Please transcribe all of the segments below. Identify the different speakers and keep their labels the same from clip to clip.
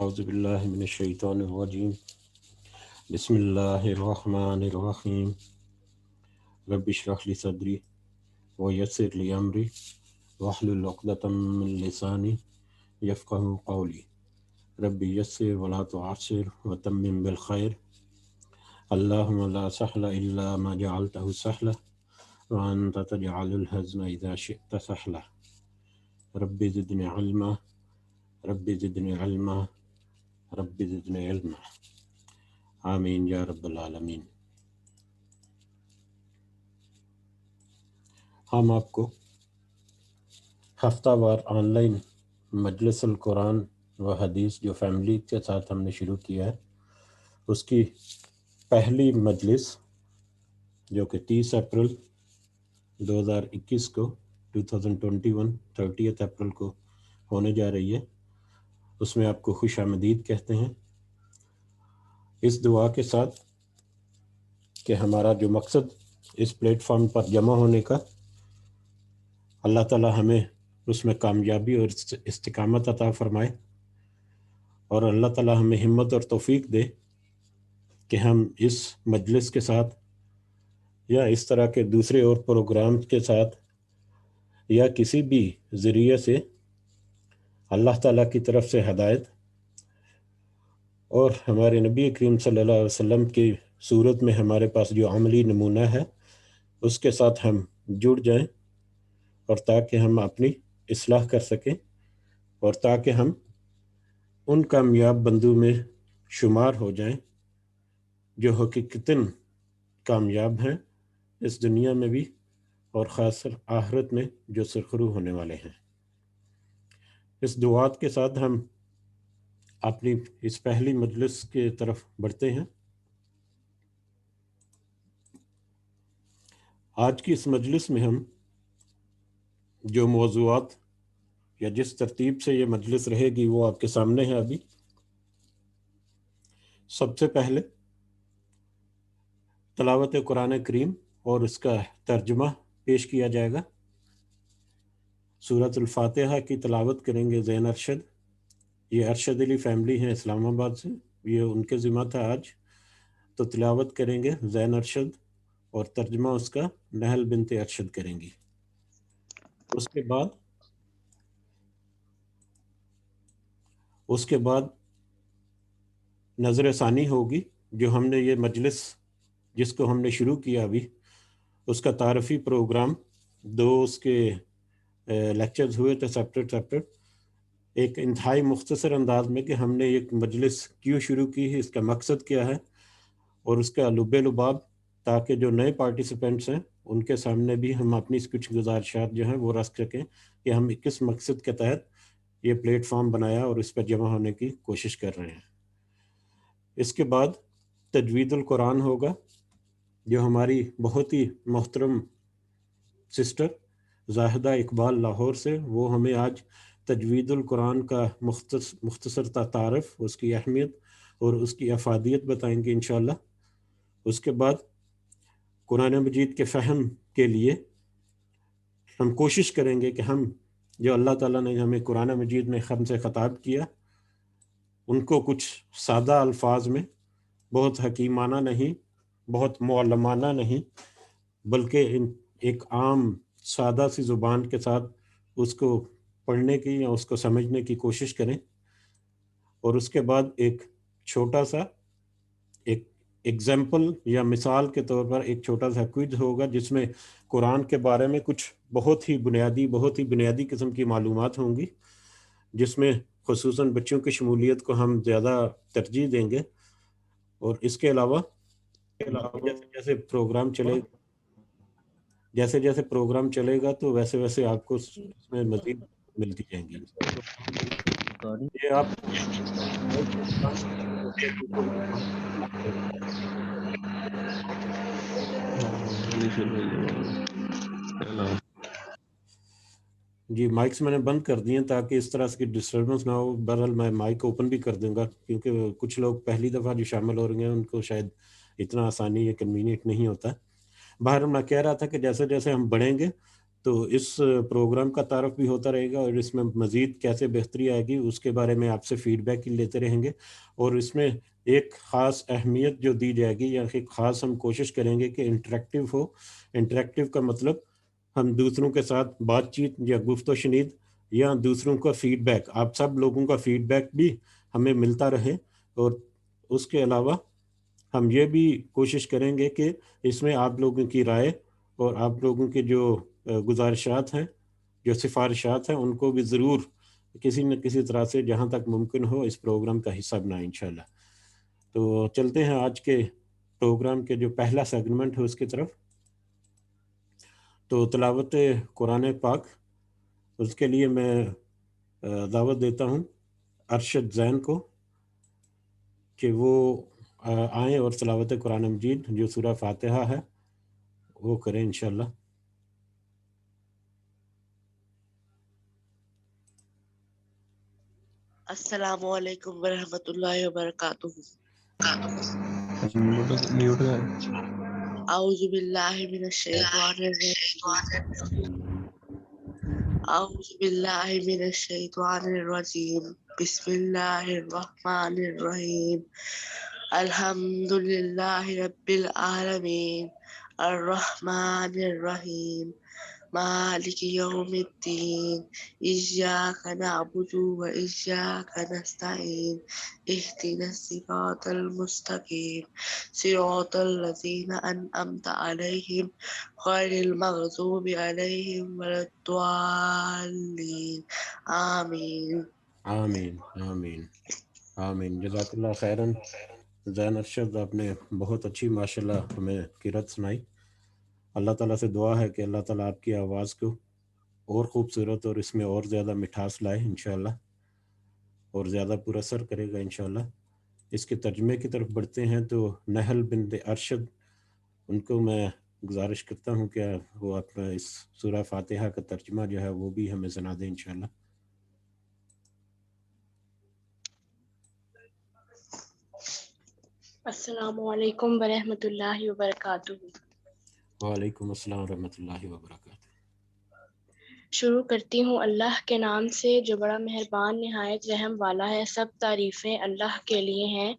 Speaker 1: اعوذ باللہ من الشیطان الرجیم بسم اللہ الرحمن الرحیم رب اشرح لی صدری ویسر لی امری واحلل عقدۃ من لسانی یفقہوا قولی رب یسر ولا تعسر وتمم بالخیر اللہم لا سہل الا ما جعلتہ سہلا وانت تجعل الحزن اذا شئت سہلا رب زدنی علما رب زدنی علما رب زدنی علما آمین یا رب العالمین۔ ہم آپ کو ہفتہ وار آن لائن مجلس القرآن و حدیث جو فیملی کے ساتھ ہم نے شروع کیا ہے، اس کی پہلی مجلس جو کہ 30 اپریل 2021 کو 2021 30 اپریل کو ہونے جا رہی ہے، اس میں آپ کو خوش آمدید کہتے ہیں، اس دعا کے ساتھ کہ ہمارا جو مقصد اس پلیٹ فارم پر جمع ہونے کا، اللہ تعالی ہمیں اس میں کامیابی اور استقامت عطا فرمائے، اور اللہ تعالی ہمیں ہمت اور توفیق دے کہ ہم اس مجلس کے ساتھ یا اس طرح کے دوسرے اور پروگرام کے ساتھ یا کسی بھی ذریعے سے اللہ تعالیٰ کی طرف سے ہدایت اور ہمارے نبی کریم صلی اللہ علیہ وسلم کی صورت میں ہمارے پاس جو عملی نمونہ ہے اس کے ساتھ ہم جڑ جائیں، اور تاکہ ہم اپنی اصلاح کر سکیں، اور تاکہ ہم ان کامیاب بندوں میں شمار ہو جائیں جو حقیقتاً کامیاب ہیں اس دنیا میں بھی اور خاص آخرت میں جو سرخرو ہونے والے ہیں۔ اس دعات کے ساتھ ہم اپنی اس پہلی مجلس کی طرف بڑھتے ہیں۔ آج کی اس مجلس میں ہم جو موضوعات یا جس ترتیب سے یہ مجلس رہے گی وہ آپ کے سامنے ہے ابھی۔ سب سے پہلے تلاوت قرآن کریم اور اس کا ترجمہ پیش کیا جائے گا۔ سورۃ الفاتحہ کی تلاوت کریں گے زین ارشد، یہ ارشد علی فیملی ہیں اسلام آباد سے، یہ ان کے ذمہ تھا آج، تو تلاوت کریں گے زین ارشد اور ترجمہ اس کا نہل بنت ارشد کریں گی۔ اس کے بعد نظر ثانی ہوگی، جو ہم نے یہ مجلس جس کو ہم نے شروع کیا ابھی، اس کا تعارفی پروگرام، دو اس کے لیکچرز ہوئے تھے سیپریٹ، ایک انتہائی مختصر انداز میں کہ ہم نے ایک مجلس کیوں شروع کی ہے، اس کا مقصد کیا ہے، اور اس کا لب لباب، تاکہ جو نئے پارٹیسپینٹس ہیں ان کے سامنے بھی ہم اپنی کچھ گزارشات جو ہیں وہ رکھ سکیں کہ ہم کس مقصد کے تحت یہ پلیٹ فارم بنایا اور اس پر جمع ہونے کی کوشش کر رہے ہیں۔ اس کے بعد تجوید القرآن ہوگا، جو ہماری بہت ہی محترم سسٹر زاہدہ اقبال لاہور سے، وہ ہمیں آج تجوید القرآن کا مختصر تعارف، اس کی اہمیت اور اس کی افادیت بتائیں گے انشاءاللہ۔ اس کے بعد قرآن مجید کے فہم کے لیے ہم کوشش کریں گے کہ ہم جو اللہ تعالیٰ نے ہمیں قرآن مجید میں ہم سے خطاب کیا، ان کو کچھ سادہ الفاظ میں، بہت حکیمانہ نہیں، بہت معلمانہ نہیں، بلکہ ایک عام سادہ سی زبان کے ساتھ اس کو پڑھنے کی یا اس کو سمجھنے کی کوشش کریں۔ اور اس کے بعد ایک چھوٹا سا ایک ایگزامپل یا مثال کے طور پر ایک چھوٹا سا کوئز ہوگا، جس میں قرآن کے بارے میں کچھ بہت ہی بنیادی قسم کی معلومات ہوں گی، جس میں خصوصاً بچوں کی شمولیت کو ہم زیادہ ترجیح دیں گے۔ اور اس کے علاوہ جیسے جیسے پروگرام چلے گا تو ویسے آپ کو اس میں مزید ملتی جائیں گی۔ یہ آپ جی مائکس میں نے بند کر دیے تاکہ اس طرح کی ڈسٹربنس نہ ہو۔ بہرحال میں مائک اوپن بھی کر دوں گا، کیونکہ کچھ لوگ پہلی دفعہ جو شامل ہو رہے ہیں ان کو شاید اتنا آسانی یا کنوینئنٹ نہیں ہوتا۔ بہرحال میں کہہ رہا تھا کہ جیسے جیسے ہم بڑھیں گے تو اس پروگرام کا تعارف بھی ہوتا رہے گا، اور اس میں مزید کیسے بہتری آئے گی اس کے بارے میں آپ سے فیڈ بیک لیتے رہیں گے، اور اس میں ایک خاص اہمیت جو دی جائے گی یا ایک خاص ہم کوشش کریں گے کہ انٹریکٹیو ہو۔ انٹریکٹیو کا مطلب ہم دوسروں کے ساتھ بات چیت یا گفت و شنید یا دوسروں کا فیڈ بیک، آپ سب لوگوں کا فیڈ بیک بھی ہمیں ملتا رہے، اور اس کے علاوہ ہم یہ بھی کوشش کریں گے کہ اس میں آپ لوگوں کی رائے اور آپ لوگوں کے جو گزارشات ہیں، جو سفارشات ہیں، ان کو بھی ضرور کسی نہ کسی طرح سے جہاں تک ممکن ہو اس پروگرام کا حصہ بنائیں انشاءاللہ۔ تو چلتے ہیں آج کے پروگرام کے جو پہلا سیگمنٹ ہے اس کی طرف۔ تو تلاوت قرآن پاک، اس کے لیے میں دعوت دیتا ہوں ارشد زین کو کہ وہ آئیں اور تلاوت قرآن مجید جو سورہ فاتحہ ہے وہ کریں انشاءاللہ۔
Speaker 2: السلام علیکم ورحمۃ اللہ وبرکاتہ۔
Speaker 3: میوٹ ہے۔
Speaker 2: اعوذ باللہ من الشیطان الرجیم، اعوذ باللہ من الشیطان الرجیم، بسم اللہ الرحمن الرحیم، الحمد للہ رب العالمین، الرحمن الرحیم، مالک یوم الدین، ایاک نعبد و ایاک نستعین، اہدنا الصراط المستقیم، صراط الذین انعمت علیہم غیر المغضوب علیہم ولا الضالین، آمین۔
Speaker 1: آمین آمین آمین۔ جزاک اللہ خیراً زین ارشد، آپ نے بہت اچھی ماشاءاللہ ہمیں قرات سنائی۔ اللہ تعالیٰ سے دعا ہے کہ اللہ تعالیٰ آپ کی آواز کو اور خوبصورت اور اس میں اور زیادہ مٹھاس لائے انشاءاللہ، اور زیادہ پر اثر کرے گا انشاءاللہ۔ اس کے ترجمے کی طرف بڑھتے ہیں تو نہل بنت ارشد، ان کو میں گزارش کرتا ہوں کہ وہ اپنا اس سورہ فاتحہ کا ترجمہ جو ہے وہ بھی ہمیں سنا دیں انشاءاللہ۔
Speaker 4: السلام علیکم ورحمۃ اللہ وبرکاتہ۔
Speaker 1: وعلیکم السلام ورحمۃ اللہ وبرکاتہ۔
Speaker 4: شروع کرتی ہوں اللہ کے نام سے جو بڑا مہربان نہایت رحم والا ہے۔ سب تعریفیں اللہ کے لیے ہیں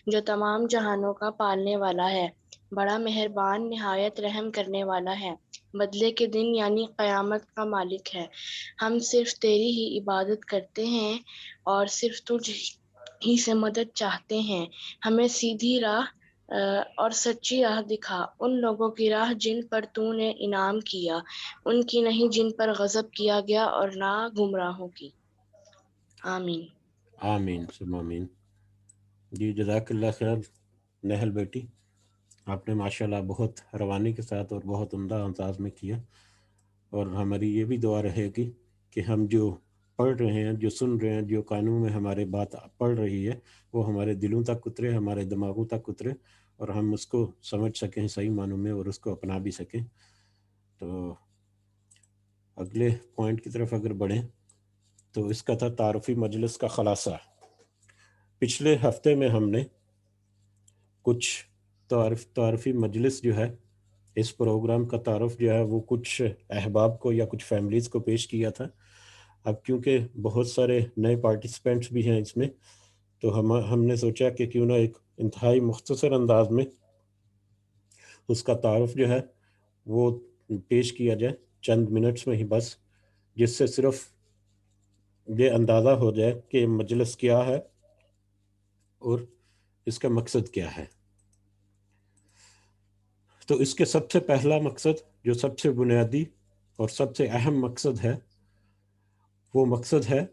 Speaker 4: جو تمام جہانوں کا پالنے والا ہے، بڑا مہربان نہایت رحم کرنے والا ہے، بدلے کے دن یعنی قیامت کا مالک ہے۔ ہم صرف تیری ہی عبادت کرتے ہیں اور صرف تجھ ہی سے مدد چاہتے ہیں۔ ہمیں سیدھی راہ اور سچی راہ دکھا، ان لوگوں کی راہ جن پر تو نے انعام کیا، ان کی نہیں جن پر غضب کیا گیا، اور نہ گمراہوں کی۔ آمین۔
Speaker 1: آمین ثم آمین۔ جی جزاک اللہ خیر نہل بیٹی، آپ نے ماشاءاللہ بہت روانی کے ساتھ اور بہت عمدہ انداز میں کیا، اور ہماری یہ بھی دعا رہے گی کہ ہم جو پڑھ رہے ہیں، جو سن رہے ہیں، جو کانوں میں ہمارے بات پڑھ رہی ہے وہ ہمارے دلوں تک اترے، ہمارے دماغوں تک اترے، اور ہم اس کو سمجھ سکیں صحیح معنوں میں اور اس کو اپنا بھی سکیں۔ تو اگلے پوائنٹ کی طرف اگر بڑھیں تو اس کا تھا تعارفی مجلس کا خلاصہ۔ پچھلے ہفتے میں ہم نے کچھ تعارفی مجلس جو ہے، اس پروگرام کا تعارف جو ہے وہ کچھ احباب کو یا کچھ فیملیز کو پیش کیا تھا۔ اب کیونکہ بہت سارے نئے پارٹیسپینٹس بھی ہیں اس میں، تو ہم نے سوچا کہ کیوں نہ ایک انتہائی مختصر انداز میں اس کا تعارف جو ہے وہ پیش کیا جائے چند منٹس میں ہی بس، جس سے صرف یہ اندازہ ہو جائے کہ مجلس کیا ہے اور اس کا مقصد کیا ہے۔ تو اس کے سب سے پہلا مقصد، جو سب سے بنیادی اور سب سے اہم مقصد ہے، وہ مقصد ہے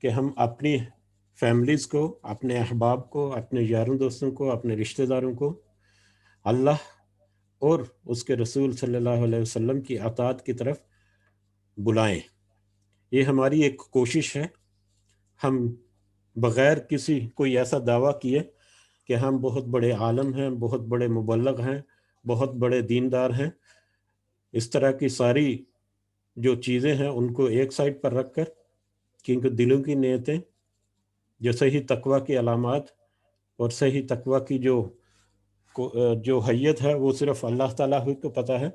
Speaker 1: کہ ہم اپنی فیملیز کو، اپنے احباب کو، اپنے یاروں دوستوں کو، اپنے رشتہ داروں کو اللہ اور اس کے رسول صلی اللہ علیہ وسلم کی اطاعت کی طرف بلائیں۔ یہ ہماری ایک کوشش ہے۔ ہم بغیر کسی کوئی ایسا دعویٰ کیے کہ ہم بہت بڑے عالم ہیں، بہت بڑے مبلغ ہیں، بہت بڑے دیندار ہیں، اس طرح کی ساری جو چیزیں ہیں ان کو ایک سائڈ پر رکھ کر، کیونکہ دلوں کی نیتیں، جو صحیح تقویٰ کی علامات اور صحیح تقویٰ کی جو حیت ہے وہ صرف اللہ تعالیٰ ہی کو پتہ ہے۔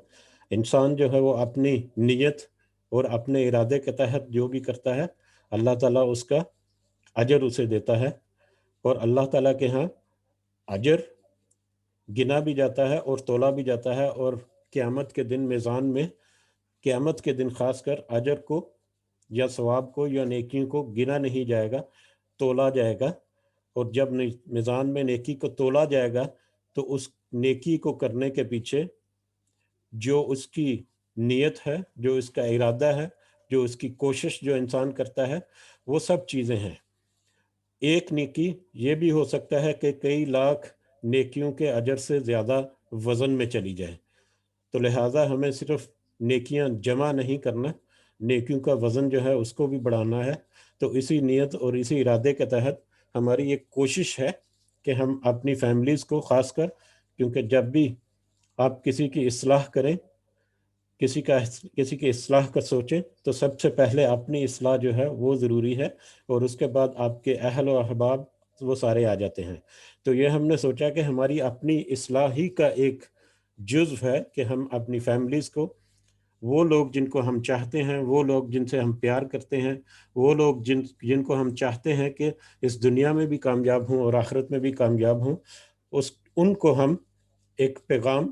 Speaker 1: انسان جو ہے وہ اپنی نیت اور اپنے ارادے کے تحت جو بھی کرتا ہے اللہ تعالیٰ اس کا اجر اسے دیتا ہے، اور اللہ تعالیٰ کے ہاں اجر گنا بھی جاتا ہے اور تولا بھی جاتا ہے، اور قیامت کے دن میزان میں، قیامت کے دن خاص کر اجر کو یا ثواب کو یا نیکیوں کو گنا نہیں جائے گا، تولا جائے گا، اور جب میزان میں نیکی کو تولا جائے گا تو اس نیکی کو کرنے کے پیچھے جو اس کی نیت ہے، جو اس کا ارادہ ہے، جو اس کی کوشش جو انسان کرتا ہے، وہ سب چیزیں ہیں۔ ایک نیکی یہ بھی ہو سکتا ہے کہ کئی لاکھ نیکیوں کے اجر سے زیادہ وزن میں چلی جائے، تو لہٰذا ہمیں صرف نیکیاں جمع نہیں کرنا، نیکیوں کا وزن جو ہے اس کو بھی بڑھانا ہے۔ تو اسی نیت اور اسی ارادے کے تحت ہماری ایک کوشش ہے کہ ہم اپنی فیملیز کو خاص کر، کیونکہ جب بھی آپ کسی کی اصلاح کریں، کسی کی اصلاح کا سوچیں، تو سب سے پہلے اپنی اصلاح جو ہے وہ ضروری ہے، اور اس کے بعد آپ کے اہل و احباب وہ سارے آ جاتے ہیں۔ تو یہ ہم نے سوچا کہ ہماری اپنی اصلاح ہی کا ایک جزو ہے کہ ہم اپنی فیملیز کو، وہ لوگ جن کو ہم چاہتے ہیں، وہ لوگ جن سے ہم پیار کرتے ہیں، وہ لوگ جن کو ہم چاہتے ہیں کہ اس دنیا میں بھی کامیاب ہوں اور آخرت میں بھی کامیاب ہوں، ان کو ہم ایک پیغام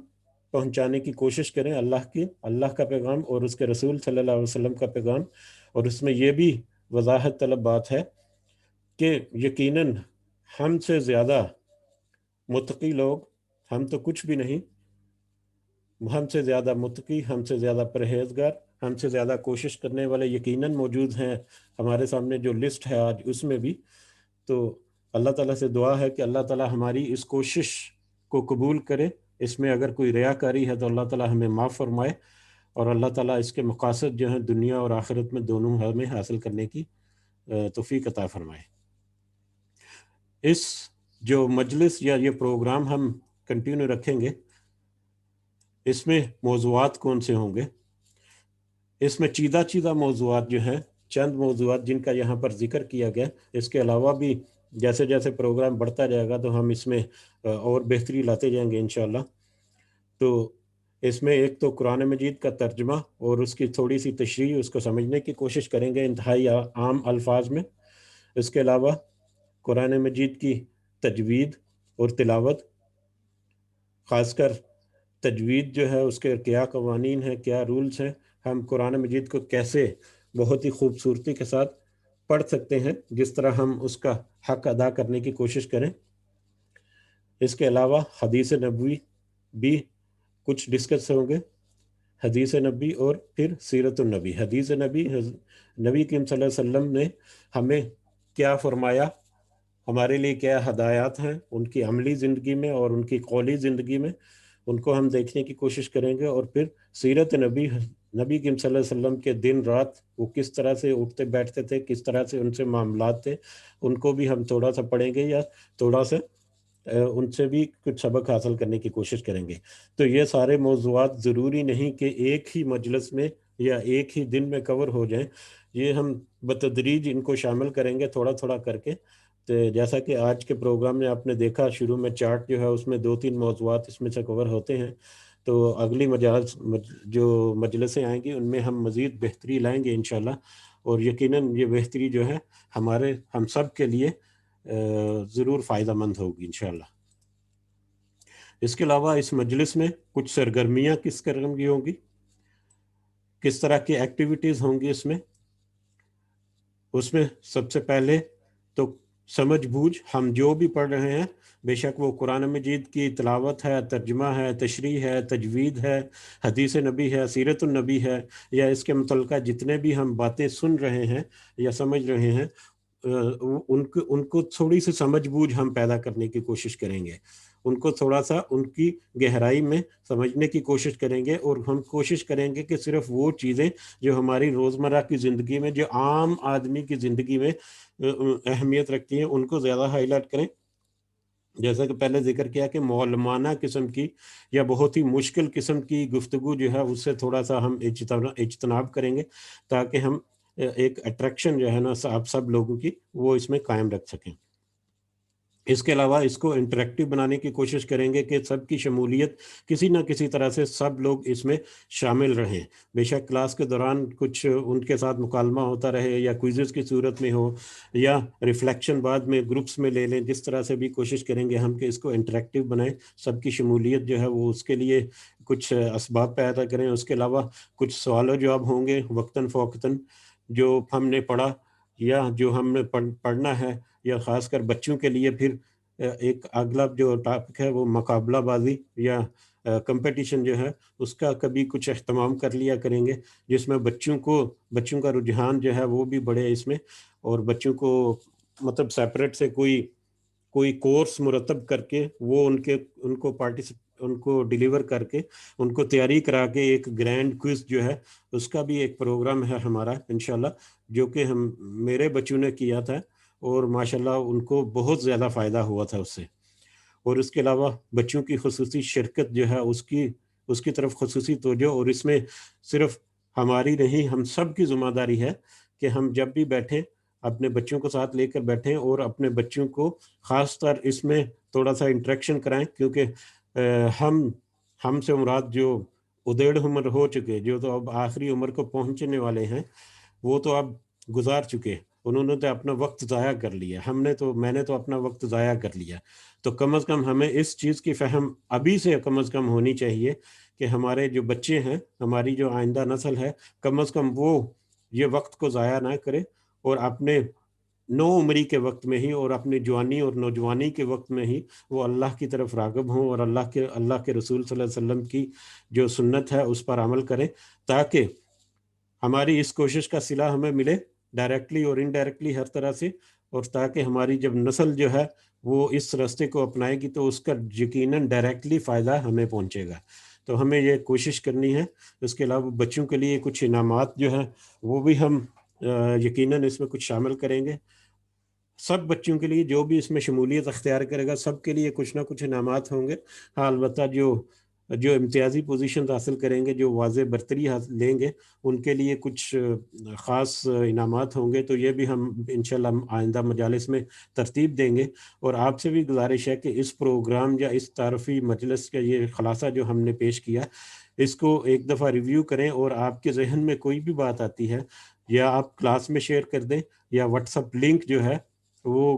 Speaker 1: پہنچانے کی کوشش کریں، اللہ کا پیغام اور اس کے رسول صلی اللہ علیہ وسلم کا پیغام۔ اور اس میں یہ بھی وضاحت طلب بات ہے کہ یقیناً ہم سے زیادہ متقی لوگ، ہم تو کچھ بھی نہیں، ہم سے زیادہ متقی، ہم سے زیادہ پرہیزگار، ہم سے زیادہ کوشش کرنے والے یقیناً موجود ہیں ہمارے سامنے جو لسٹ ہے آج، اس میں بھی۔ تو اللہ تعالیٰ سے دعا ہے کہ اللہ تعالیٰ ہماری اس کوشش کو قبول کرے، اس میں اگر کوئی ریاکاری ہے تو اللہ تعالیٰ ہمیں معاف فرمائے، اور اللہ تعالیٰ اس کے مقاصد جو ہیں دنیا اور آخرت میں دونوں ہمیں حاصل کرنے کی توفیق عطا فرمائے۔ اس جو مجلس یا یہ پروگرام ہم کنٹینیو رکھیں گے، اس میں موضوعات کون سے ہوں گے؟ اس میں چیدہ موضوعات جو ہیں، چند موضوعات جن کا یہاں پر ذکر کیا گیا، اس کے علاوہ بھی جیسے جیسے پروگرام بڑھتا جائے گا تو ہم اس میں اور بہتری لاتے جائیں گے انشاءاللہ۔ تو اس میں ایک تو قرآن مجید کا ترجمہ اور اس کی تھوڑی سی تشریح، اس کو سمجھنے کی کوشش کریں گے انتہائی عام الفاظ میں۔ اس کے علاوہ قرآن مجید کی تجوید اور تلاوت، خاص کر تجوید جو ہے اس کے کیا قوانین ہیں، کیا رولز ہیں، ہم قرآن مجید کو کیسے بہت ہی خوبصورتی کے ساتھ پڑھ سکتے ہیں، جس طرح ہم اس کا حق ادا کرنے کی کوشش کریں۔ اس کے علاوہ حدیث نبوی بھی کچھ ڈسکس ہوں گے، حدیث نبی اور پھر سیرت النبی۔ حدیث نبی، نبی کریم صلی اللہ علیہ وسلم نے ہمیں کیا فرمایا، ہمارے لیے کیا ہدایات ہیں ان کی عملی زندگی میں اور ان کی قولی زندگی میں، ان کو ہم دیکھنے کی کوشش کریں گے۔ اور پھر سیرت نبی، نبی کریم صلی اللہ علیہ وسلم کے دن رات وہ کس طرح سے اٹھتے بیٹھتے تھے، کس طرح سے ان سے معاملات تھے، ان کو بھی ہم تھوڑا سا پڑھیں گے یا تھوڑا سا ان سے بھی کچھ سبق حاصل کرنے کی کوشش کریں گے۔ تو یہ سارے موضوعات ضروری نہیں کہ ایک ہی مجلس میں یا ایک ہی دن میں کور ہو جائیں، یہ ہم بتدریج ان کو شامل کریں گے تھوڑا تھوڑا کر کے۔ تو جیسا کہ آج کے پروگرام میں آپ نے دیکھا، شروع میں چارٹ جو ہے اس میں 2-3 موضوعات اس میں سے کور ہوتے ہیں، تو اگلی جو مجلسیں آئیں گی ان میں ہم مزید بہتری لائیں گے انشاءاللہ، اور یقیناً یہ بہتری جو ہے ہم سب کے لیے ضرور فائدہ مند ہوگی انشاءاللہ۔ اس کے علاوہ اس مجلس میں کچھ سرگرمیاں کس قسم کی ہوں گی، کس طرح کی ایکٹیویٹیز ہوں گی اس میں سب سے پہلے تو سمجھ بوجھ، ہم جو بھی پڑھ رہے ہیں، بے شک وہ قرآن مجید کی تلاوت ہے، ترجمہ ہے، تشریح ہے، تجوید ہے، حدیث نبی ہے، سیرت النبی ہے، یا اس کے متعلقہ جتنے بھی ہم باتیں سن رہے ہیں یا سمجھ رہے ہیں، ان کو تھوڑی سی سمجھ بوجھ ہم پیدا کرنے کی کوشش کریں گے، ان کو تھوڑا سا ان کی گہرائی میں سمجھنے کی کوشش کریں گے، اور ہم کوشش کریں گے کہ صرف وہ چیزیں جو ہماری روزمرہ کی زندگی میں، جو عام آدمی کی زندگی میں اہمیت رکھتی ہیں، ان کو زیادہ ہائی لائٹ کریں۔ جیسا کہ پہلے ذکر کیا کہ معلمانہ قسم کی یا بہت ہی مشکل قسم کی گفتگو جو ہے اس سے تھوڑا سا ہم اجتناب کریں گے، تاکہ ہم ایک اٹریکشن جو ہے نا آپ سب لوگوں کی وہ اس میں قائم رکھ سکیں۔ اس کے علاوہ اس کو انٹریکٹیو بنانے کی کوشش کریں گے کہ سب کی شمولیت کسی نہ کسی طرح سے سب لوگ اس میں شامل رہیں. بے شک کلاس کے دوران کچھ ان کے ساتھ مکالمہ ہوتا رہے یا کوئزز کی صورت میں ہو یا ریفلیکشن بعد میں گروپس میں لے لیں، جس طرح سے بھی کوشش کریں گے ہم کہ اس کو انٹریکٹیو بنائیں، سب کی شمولیت جو ہے وہ اس کے لیے کچھ اسباب پیدا کریں. اس کے علاوہ کچھ سوال و جواب ہوں گے وقتاً فوقتاً جو ہم نے پڑھا یا جو ہم نے پڑھنا ہے، یا خاص کر بچوں کے لیے پھر ایک اگلا جو ٹاپک ہے وہ مقابلہ بازی یا کمپٹیشن جو ہے اس کا کبھی کچھ اہتمام کر لیا کریں گے، جس میں بچوں کا رجحان جو ہے وہ بھی بڑھے اس میں، اور بچوں کو مطلب سیپریٹ سے کوئی کورس مرتب کر کے وہ ان کو ڈیلیور کر کے ان کو تیاری کرا کے ایک گرینڈ کوئز جو ہے اس کا بھی ایک پروگرام ہے ہمارا انشاءاللہ، جو کہ میرے بچوں نے کیا تھا اور ماشاءاللہ ان کو بہت زیادہ فائدہ ہوا تھا اس سے. اور اس کے علاوہ بچوں کی خصوصی شرکت جو ہے اس کی طرف خصوصی توجہ، اور اس میں صرف ہماری نہیں ہم سب کی ذمہ داری ہے کہ ہم جب بھی بیٹھیں اپنے بچوں کو ساتھ لے کر بیٹھیں اور اپنے بچوں کو خاص طور اس میں تھوڑا سا انٹریکشن کرائیں، کیونکہ ہم سے مراد جو ادیڑ عمر ہو چکے، جو تو اب آخری عمر کو پہنچنے والے ہیں، وہ تو اب گزار چکے، انہوں نے تو اپنا وقت ضائع کر لیا، میں نے تو اپنا وقت ضائع کر لیا. تو کم از کم ہمیں اس چیز کی فہم ابھی سے کم از کم ہونی چاہیے کہ ہمارے جو بچے ہیں، ہماری جو آئندہ نسل ہے، کم از کم وہ یہ وقت کو ضائع نہ کرے اور اپنے نو عمری کے وقت میں ہی اور اپنی جوانی اور نوجوانی کے وقت میں ہی وہ اللہ کی طرف راغب ہوں اور اللہ کے رسول صلی اللہ علیہ وسلم کی جو سنت ہے اس پر عمل کریں، تاکہ ہماری اس کوشش کا صلہ ہمیں ملے ڈائریکٹلی اور انڈائریکٹلی ہر طرح سے، اور تاکہ ہماری جب نسل جو ہے وہ اس راستے کو اپنائے گی تو اس کا یقیناً ڈائریکٹلی فائدہ ہمیں پہنچے گا. تو ہمیں یہ کوشش کرنی ہے. اس کے علاوہ بچوں کے لیے کچھ انعامات جو ہیں وہ بھی ہم یقیناً اس میں کچھ شامل کریں گے. سب بچوں کے لیے جو بھی اس میں شمولیت اختیار کرے گا سب کے لیے کچھ نہ کچھ انعامات ہوں گے. ہاں البتہ جو امتیازی پوزیشن حاصل کریں گے، جو واضح برتری لیں گے، ان کے لیے کچھ خاص انعامات ہوں گے. تو یہ بھی ہم انشاءاللہ آئندہ مجالس میں ترتیب دیں گے. اور آپ سے بھی گزارش ہے کہ اس پروگرام یا اس تعارفی مجلس کا یہ خلاصہ جو ہم نے پیش کیا، اس کو ایک دفعہ ریویو کریں، اور آپ کے ذہن میں کوئی بھی بات آتی ہے یا آپ کلاس میں شیئر کر دیں، یا واٹس اپ لنک جو ہے وہ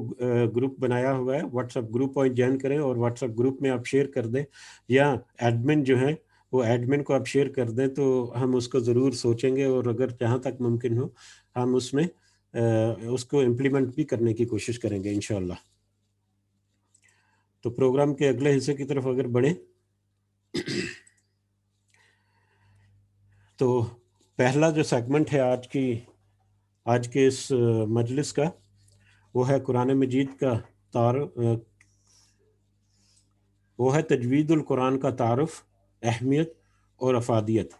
Speaker 1: گروپ بنایا ہوا ہے، واٹس اپ گروپ جوائن کریں اور واٹس اپ گروپ میں آپ شیئر کر دیں، یا ایڈمن جو ہے وہ ایڈمن کو آپ شیئر کر دیں، تو ہم اس کو ضرور سوچیں گے، اور اگر جہاں تک ممکن ہو ہم اس میں اس کو امپلیمنٹ بھی کرنے کی کوشش کریں گے انشاءاللہ. تو پروگرام کے اگلے حصے کی طرف اگر بڑھیں تو پہلا جو سیگمنٹ ہے آج کے اس مجلس کا، وہ ہے قرآن مجید کا وہ ہے تجوید القرآن کا تعارف، اہمیت اور افادیت.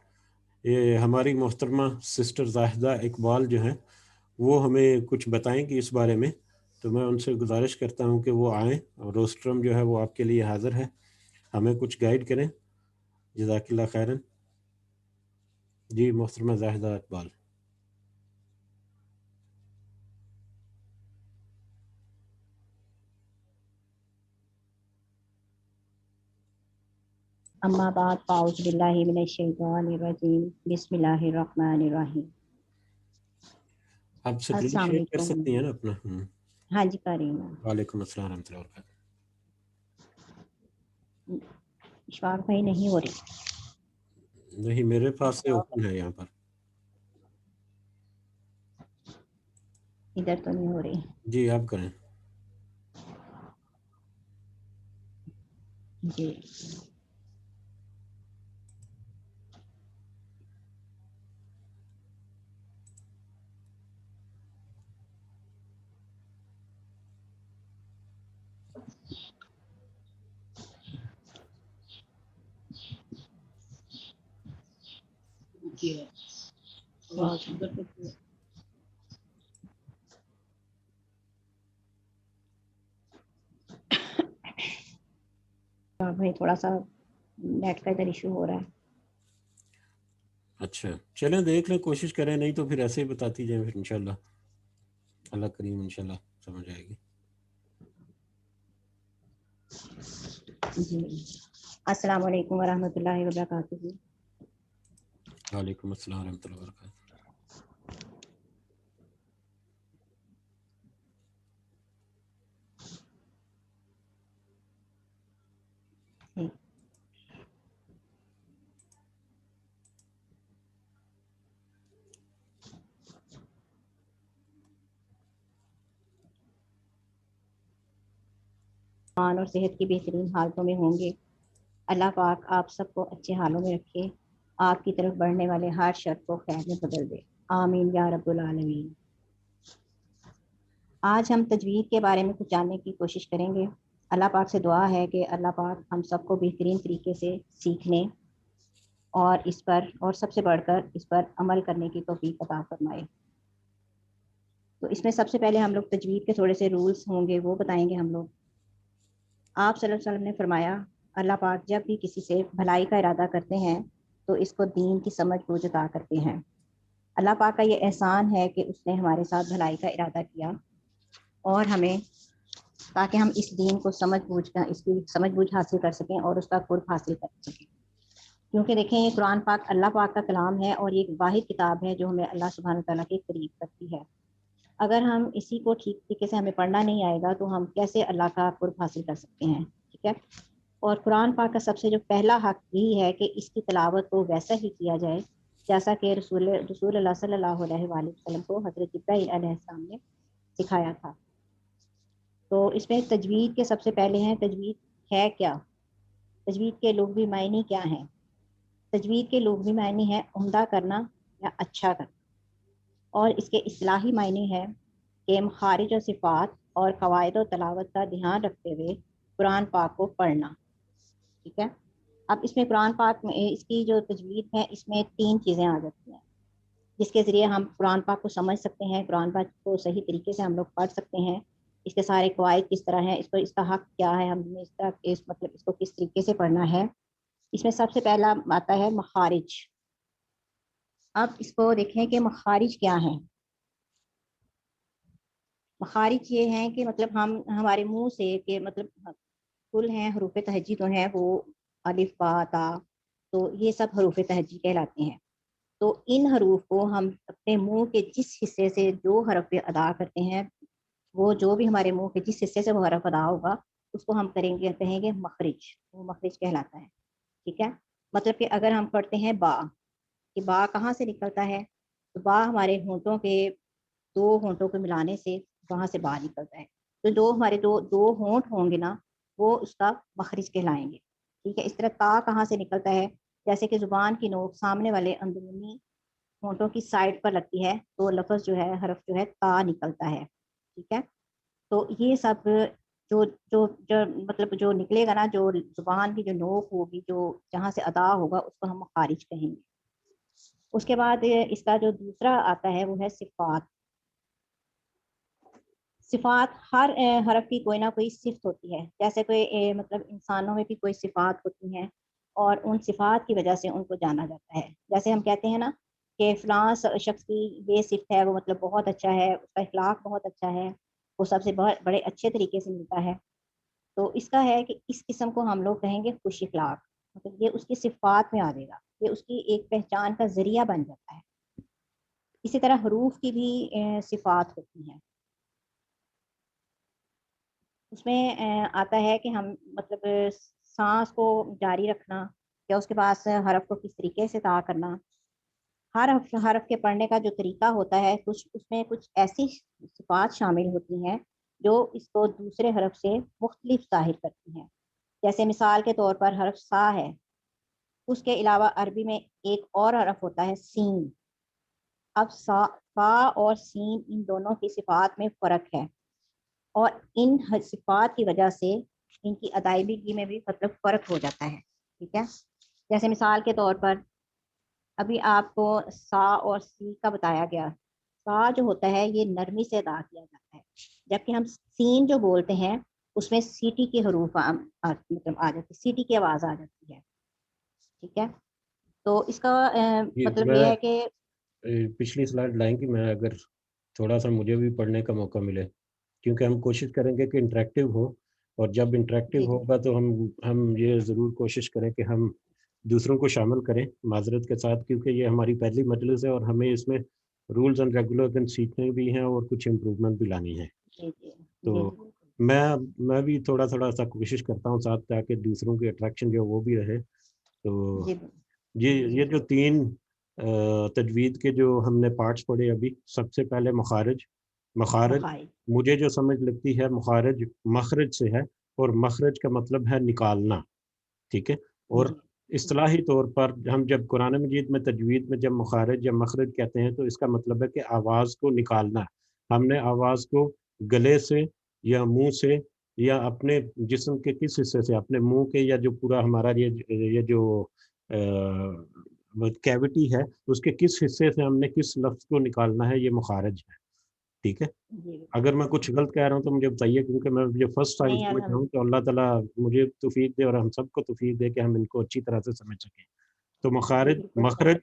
Speaker 1: یہ ہماری محترمہ سسٹر زاہدہ اقبال جو ہیں وہ ہمیں کچھ بتائیں گی اس بارے میں. تو میں ان سے گزارش کرتا ہوں کہ وہ آئیں، اور روسٹرم جو ہے وہ آپ کے لیے حاضر ہے، ہمیں کچھ گائیڈ کریں. جزاک اللہ خیرن. جی محترمہ زاہدہ اقبال.
Speaker 3: اما بعد فاعوذ باللہ من الشیطان الرجیم بسم اللہ الرحمن الرحیم.
Speaker 1: آپ سکرین
Speaker 3: السلام
Speaker 1: شیئر کر
Speaker 3: علیکم.
Speaker 1: سکتی ہیں نا اپنا؟
Speaker 3: ہاں جی کر رہی ہوں.
Speaker 1: وعلیکم السلام ورحمۃ اللہ وبرکاتہ.
Speaker 3: اشفاق بھائی نہیں ہو رہی؟
Speaker 1: نہیں، میرے پاس سے اوپن ہے یہاں پر.
Speaker 3: ادھر تو نہیں ہو رہی.
Speaker 1: جی آپ کریں.
Speaker 3: جی بھائی تھوڑا سا نیٹ کا ادھر ایشو ہو رہا ہے.
Speaker 1: اچھا چلیں دیکھ لیں، کوشش کریں، نہیں تو پھر ایسے ہی بتاتی جائیں، پھر انشاءاللہ اللہ کریم انشاءاللہ سمجھ آئے گی.
Speaker 3: جی السلام علیکم ورحمۃ اللہ وبرکاتہ.
Speaker 1: وعلیکم السلام ورحمۃ اللہ وبرکاتہ.
Speaker 3: اور صحت کی بہترین حالتوں میں ہوں گے. اللہ پاک آپ سب کو اچھے حالوں میں رکھے، آپ کی طرف بڑھنے والے ہر شر کو خیر میں بدل دے. آمین یا رب العالمین. آج ہم تجوید کے بارے میں کچھ جاننے کی کوشش کریں گے. اللہ پاک سے دعا ہے کہ اللہ پاک ہم سب کو بہترین طریقے سے سیکھنے اور اس پر اور سب سے بڑھ کر اس پر عمل کرنے کی توفیق عطا فرمائے. تو اس میں سب سے پہلے ہم لوگ تجوید کے تھوڑے سے رولز ہوں گے وہ بتائیں گے ہم لوگ. آپ صلی اللہ علیہ وسلم نے فرمایا اللہ پاک جب بھی کسی سے بھلائی کا ارادہ کرتے ہیں تو اس کو دین کی سمجھ بوجھ عطا کرتے ہیں. اللہ پاک کا یہ احسان ہے کہ اس نے ہمارے ساتھ بھلائی کا ارادہ کیا اور ہمیں تاکہ ہم اس دین کو سمجھ بوجھ کر اس کی سمجھ بوجھ حاصل کر سکیں اور اس کا قرب حاصل کر سکیں. کیونکہ دیکھیں یہ قرآن پاک اللہ پاک کا کلام ہے اور یہ ایک واحد کتاب ہے جو ہمیں اللہ سبحانہ تعالیٰ کے قریب کرتی ہے. اگر ہم اسی کو ٹھیک طریقے سے ہمیں پڑھنا نہیں آئے گا تو ہم کیسے اللہ کا قرب حاصل کر سکتے ہیں. ٹھیک ہے. اور قرآن پاک کا سب سے جو پہلا حق یہی ہے کہ اس کی تلاوت کو ویسا ہی کیا جائے جیسا کہ رسول اللہ صلی اللہ علیہ وآلہ وسلم کو حضرت جبرائیل علیہ السلام نے سکھایا تھا. تو اس میں تجوید کے سب سے پہلے ہیں تجوید ہے کیا. تجوید کے لغوی معنی کیا ہیں. تجوید کے لغوی معنی ہے عمدہ کرنا یا اچھا کرنا، اور اس کے اصطلاحی معنی ہے کہ مخارج و صفات اور قواعد و تلاوت کا دھیان رکھتے ہوئے قرآن پاک کو پڑھنا. ٹھیک ہے. اب اس میں قرآن پاک میں اس کی جو تجوید ہے اس میں 3 چیزیں آ جاتی ہیں جس کے ذریعے ہم قرآن پاک کو سمجھ سکتے ہیں، قرآن پاک کو صحیح طریقے سے ہم لوگ پڑھ سکتے ہیں. اس کے سارے قواعد کس طرح ہیں، اس کا حق کیا ہے، ہم نے اس کو کس طریقے سے پڑھنا ہے. اس میں سب سے پہلا آتا ہے مخارج. اب اس کو دیکھیں کہ مخارج کیا ہیں. مخارج یہ ہیں کہ مطلب ہمارے منہ سے کہ مطلب کل ہیں حروف تہجی تو ہیں وہ الف با تا، تو یہ سب حروف تہجی کہلاتے ہیں. تو ان حروف کو ہم اپنے منہ کے جس حصے سے جو حرف ادا کرتے ہیں وہ جو بھی ہمارے منہ کے جس حصے سے وہ حرف ادا ہوگا اس کو ہم کہیں گے مخرج. وہ مخرج کہلاتا ہے. ٹھیک ہے. مطلب کہ اگر ہم پڑھتے ہیں با، کہ با کہاں سے نکلتا ہے، تو با ہمارے ہونٹوں کے 2 ہونٹوں کو ملانے سے وہاں سے با نکلتا ہے. تو ہمارے دو ہونٹ ہوں گے نا وہ اس کا مخرج کہلائیں گے. ٹھیک ہے. اس طرح تا کہاں سے نکلتا ہے، جیسے کہ زبان کی نوک سامنے والے اندرونی ہونٹوں کی سائڈ پر لگتی ہے تو لفظ جو ہے حرف جو ہے تا نکلتا ہے. ٹھیک ہے. تو یہ سب جو جو جو مطلب جو نکلے گا نا، جو زبان کی جو نوک ہوگی جو جہاں سے ادا ہوگا اس کو ہم مخارج کہیں گے. اس کے بعد اس کا جو دوسرا آتا ہے وہ ہے صفات. صفات ہر حرف کی کوئی نہ کوئی صفت ہوتی ہے. جیسے کوئی مطلب انسانوں میں بھی کوئی صفات ہوتی ہیں اور ان صفات کی وجہ سے ان کو جانا جاتا ہے. جیسے ہم کہتے ہیں نا کہ فلاں شخص کی یہ صفت ہے، وہ مطلب بہت اچھا ہے، اس کا اخلاق بہت اچھا ہے، وہ سب سے بڑے اچھے طریقے سے ملتا ہے. تو اس کا ہے کہ اس قسم کو ہم لوگ کہیں گے خوش اخلاق. مطلب یہ اس کی صفات میں آ جائے گا، یہ اس کی ایک پہچان کا ذریعہ بن جاتا ہے. اسی طرح حروف کی بھی صفات ہوتی ہیں. اس میں آتا ہے کہ ہم مطلب سانس کو جاری رکھنا یا اس کے پاس حرف کو کس طریقے سے ادا کرنا. ہر حرف کے پڑھنے کا جو طریقہ ہوتا ہے اس میں کچھ ایسی صفات شامل ہوتی ہیں جو اس کو دوسرے حرف سے مختلف ظاہر کرتی ہیں. جیسے مثال کے طور پر حرف سا ہے، اس کے علاوہ عربی میں ایک اور حرف ہوتا ہے سین. اب سا اور سین ان دونوں کی صفات میں فرق ہے اور ان صفات کی وجہ سے ان کی ادائیگی میں بھی مطلب فرق ہو جاتا ہے. ٹھیک ہے. جیسے مثال کے طور پر ابھی آپ کو سا اور سی کا بتایا گیا. سا جو ہوتا ہے یہ نرمی سے ادا کیا جاتا ہے، جبکہ ہم سین جو بولتے ہیں اس میں سیٹی کے حروف مطلب آ جاتی، سیٹی کی آواز آ جاتی ہے. ٹھیک ہے. تو اس کا مطلب یہ ہے کہ
Speaker 1: پچھلی سلائڈ لائیں گی میں، اگر تھوڑا سا مجھے بھی پڑھنے کا موقع ملے، کیونکہ ہم کوشش کریں گے کہ انٹریکٹیو ہو اور جب انٹریکٹیو
Speaker 3: جی جی
Speaker 1: ہوگا تو ہم یہ ضرور کوشش کریں کہ ہم دوسروں کو شامل کریں معذرت کے ساتھ، کیونکہ یہ ہماری پہلی مجلس ہے اور ہمیں اس میں رولز اینڈ ریگولیشن سیکھنے بھی ہیں اور کچھ امپروومنٹ بھی لانی ہے.
Speaker 3: جی جی
Speaker 1: تو
Speaker 3: جی جی
Speaker 1: میں بھی تھوڑا سا کوشش کرتا ہوں ساتھ، تاکہ دوسروں کی اٹریکشن جو وہ بھی رہے. تو
Speaker 3: جی
Speaker 1: یہ جو 3 تجوید کے جو ہم نے پارٹس پڑھے ابھی، سب سے پہلے مخارج.
Speaker 3: مخارج.
Speaker 1: مجھے جو سمجھ لگتی ہے مخارج مخرج سے ہے، اور مخرج کا مطلب ہے نکالنا. ٹھیک ہے. اور
Speaker 3: جی
Speaker 1: اصطلاحی طور پر ہم جب قرآن مجید میں تجوید میں جب مخارج یا مخرج کہتے ہیں تو اس کا مطلب ہے کہ آواز کو نکالنا. ہم نے آواز کو گلے سے یا منہ سے یا اپنے جسم کے کس حصے سے، اپنے منہ کے یا جو پورا ہمارا یہ جو کیوٹی ہے اس کے کس حصے سے ہم نے کس لفظ کو نکالنا ہے، یہ مخارج ہے. ٹھیک ہے.
Speaker 3: جی
Speaker 1: اگر میں کچھ غلط کہہ رہا ہوں تو مجھے بتائیے، کیونکہ میں یہ فرسٹ ٹائم
Speaker 3: نہیں
Speaker 1: سمجھ رہا
Speaker 3: الحمد.
Speaker 1: ہوں. تو اللہ تعالیٰ مجھے توفیق دے اور ہم سب کو توفیق دے کہ ہم ان کو اچھی طرح سے سمجھ سکیں. تو
Speaker 3: جی
Speaker 1: مخارج
Speaker 3: بالکل صحیح.
Speaker 1: مخرج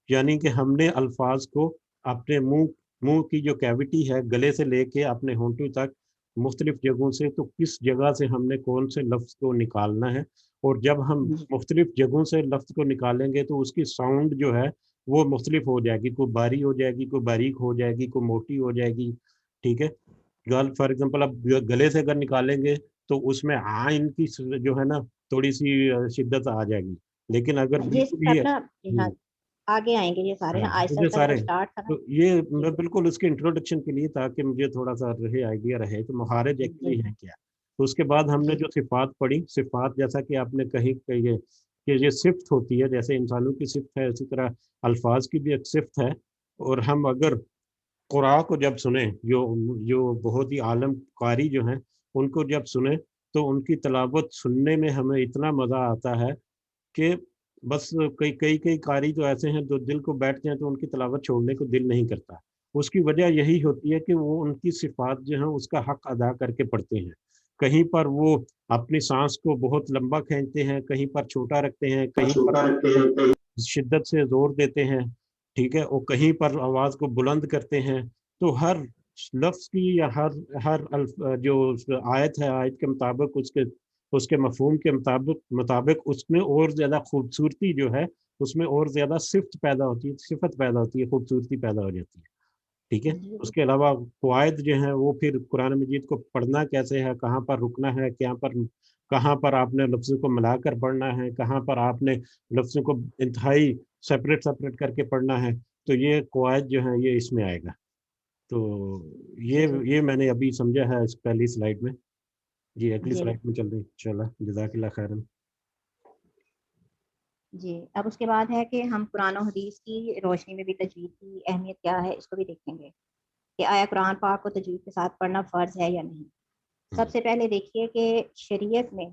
Speaker 1: یعنی کہ ہم نے الفاظ کو اپنے منہ کی جو کیوٹی ہے گلے سے لے کے اپنے ہونٹوں تک مختلف جگہوں سے، تو کس جگہ سے ہم نے کون سے لفظ کو نکالنا ہے. اور جب ہم
Speaker 3: جی
Speaker 1: مختلف جگہوں سے لفظ کو نکالیں گے تو اس کی ساؤنڈ جو ہے وہ مختلف ہو جائے گی، کوئی باری ہو جائے گی، کوئی باریک ہو جائے گی، کوئی موٹی ہو جائے گی. ٹھیک ہے. فار ایگزامپل اب گلے سے اگر نکالیں گے تو اس میں عین کی جو ہے نا تھوڑی سی شدت آ جائے گی. لیکن اگر
Speaker 3: یہ
Speaker 1: بالکل ہی
Speaker 3: سب نا ہاں آگے آئیں گے یہ سارے نا، آہستہ
Speaker 1: مجھے
Speaker 3: آہستہ جو
Speaker 1: سارے،
Speaker 3: اسٹارٹ تھا نا.
Speaker 1: تو یہ
Speaker 3: جی
Speaker 1: میں بالکل اس کے انٹروڈکشن کے لیے تاکہ مجھے تھوڑا سا رہے آئیڈیا رہے کہ مخارج
Speaker 3: جی
Speaker 1: ایکچولی ہیں کیا. تو اس کے بعد ہم نے
Speaker 3: جی
Speaker 1: جو صفات پڑھی، صفات جیسا کہ آپ نے کہی کہ یہ صفت ہوتی ہے، جیسے انسانوں کی صفت ہے اسی طرح الفاظ کی بھی ایک صفت ہے. اور ہم اگر قرآن کو جب سنیں، جو بہت ہی عالم قاری جو ہیں ان کو جب سنیں تو ان کی تلاوت سننے میں ہمیں اتنا مزہ آتا ہے کہ بس کئی قاری تو ایسے ہیں جو دل کو بیٹھتے ہیں تو ان کی تلاوت چھوڑنے کو دل نہیں کرتا. اس کی وجہ یہی ہوتی ہے کہ وہ ان کی صفات جو ہیں اس کا حق ادا کر کے پڑھتے ہیں. کہیں پر وہ اپنی سانس کو بہت لمبا کھینچتے ہیں، کہیں پر چھوٹا رکھتے ہیں، کہیں پر شدت سے زور دیتے ہیں. ٹھیک ہے. اور کہیں پر آواز کو بلند کرتے ہیں. تو ہر لفظ کی یا ہر جو آیت ہے، آیت کے مطابق اس کے مفہوم کے مطابق اس میں اور زیادہ خوبصورتی جو ہے، اس میں اور زیادہ صفت پیدا ہوتی ہے، خوبصورتی پیدا ہو جاتی ہے. ٹھیک ہے.
Speaker 3: جی
Speaker 1: اس کے علاوہ قواعد جو ہیں وہ پھر قرآن مجید کو پڑھنا کیسے ہے، کہاں پر رکنا ہے، کہاں پر آپ نے لفظوں کو ملا کر پڑھنا ہے، کہاں پر آپ نے لفظوں کو انتہائی سپریٹ کر کے پڑھنا ہے. تو یہ قواعد جو ہیں یہ اس میں آئے گا. تو یہ میں نے ابھی سمجھا ہے اس پہلی سلائیڈ میں. جی اگلی
Speaker 3: جی
Speaker 1: سلائیڈ میں چل رہے ہیں انشاءاللہ. جزاک اللہ خیرن.
Speaker 3: جی. اب اس کے بعد ہے کہ ہم قرآن و حدیث کی روشنی میں بھی تجوید کی اہمیت کیا ہے اس کو بھی دیکھیں گے کہ آیا قرآن پاک کو تجوید کے ساتھ پڑھنا فرض ہے یا نہیں. سب سے پہلے دیکھیے کہ شریعت میں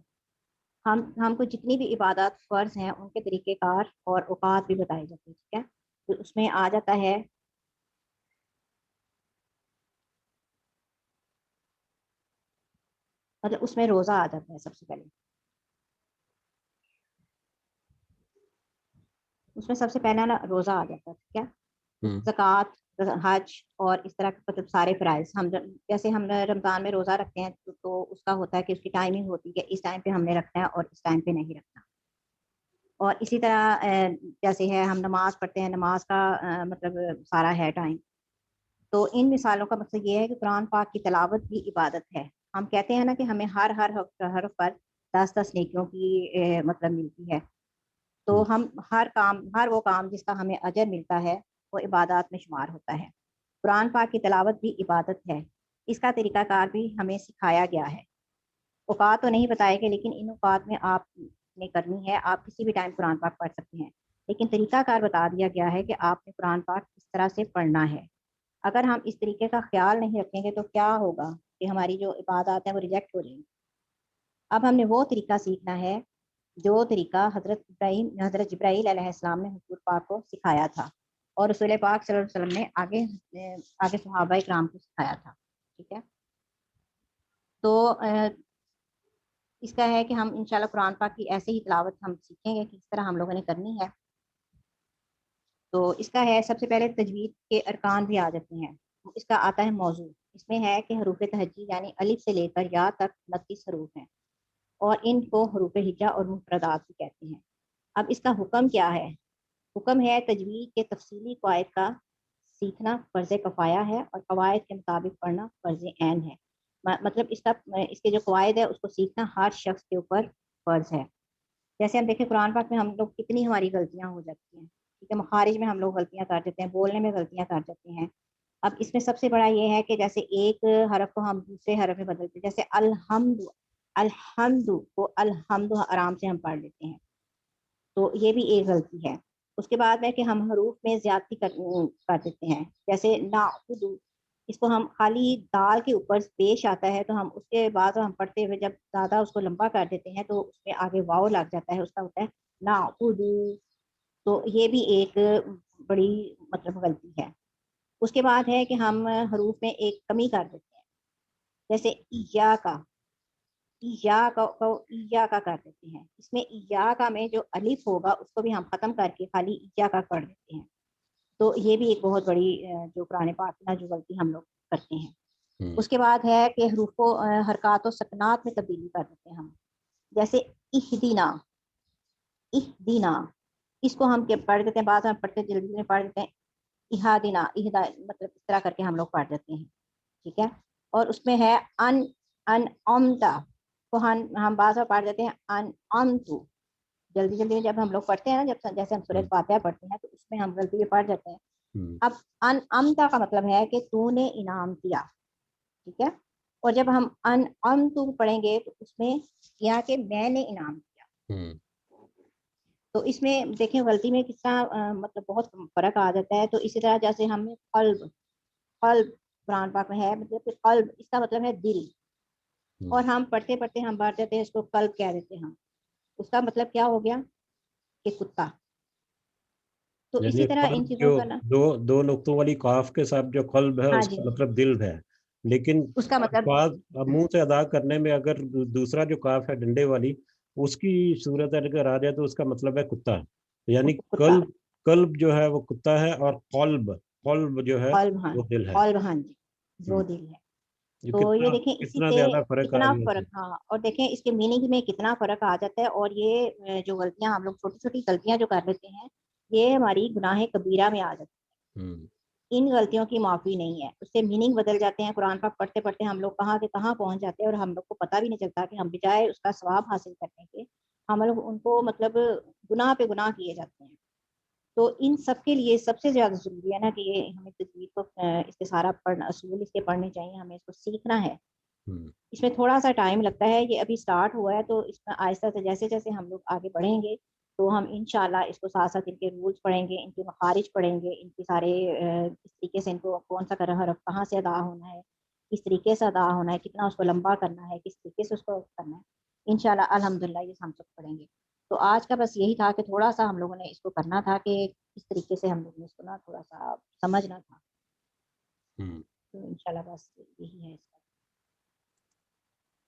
Speaker 3: ہم کو جتنی بھی عبادات فرض ہیں ان کے طریقہ کار اور اوقات بھی بتائے جاتے ہیں. ٹھیک ہے. تو اس میں آ جاتا ہے مطلب اس میں روزہ آ جاتا ہے سب سے پہلے. اس میں سب سے پہلا نا روزہ آ جاتا ہے. ٹھیک ہے. زکوٰۃ، حج اور اس طرح کے مطلب سارے فرائض جیسے ہم رمضان میں روزہ رکھتے ہیں تو اس کا ہوتا ہے کہ اس کی ٹائمنگ ہوتی ہے کہ اس ٹائم پہ ہم نے رکھنا ہے اور اس ٹائم پہ نہیں رکھنا. اور اسی طرح جیسے ہے ہم نماز پڑھتے ہیں، نماز کا مطلب سارا ہے ٹائم. تو ان مثالوں کا مقصد یہ ہے کہ قرآن پاک کی تلاوت بھی عبادت ہے. ہم کہتے ہیں نا کہ ہمیں ہر حرف پر 10 نیکیوں کی مطلب ملتی ہے. تو ہم ہر وہ کام جس کا ہمیں اجر ملتا ہے وہ عبادات میں شمار ہوتا ہے. قرآن پاک کی تلاوت بھی عبادت ہے. اس کا طریقہ کار بھی ہمیں سکھایا گیا ہے. اوقات تو نہیں بتائے گے لیکن ان اوقات میں آپ نے کرنی ہے. آپ کسی بھی ٹائم قرآن پاک پڑھ سکتے ہیں، لیکن طریقہ کار بتا دیا گیا ہے کہ آپ نے قرآن پاک کس طرح سے پڑھنا ہے. اگر ہم اس طریقے کا خیال نہیں رکھیں گے تو کیا ہوگا کہ ہماری جو عبادات ہیں وہ ریجیکٹ ہو جائیں گی. اب ہم نے وہ طریقہ سیکھنا ہے جو طریقہ حضرت جبرائیل علیہ السلام نے حضور پاک کو سکھایا تھا اور رسول پاک صلی اللہ علیہ وسلم نے آگے صحابہ اکرام کو سکھایا تھا. ٹھیک ہے. تو اس کا ہے کہ ہم انشاءاللہ قرآن پاک کی ایسے ہی تلاوت ہم سیکھیں گے کہ کس طرح ہم لوگوں نے کرنی ہے. تو اس کا ہے سب سے پہلے تجوید کے ارکان بھی آ جاتے ہیں. اس کا آتا ہے موضوع. اس میں ہے کہ حروف تہجی یعنی الف سے لے کر یا تک 29 حروف ہیں اور ان کو حروف ہجا اور مفردات بھی کہتے ہیں. اب اس کا حکم کیا ہے؟ حکم ہے تجوید کے تفصیلی قواعد کا سیکھنا فرض کفایہ ہے اور قواعد کے مطابق پڑھنا فرض عین ہے. مطلب اس کے جو قواعد ہے اس کو سیکھنا ہر شخص کے اوپر فرض ہے. جیسے ہم دیکھیں قرآن پاک میں ہم لوگ کتنی ہماری غلطیاں ہو جاتی ہیں, ٹھیک ہے, مخارج میں ہم لوگ غلطیاں کر دیتے ہیں, بولنے میں غلطیاں کر دیتے ہیں. اب اس میں سب سے بڑا یہ ہے کہ جیسے ایک حرف کو ہم دوسرے حرف میں بدلتے ہیں, جیسے الحمد, الحمد کو الحمد آرام سے ہم پڑھ لیتے ہیں, تو یہ بھی ایک غلطی ہے. اس کے بعد ہے کہ ہم حروف میں زیادتی کر دیتے ہیں, جیسے نعبد, اس کو ہم خالی دال کے اوپر پیش آتا ہے تو ہم اس کے بعد ہم پڑھتے ہوئے جب زیادہ اس کو لمبا کر دیتے ہیں تو اس میں آگے واو لگ جاتا ہے, اس کا ہوتا ہے نعبد. تو یہ بھی ایک بڑی مطلب غلطی ہے. اس کے بعد ہے کہ ہم حروف میں ایک کمی کر دیتے ہیں, جیسے یا کا کر دیتے ہیں. اس میں یا کا میں جو الف ہوگا اس کو بھی ہم ختم کر کے خالی یا کا پڑھ دیتے ہیں. تو یہ بھی ایک بہت بڑی جو قرآن پاک میں جو غلطی ہم لوگ کرتے ہیں. اس کے بعد ہے کہ حروف کو حرکات و سکنات میں تبدیلی کر دیتے ہیں ہم, جیسے اہدینا, اہدینا, اس کو ہم پڑھ دیتے ہیں, بعض ہم پڑھتے جلدی میں پڑھ دیتے ہیں اہدینا, مطلب اس طرح کر کے ہم لوگ پڑھ دیتے ہیں, ٹھیک ہے. اور اس میں ہے انعمتا کو ہم بعض پڑھ دیتے ہیں انعمتو, جلدی میں جب ہم لوگ پڑھتے ہیں نا, جب جیسے ہم سورۃ فاتحہ پڑھتے ہیں تو اس میں ہم غلطی پڑھ جاتے ہیں. اب انعمتا کا مطلب ہے کہ تو نے انعام کیا, ٹھیک ہے. اور جب ہم انعمتو پڑھیں گے تو اس میں کیا کہ میں نے انعام کیا. تو اس میں دیکھیں غلطی میں کس طرح مطلب بہت فرق آ جاتا ہے. تو اسی طرح جیسے ہم نے قلب, قلب قرآن پاک میں ہے مطلب کہ قلب اس کا مطلب ہے دل, اور ہم پڑھتے پڑھتے ہم بات دیتے ہیں اس کو قلب کہہ دیتے ہیں ہم, اس کا مطلب کیا ہو گیا کہ کتا. تو
Speaker 1: یعنی
Speaker 3: اسی طرح ان
Speaker 1: قلب
Speaker 3: چیزوں
Speaker 1: جو
Speaker 3: کا نا,
Speaker 1: دو نقطوں والی قاف کے ساتھ جو قلب ہے
Speaker 3: ہاں
Speaker 1: اس
Speaker 3: جی,
Speaker 1: کا مطلب دل ہے, لیکن
Speaker 3: اس کا مطلب
Speaker 1: الفاظ منہ سے ادا کرنے میں اگر دوسرا جو قاف ہے ڈنڈے والی اس کی صورت اگر آ جائے تو اس کا مطلب ہے کتا. یعنی
Speaker 3: کتا,
Speaker 1: قلب جو ہے وہ کتا ہے اور قلب جو ہے
Speaker 3: قلب, ہاں
Speaker 1: وہ دل ہے.
Speaker 3: قلب, ہاں جی, وہ دل ہے.
Speaker 1: یہ
Speaker 3: تو یہ دیکھیں اسی
Speaker 1: کتنا
Speaker 3: سے
Speaker 1: زیادہ فرق آ
Speaker 3: کتنا
Speaker 1: گیا.
Speaker 3: فرق, ہاں, اور دیکھیں اس کے میننگ میں کتنا فرق آ جاتا ہے. اور یہ جو غلطیاں ہم لوگ چھوٹی چھوٹی غلطیاں جو کر لیتے ہیں یہ ہماری گناہ کبیرہ میں آ جاتی ہیں. ان غلطیوں کی معافی نہیں ہے, اس سے میننگ بدل جاتے ہیں. قرآن پاک پڑھتے پڑھتے ہم لوگ کہاں کے کہاں پہنچ جاتے ہیں اور ہم لوگ کو پتہ بھی نہیں چلتا کہ ہم بجائے اس کا ثواب حاصل کرنے کے ہم لوگ ان کو مطلب گناہ پہ گناہ کیے جاتے ہیں. تو ان سب کے لیے سب سے زیادہ ضروری ہے نا کہ یہ ہمیں تجوید کو اس کے سارا پڑھنا, اصول اس کے پڑھنے چاہیے, ہمیں اس کو سیکھنا ہے. اس میں تھوڑا سا ٹائم لگتا ہے, یہ ابھی سٹارٹ ہوا ہے, تو اس میں آہستہ سے جیسے جیسے ہم لوگ آگے بڑھیں گے تو ہم انشاءاللہ اس کو ساتھ ساتھ ان کے رولز پڑھیں گے, ان کے مخارج پڑھیں گے, ان کی سارے کس طریقے سے ان کو کون سا حرف کہاں سے ادا ہونا ہے, کس طریقے سے ادا ہونا ہے, کتنا اس کو لمبا کرنا ہے, کس طریقے سے اس کو کرنا ہے, انشاءاللہ الحمدللہ یہ ہم سب پڑھیں گے. تو آج کا بس یہی تھا کہ تھوڑا سا ہم لوگوں نے اس کو کرنا تھا کہ کس طریقے سے ہم لوگوں نے اس کو نا تھوڑا سا سمجھنا تھا. تو انشاءاللہ بس یہی ہے اس کا.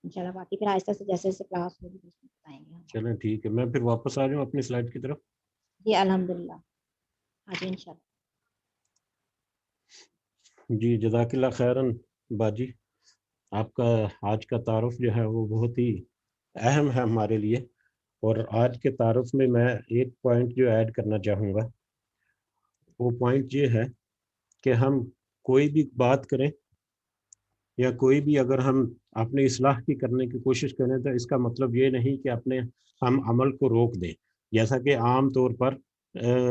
Speaker 3: انشاءاللہ باقی پھر آہستہ سے جیسے جیسے کلاس ہوگی اس میں بتائیں گے ہم.
Speaker 1: چلیں ٹھیک ہے, میں پھر واپس آ جاؤں اپنی سلائڈ کی طرف.
Speaker 3: جی الحمدللہ, آج انشاءاللہ.
Speaker 1: جی جزاک اللہ خیرن باجی, آپ کا آج کا تعارف جو ہے وہ بہت ہی اہم ہے ہمارے لیے. اور آج کے تعارف میں ایک پوائنٹ جو ایڈ کرنا چاہوں گا, وہ پوائنٹ یہ ہے کہ ہم کوئی بھی بات کریں یا کوئی بھی اگر ہم اپنے اصلاح کی کرنے کی کوشش کریں تو اس کا مطلب یہ نہیں کہ ہم عمل کو روک دیں. جیسا کہ عام طور پر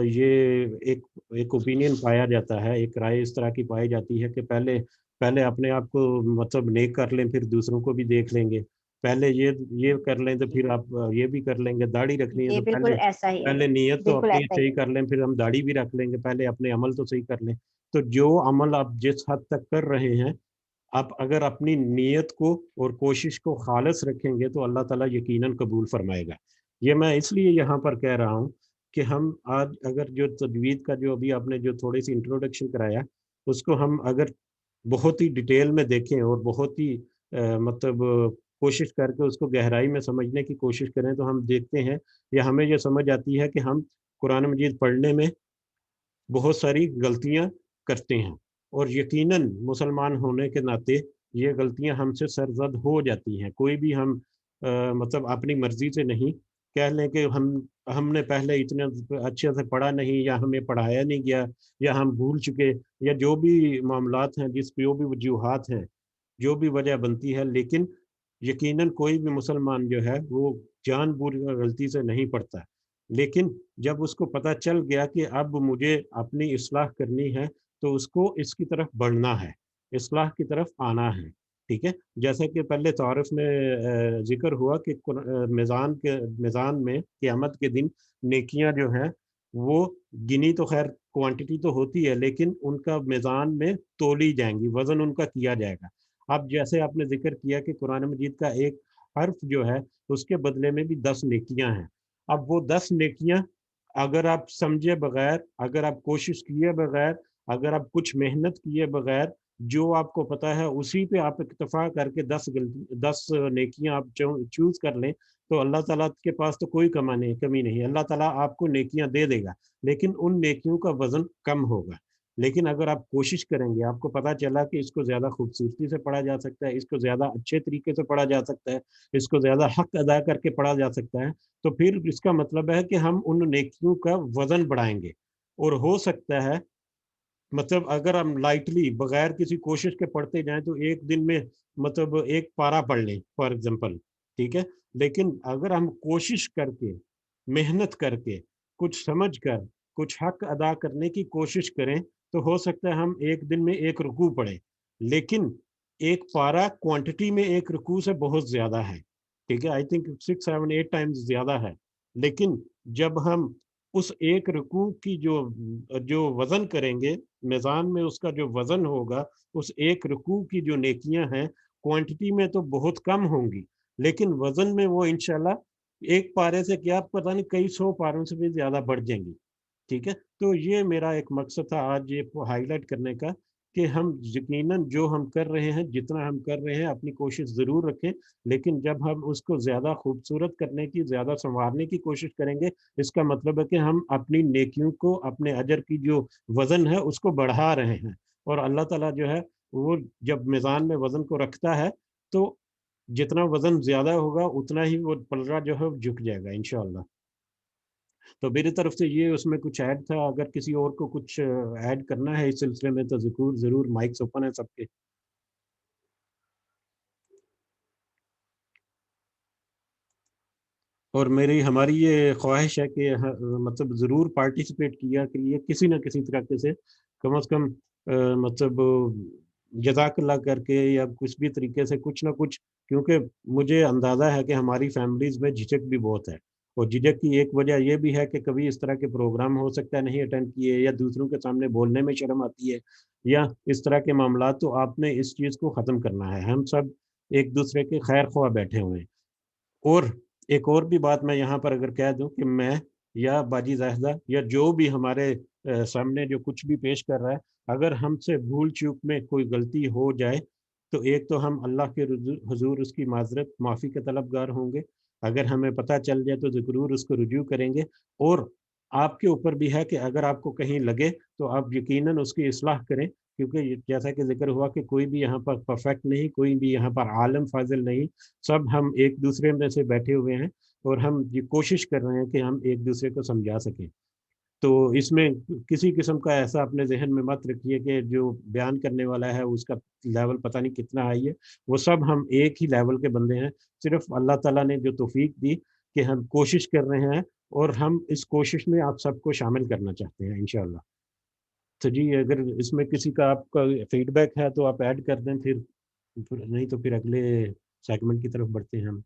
Speaker 1: یہ ایک اوپینین پایا جاتا ہے, ایک رائے اس طرح کی پائی جاتی ہے کہ پہلے اپنے آپ کو مطلب نیک کر لیں, پھر دوسروں کو بھی دیکھ لیں گے. پہلے یہ کر لیں تو پھر آپ یہ بھی کر لیں گے. داڑھی رکھنی ہے
Speaker 3: جی
Speaker 1: تو
Speaker 3: بالکل ایسا ہی ہے,
Speaker 1: پہلے نیت تو
Speaker 3: بالکل
Speaker 1: اپنی
Speaker 3: ایسا ہی
Speaker 1: صحیح
Speaker 3: ہے.
Speaker 1: کر لیں, پھر ہم داڑھی بھی رکھ لیں گے. پہلے اپنے عمل تو صحیح کر لیں. تو جو عمل آپ جس حد تک کر رہے ہیں, آپ اگر اپنی نیت کو اور کوشش کو خالص رکھیں گے تو اللہ تعالیٰ یقیناً قبول فرمائے گا. یہ میں اس لیے یہاں پر کہہ رہا ہوں کہ ہم آج اگر جو تجوید کا جو ابھی آپ نے جو تھوڑی سی انٹروڈکشن کرایا اس کو ہم اگر بہت ہی ڈیٹیل میں دیکھیں اور بہت ہی مطلب کوشش کر کے اس کو گہرائی میں سمجھنے کی کوشش کریں تو ہم دیکھتے ہیں یا ہمیں یہ سمجھ آتی ہے کہ ہم قرآن مجید پڑھنے میں بہت ساری غلطیاں کرتے ہیں. اور یقیناً مسلمان ہونے کے ناطے یہ غلطیاں ہم سے سرزد ہو جاتی ہیں. کوئی بھی ہم مطلب اپنی مرضی سے نہیں کہہ لیں کہ ہم نے پہلے اتنے اچھے سے پڑھا نہیں یا ہمیں پڑھایا نہیں گیا یا ہم بھول چکے یا جو بھی معاملات ہیں جس جو بھی وجوہات ہیں جو بھی وجہ بنتی ہے، لیکن یقیناً کوئی بھی مسلمان جو ہے وہ جان بوجھ کر غلطی سے نہیں پڑھتا. لیکن جب اس کو پتہ چل گیا کہ اب مجھے اپنی اصلاح کرنی ہے تو اس کو اس کی طرف بڑھنا ہے، اصلاح کی طرف آنا ہے. ٹھیک ہے، جیسا کہ پہلے تعارف میں ذکر ہوا کہ میزان میں قیامت کے دن نیکیاں جو ہیں وہ گنی تو خیر کوانٹٹی تو ہوتی ہے لیکن ان کا میزان میں تولی جائیں گی، وزن ان کا کیا جائے گا. اب جیسے آپ نے ذکر کیا کہ قرآن مجید کا ایک حرف جو ہے اس کے بدلے میں بھی 10 نیکیاں ہیں. اب وہ 10 نیکیاں اگر آپ سمجھے بغیر، اگر آپ کوشش کیے بغیر، اگر آپ کچھ محنت کیے بغیر، جو آپ کو پتا ہے اسی پہ آپ اکتفا کر کے 10 نیکیاں آپ چوز کر لیں تو اللہ تعالیٰ کے پاس تو کوئی کمی نہیں. اللہ تعالیٰ آپ کو نیکیاں دے دے گا لیکن ان نیکیوں کا وزن کم ہوگا. لیکن اگر آپ کوشش کریں گے، آپ کو پتا چلا کہ اس کو زیادہ خوبصورتی سے پڑھا جا سکتا ہے، اس کو زیادہ اچھے طریقے سے پڑھا جا سکتا ہے، اس کو زیادہ حق ادا کر کے پڑھا جا سکتا ہے، تو پھر اس کا مطلب ہے کہ ہم ان نیکیوں کا وزن بڑھائیں گے. اور ہو سکتا ہے مطلب اگر ہم لائٹلی بغیر کسی کوشش کے پڑھتے جائیں تو ایک دن میں مطلب ایک پارا پڑھ لیں فار ایگزامپل. ٹھیک ہے، لیکن اگر ہم کوشش کر کے محنت کر کے کچھ سمجھ کر کچھ حق ادا کرنے کی کوشش کریں تو ہو سکتا ہے ہم ایک دن میں ایک رکوع پڑھیں، لیکن ایک پارا کوانٹٹی میں ایک رکوع سے بہت زیادہ ہے. ٹھیک ہے، آئی تھنک 6 7 8 ٹائمز زیادہ ہے. لیکن جب ہم اس ایک رکوع کی جو وزن کریں گے، میزان میں اس کا جو وزن ہوگا، اس ایک رکوع کی جو نیکیاں ہیں کوانٹٹی میں تو بہت کم ہوں گی لیکن وزن میں وہ انشاءاللہ ایک پارے سے کیا پتہ نہیں کئی 100 پاروں سے بھی زیادہ بڑھ جائیں گی. ٹھیک ہے، تو یہ میرا ایک مقصد تھا آج یہ ہائی لائٹ کرنے کا کہ ہم یقیناً جو ہم کر رہے ہیں، جتنا ہم کر رہے ہیں اپنی کوشش ضرور رکھیں، لیکن جب ہم اس کو زیادہ خوبصورت کرنے کی، زیادہ سنوارنے کی کوشش کریں گے اس کا مطلب ہے کہ ہم اپنی نیکیوں کو، اپنے اجر کی جو وزن ہے اس کو بڑھا رہے ہیں. اور اللہ تعالیٰ جو ہے وہ جب میزان میں وزن کو رکھتا ہے تو جتنا وزن زیادہ ہوگا اتنا ہی وہ پلڑا جو ہے جھک جائے گا انشاءاللہ. تو میری طرف سے یہ اس میں کچھ ایڈ تھا. اگر کسی اور کو کچھ ایڈ کرنا ہے اس سلسلے میں تو ضرور مائکس اوپن ہے سب کے. اور ہماری یہ خواہش ہے کہ مطلب ضرور پارٹیسپیٹ کیا کریے کسی نہ کسی طریقے سے، کم از کم مطلب جزاک اللہ کر کے یا کچھ بھی طریقے سے کچھ نہ کچھ، کیونکہ مجھے اندازہ ہے کہ ہماری فیملیز میں جھجک بھی بہت ہے. اور جھجک کی ایک وجہ یہ بھی ہے کہ کبھی اس طرح کے پروگرام ہو سکتا ہے نہیں اٹینڈ کیے، یا دوسروں کے سامنے بولنے میں شرم آتی ہے یا اس طرح کے معاملات. تو آپ نے اس چیز کو ختم کرنا ہے. ہم سب ایک دوسرے کے خیر خواہ بیٹھے ہوئے ہیں. اور ایک اور بھی بات میں یہاں پر اگر کہہ دوں کہ میں یا باجی زاہدہ یا جو بھی ہمارے سامنے جو کچھ بھی پیش کر رہا ہے، اگر ہم سے بھول چوک میں کوئی غلطی ہو جائے تو ایک تو ہم اللہ کے حضور اس کی معذرت معافی کے طلبگار ہوں گے. اگر ہمیں پتہ چل جائے تو ضرور اس کو رجوع کریں گے. اور آپ کے اوپر بھی ہے کہ اگر آپ کو کہیں لگے تو آپ یقیناً اس کی اصلاح کریں، کیونکہ جیسا کہ ذکر ہوا کہ کوئی بھی یہاں پر پرفیکٹ نہیں، کوئی بھی یہاں پر عالم فاضل نہیں. سب ہم ایک دوسرے میں سے بیٹھے ہوئے ہیں اور ہم یہ کوشش کر رہے ہیں کہ ہم ایک دوسرے کو سمجھا سکیں. تو اس میں کسی قسم کا ایسا اپنے ذہن میں مت رکھیے کہ جو بیان کرنے والا ہے اس کا لیول پتہ نہیں کتنا ہائی ہے. وہ سب ہم ایک ہی لیول کے بندے ہیں. صرف اللہ تعالیٰ نے جو توفیق دی کہ ہم کوشش کر رہے ہیں اور ہم اس کوشش میں آپ سب کو شامل کرنا چاہتے ہیں انشاءاللہ. تو جی اگر اس میں کسی کا آپ کا فیڈ بیک ہے تو آپ ایڈ کر دیں، پھر نہیں تو پھر اگلے سیگمنٹ کی طرف بڑھتے ہیں ہم.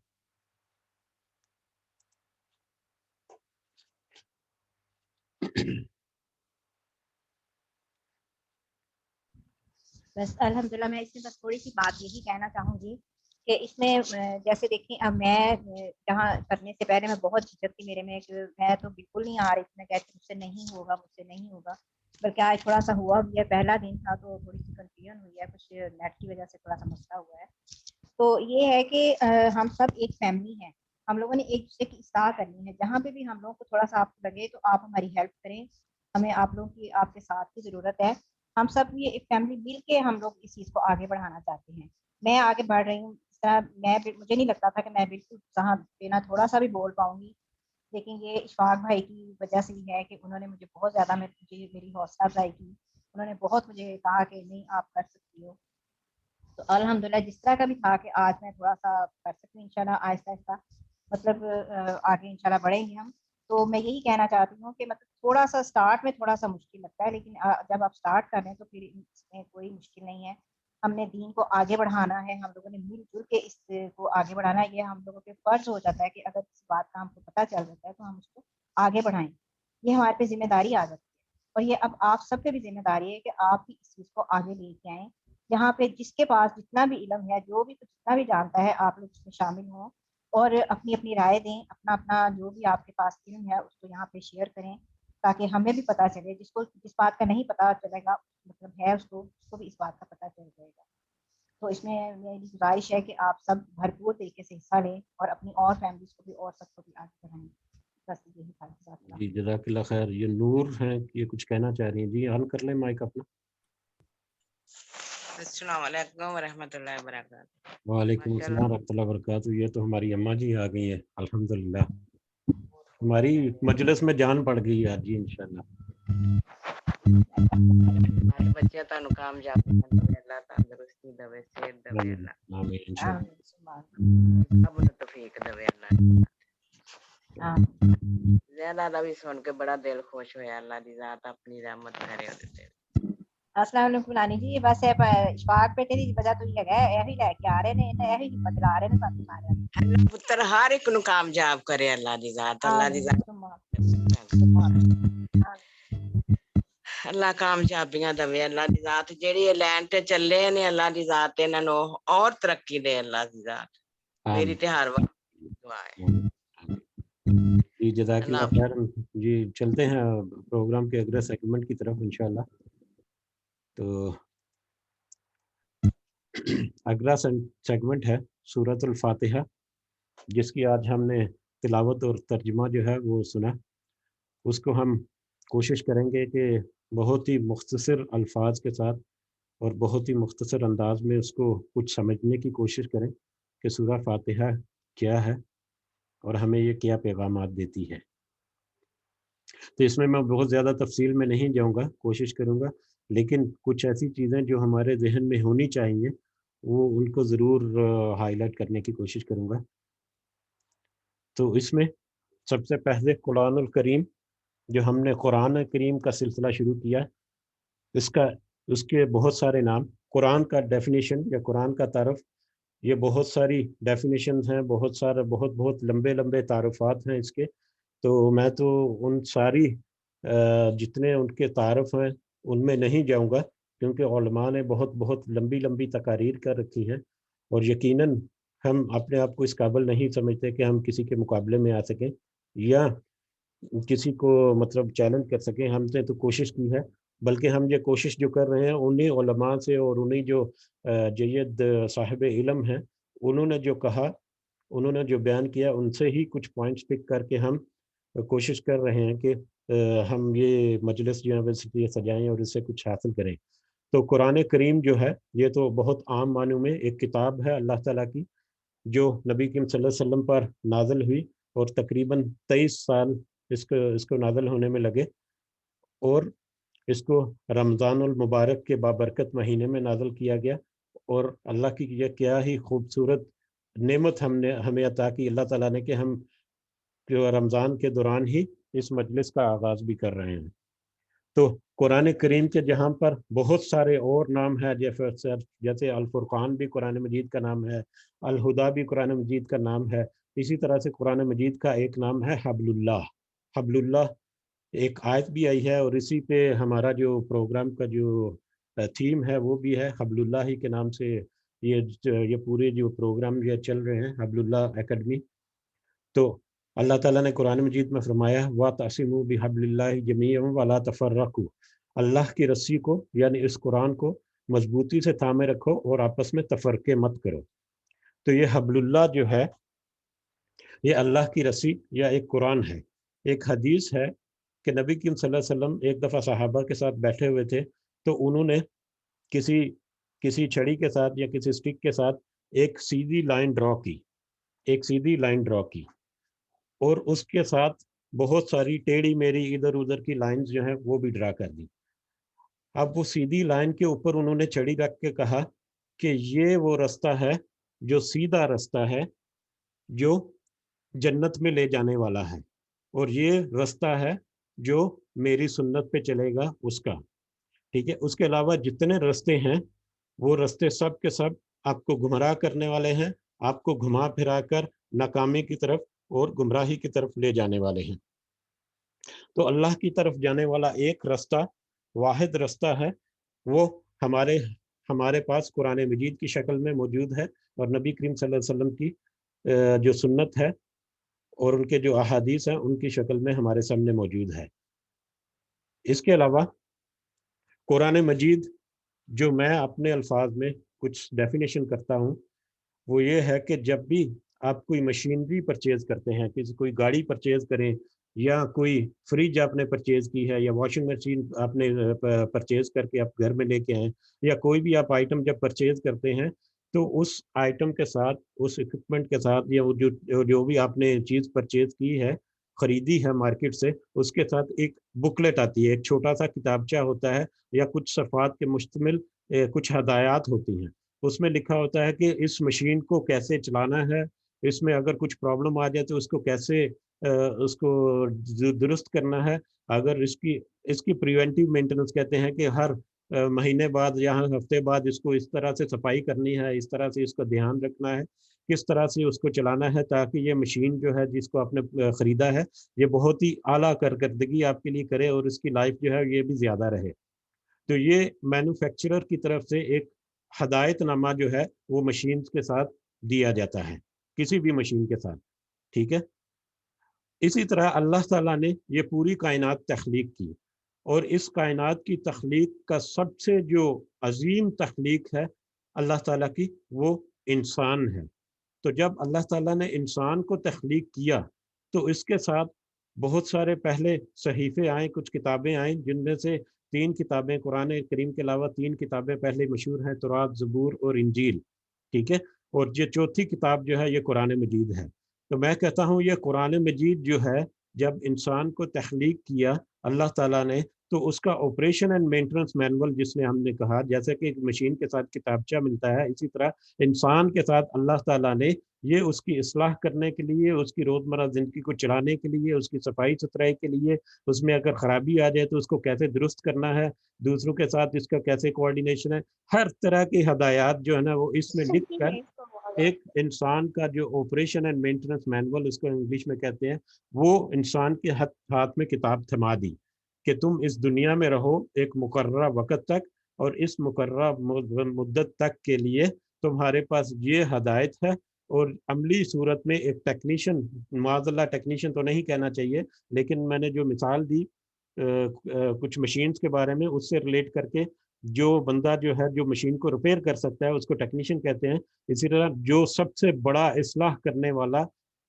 Speaker 3: بس الحمدللہ میں اس میں بس تھوڑی سی بات یہی کہنا چاہوں گی کہ اس میں جیسے دیکھیں اب میں جہاں کرنے سے پہلے میں بہت جھجک تھی میرے میں کہ میں تو بالکل نہیں آ رہی تھی. میں کہتی مجھ سے نہیں ہوگا بلکہ آج تھوڑا سا ہوا بھی ہے. پہلا دن تھا تو تھوڑی سی کنفیوژن ہوئی ہے، کچھ نیٹ کی وجہ سے تھوڑا سا مسئلہ ہوا ہے. تو یہ ہے کہ ہم سب ایک فیملی ہیں. ہم لوگوں نے ایک دوسرے کی اصلاح کرنی ہے. جہاں پہ بھی ہم لوگوں کو تھوڑا سا آپ کو لگے تو آپ ہماری ہیلپ کریں. ہمیں آپ لوگوں کی آپ کے ساتھ کی ضرورت ہے. ہم سب یہ ایک فیملی مل کے ہم لوگ اس چیز کو آگے بڑھانا چاہتے ہیں. میں آگے بڑھ رہی ہوں اس طرح. مجھے نہیں لگتا تھا کہ میں بالکل جہاں دینا تھوڑا سا بھی بول پاؤں گی، لیکن یہ اشفاق بھائی کی وجہ سے ہی ہے کہ انہوں نے مجھے بہت زیادہ میری حوصلہ افزائی کی. انہوں نے بہت مجھے کہا کہ نہیں آپ کر سکتی ہو. تو الحمدللہ جس طرح کا بھی تھا کہ آج میں تھوڑا سا کر سکتی ہوں انشاءاللہ آہستہ آہستہ، مطلب آگے انشاءاللہ بڑھیں گے ہم. تو میں یہی کہنا چاہتی ہوں کہ مطلب تھوڑا سا اسٹارٹ میں تھوڑا سا مشکل لگتا ہے، لیکن جب آپ اسٹارٹ کر رہے ہیں تو پھر اس میں کوئی مشکل نہیں ہے. ہم نے دین کو آگے بڑھانا ہے، ہم لوگوں نے مل جل کے اس کو آگے بڑھانا ہے. یہ ہم لوگوں کے فرض ہو جاتا ہے کہ اگر کسی بات کا ہم کو پتہ چل جاتا ہے تو ہم اس کو آگے بڑھائیں. یہ ہمارے پہ ذمہ داری آ جاتی ہے، اور یہ اب آپ سب پہ بھی ذمہ داری ہے کہ آپ بھی اس چیز کو آگے لے کے آئیں. جہاں پہ جس کے پاس جتنا بھی علم ہے، جو بھی جتنا بھی جانتا ہے، آپ لوگ اس میں شامل ہوں اور اپنی اپنی رائے دیں. اپنا اپنا جو بھی آپ کے پاس علم ہے اس کو یہاں پہ شیئر کریں، تاکہ ہمیں بھی پتہ چلے. جس بات کا نہیں پتہ چلے گا مطلب ہے اس کو بھی اس بات کا پتہ چل جائے گا. تو اس میں میری گزارش ہے کہ آپ سب بھرپور طریقے سے حصہ لیں اور اپنی اور فیملیز کو بھی اور سب کو بھی آگے بڑھائیں. بس یہی تھا.
Speaker 1: جی جزاک اللہ خیر. یہ نور ہیں، یہ کچھ کہنا چاہ رہی ہیں. جی آن کر لیں مائک اپنا.
Speaker 2: السلام علیکم ورحمۃ اللہ وبرکاتہ.
Speaker 1: وعلیکم السلام ورحمۃ اللہ وبرکاتہ. یہ تو ہماری اماں جی آ گئی ہیں الحمدللہ. ہماری مجلس میں جان پڑ گئی آج جی انشاءاللہ.
Speaker 2: ہمارے بچے تانوں کامیاب کرے اللہ، تندرستی دے، صحت دے اللہ،
Speaker 1: آمین انشاءاللہ.
Speaker 2: سب نوں توفیق دے اللہ. زیادہ دا بھی سن کے بڑا دل خوش ہویا. اللہ دی ذات اپنی رحمت کرے اودے تے.
Speaker 3: السلام علیکم نانی جی. بس اشفاق بیٹے دی وجہ تو یہ ہے، یہ لے کے آ رہے نے، یہ ہی ہمت لا رہے نے ساتھ سارے.
Speaker 2: اللہ پتر ہر ایک نوں کامیاب کرے اللہ دی ذات. اللہ دی ذات اللہ کامیابیاں دے اللہ دی ذات. جیڑی لین تے چلے نے اللہ دی ذات انہاں نوں اور ترقی دے اللہ دی ذات. میری تے ہر وقت دعا ہے.
Speaker 1: جی جزاک اللہ خیر. جی چلتے ہیں پروگرام کے اگلے سیگمنٹ کی طرف انشاءاللہ. تو اگلا سیگمنٹ ہے سورۃ الفاتحہ، جس کی آج ہم نے تلاوت اور ترجمہ جو ہے وہ سنا. اس کو ہم کوشش کریں گے کہ بہت ہی مختصر الفاظ کے ساتھ اور بہت ہی مختصر انداز میں اس کو کچھ سمجھنے کی کوشش کریں کہ سورہ فاتحہ کیا ہے اور ہمیں یہ کیا پیغامات دیتی ہے. تو اس میں بہت زیادہ تفصیل میں نہیں جاؤں گا، کوشش کروں گا، لیکن کچھ ایسی چیزیں جو ہمارے ذہن میں ہونی چاہیے وہ ان کو ضرور ہائی لائٹ کرنے کی کوشش کروں گا. تو اس میں سب سے پہلے قرآن الکریم، جو ہم نے قرآن کریم کا سلسلہ شروع کیا، اس کے بہت سارے نام. قرآن کا ڈیفینیشن یا قرآن کا تعارف، یہ بہت ساری ڈیفینیشنز ہیں، بہت لمبے تعارفات ہیں اس کے. تو میں تو ان ساری جتنے ان کے تعارف ہیں ان میں نہیں جاؤں گا، کیونکہ علماء نے بہت لمبی تقاریر کر رکھی ہیں، اور یقیناً ہم اپنے آپ کو اس قابل نہیں سمجھتے کہ ہم کسی کے مقابلے میں آ سکیں یا کسی کو مطلب چیلنج کر سکیں. ہم نے تو کوشش کی ہے، بلکہ ہم یہ کوشش جو کر رہے ہیں انہی علماء سے اور انہی جو جید صاحب علم ہیں انہوں نے جو کہا، انہوں نے جو بیان کیا، ان سے ہی کچھ پوائنٹس پک کر کے ہم کوشش کر رہے ہیں کہ ہم یہ مجلس جو ہے سجائیں اور اس سے کچھ حاصل کریں. تو قرآن کریم جو ہے یہ تو بہت عام معنوں میں ایک کتاب ہے اللہ تعالیٰ کی، جو نبی کریم صلی اللہ علیہ وسلم پر نازل ہوئی، اور تقریباً 23 سال اس کو نازل ہونے میں لگے، اور اس کو رمضان المبارک کے بابرکت مہینے میں نازل کیا گیا. اور اللہ کی یہ کیا ہی خوبصورت نعمت ہمیں عطا کی اللہ تعالیٰ نے کہ ہم رمضان کے دوران ہی اس مجلس کا آغاز بھی کر رہے ہیں. تو قرآن کریم کے جہاں پر بہت سارے اور نام ہیں، جیسے الفرقان بھی قرآن مجید کا نام ہے، الہدا بھی قرآن مجید کا نام ہے. اسی طرح سے قرآن مجید کا ایک نام ہے حبل اللہ. حبل اللہ ایک آیت بھی آئی ہے، اور اسی پہ ہمارا جو پروگرام کا جو تھیم ہے وہ بھی ہے حبل اللہ ہی کے نام سے. یہ پورے جو پروگرام یہ چل رہے ہیں حبل اللہ اکیڈمی. تو اللہ تعالیٰ نے قرآن مجید میں فرمایا وَاعْتَصِمُوا بِحَبْلِ اللَّهِ جَمِيعًا وَلَا تَفَرَّقُوا. اللہ کی رسی کو یعنی اس قرآن کو مضبوطی سے تھامے رکھو اور آپس میں تفرقے مت کرو. تو یہ حبل اللہ جو ہے یہ اللہ کی رسی یا ایک قرآن ہے. ایک حدیث ہے کہ نبی کریم صلی اللہ علیہ وسلم ایک دفعہ صحابہ کے ساتھ بیٹھے ہوئے تھے، تو انہوں نے کسی چھڑی کے ساتھ یا کسی سٹک کے ساتھ ایک سیدھی لائن ڈرا کی اور اس کے ساتھ بہت ساری ٹیڑھی میری ادھر ادھر کی لائنز جو ہیں وہ بھی ڈرا کر دی. اب وہ سیدھی لائن کے اوپر انہوں نے چھڑی رکھ کے کہا کہ یہ وہ رستہ ہے جو سیدھا رستہ ہے جو جنت میں لے جانے والا ہے، اور یہ رستہ ہے جو میری سنت پہ چلے گا اس کا. ٹھیک ہے، اس کے علاوہ جتنے رستے ہیں وہ رستے سب کے سب آپ کو گمراہ کرنے والے ہیں، آپ کو گھما پھرا کر ناکامی کی طرف اور گمراہی کی طرف لے جانے والے ہیں. تو اللہ کی طرف جانے والا ایک رستہ، واحد رستہ ہے، وہ ہمارے پاس قرآن مجید کی شکل میں موجود ہے، اور نبی کریم صلی اللہ علیہ وسلم کی جو سنت ہے اور ان کے جو احادیث ہیں ان کی شکل میں ہمارے سامنے موجود ہے. اس کے علاوہ قرآن مجید جو میں اپنے الفاظ میں کچھ ڈیفینیشن کرتا ہوں وہ یہ ہے کہ جب بھی آپ کوئی مشینری پرچیز کرتے ہیں، کوئی گاڑی پرچیز کریں یا کوئی فریج آپ نے پرچیز کی ہے یا واشنگ مشین آپ نے پرچیز کر کے آپ گھر میں لے کے آئیں، یا کوئی بھی آپ آئٹم جب پرچیز کرتے ہیں تو اس آئٹم کے ساتھ، اس اکوپمنٹ کے ساتھ، یا جو بھی آپ نے چیز پرچیز کی ہے، خریدی ہے مارکیٹ سے، اس کے ساتھ ایک بکلیٹ آتی ہے، ایک چھوٹا سا کتابچہ ہوتا ہے یا کچھ صفحات کے مشتمل کچھ ہدایات ہوتی ہیں. اس میں لکھا ہوتا ہے کہ اس مشین کو کیسے چلانا ہے، اس میں اگر کچھ پرابلم آ جائے تو اس کو کیسے اس کو درست کرنا ہے. اگر اس کی پریونٹیو مینٹیننس کہتے ہیں کہ ہر مہینے بعد یا ہفتے بعد اس کو اس طرح سے صفائی کرنی ہے، اس طرح سے اس کا دھیان رکھنا ہے، کس طرح سے اس کو چلانا ہے تاکہ یہ مشین جو ہے جس کو آپ نے خریدا ہے یہ بہت ہی اعلیٰ کارکردگی آپ کے لیے کرے اور اس کی لائف جو ہے یہ بھی زیادہ رہے. تو یہ مینوفیکچرر کی طرف سے ایک ہدایت نامہ جو ہے وہ مشینز کے ساتھ دیا جاتا ہے، کسی بھی مشین کے ساتھ. ٹھیک ہے، اسی طرح اللہ تعالیٰ نے یہ پوری کائنات تخلیق کی، اور اس کائنات کی تخلیق کا سب سے جو عظیم تخلیق ہے اللہ تعالیٰ کی، وہ انسان ہے. تو جب اللہ تعالیٰ نے انسان کو تخلیق کیا تو اس کے ساتھ بہت سارے پہلے صحیفے آئیں، کچھ کتابیں آئیں، جن میں سے 3 کتابیں، قرآن کریم کے علاوہ 3 کتابیں پہلے مشہور ہیں، تورات، زبور اور انجیل. ٹھیک ہے، اور یہ چوتھی کتاب جو ہے یہ قرآن مجید ہے. تو میں کہتا ہوں یہ قرآن مجید جو ہے جب انسان کو تخلیق کیا اللہ تعالیٰ نے، تو اس کا آپریشن اینڈ مینٹیننس مینول جس نے ہم نے کہا، جیسے کہ ایک مشین کے ساتھ کتابچہ ملتا ہے، اسی طرح انسان کے ساتھ اللہ تعالیٰ نے یہ اس کی اصلاح کرنے کے لیے، اس کی روزمرہ زندگی کو چلانے کے لیے، اس کی صفائی ستھرائی کے لیے، اس میں اگر خرابی آ جائے تو اس کو کیسے درست کرنا ہے، دوسروں کے ساتھ اس کا کیسے کوآرڈینیشن ہے، ہر طرح کی ہدایات جو ہے نا وہ اس میں لکھ کر ایک انسان کا جو آپریشن اینڈ مینٹیننس مینول اس کو انگلش میں کہتے ہیں، وہ انسان کے ہاتھ میں کتاب تھما دی کہ تم اس دنیا میں رہو ایک مقررہ وقت تک، اور اس مقررہ مدت تک کے لیے تمہارے پاس یہ ہدایت ہے. اور عملی صورت میں ایک ٹیکنیشین، معاذ اللہ ٹیکنیشین تو نہیں کہنا چاہیے، لیکن میں نے جو مثال دی کچھ مشینز کے بارے میں اس سے ریلیٹ کر کے، جو بندہ جو ہے جو مشین کو ریپیئر کر سکتا ہے اس کو ٹیکنیشین کہتے ہیں. اسی طرح جو سب سے بڑا اصلاح کرنے والا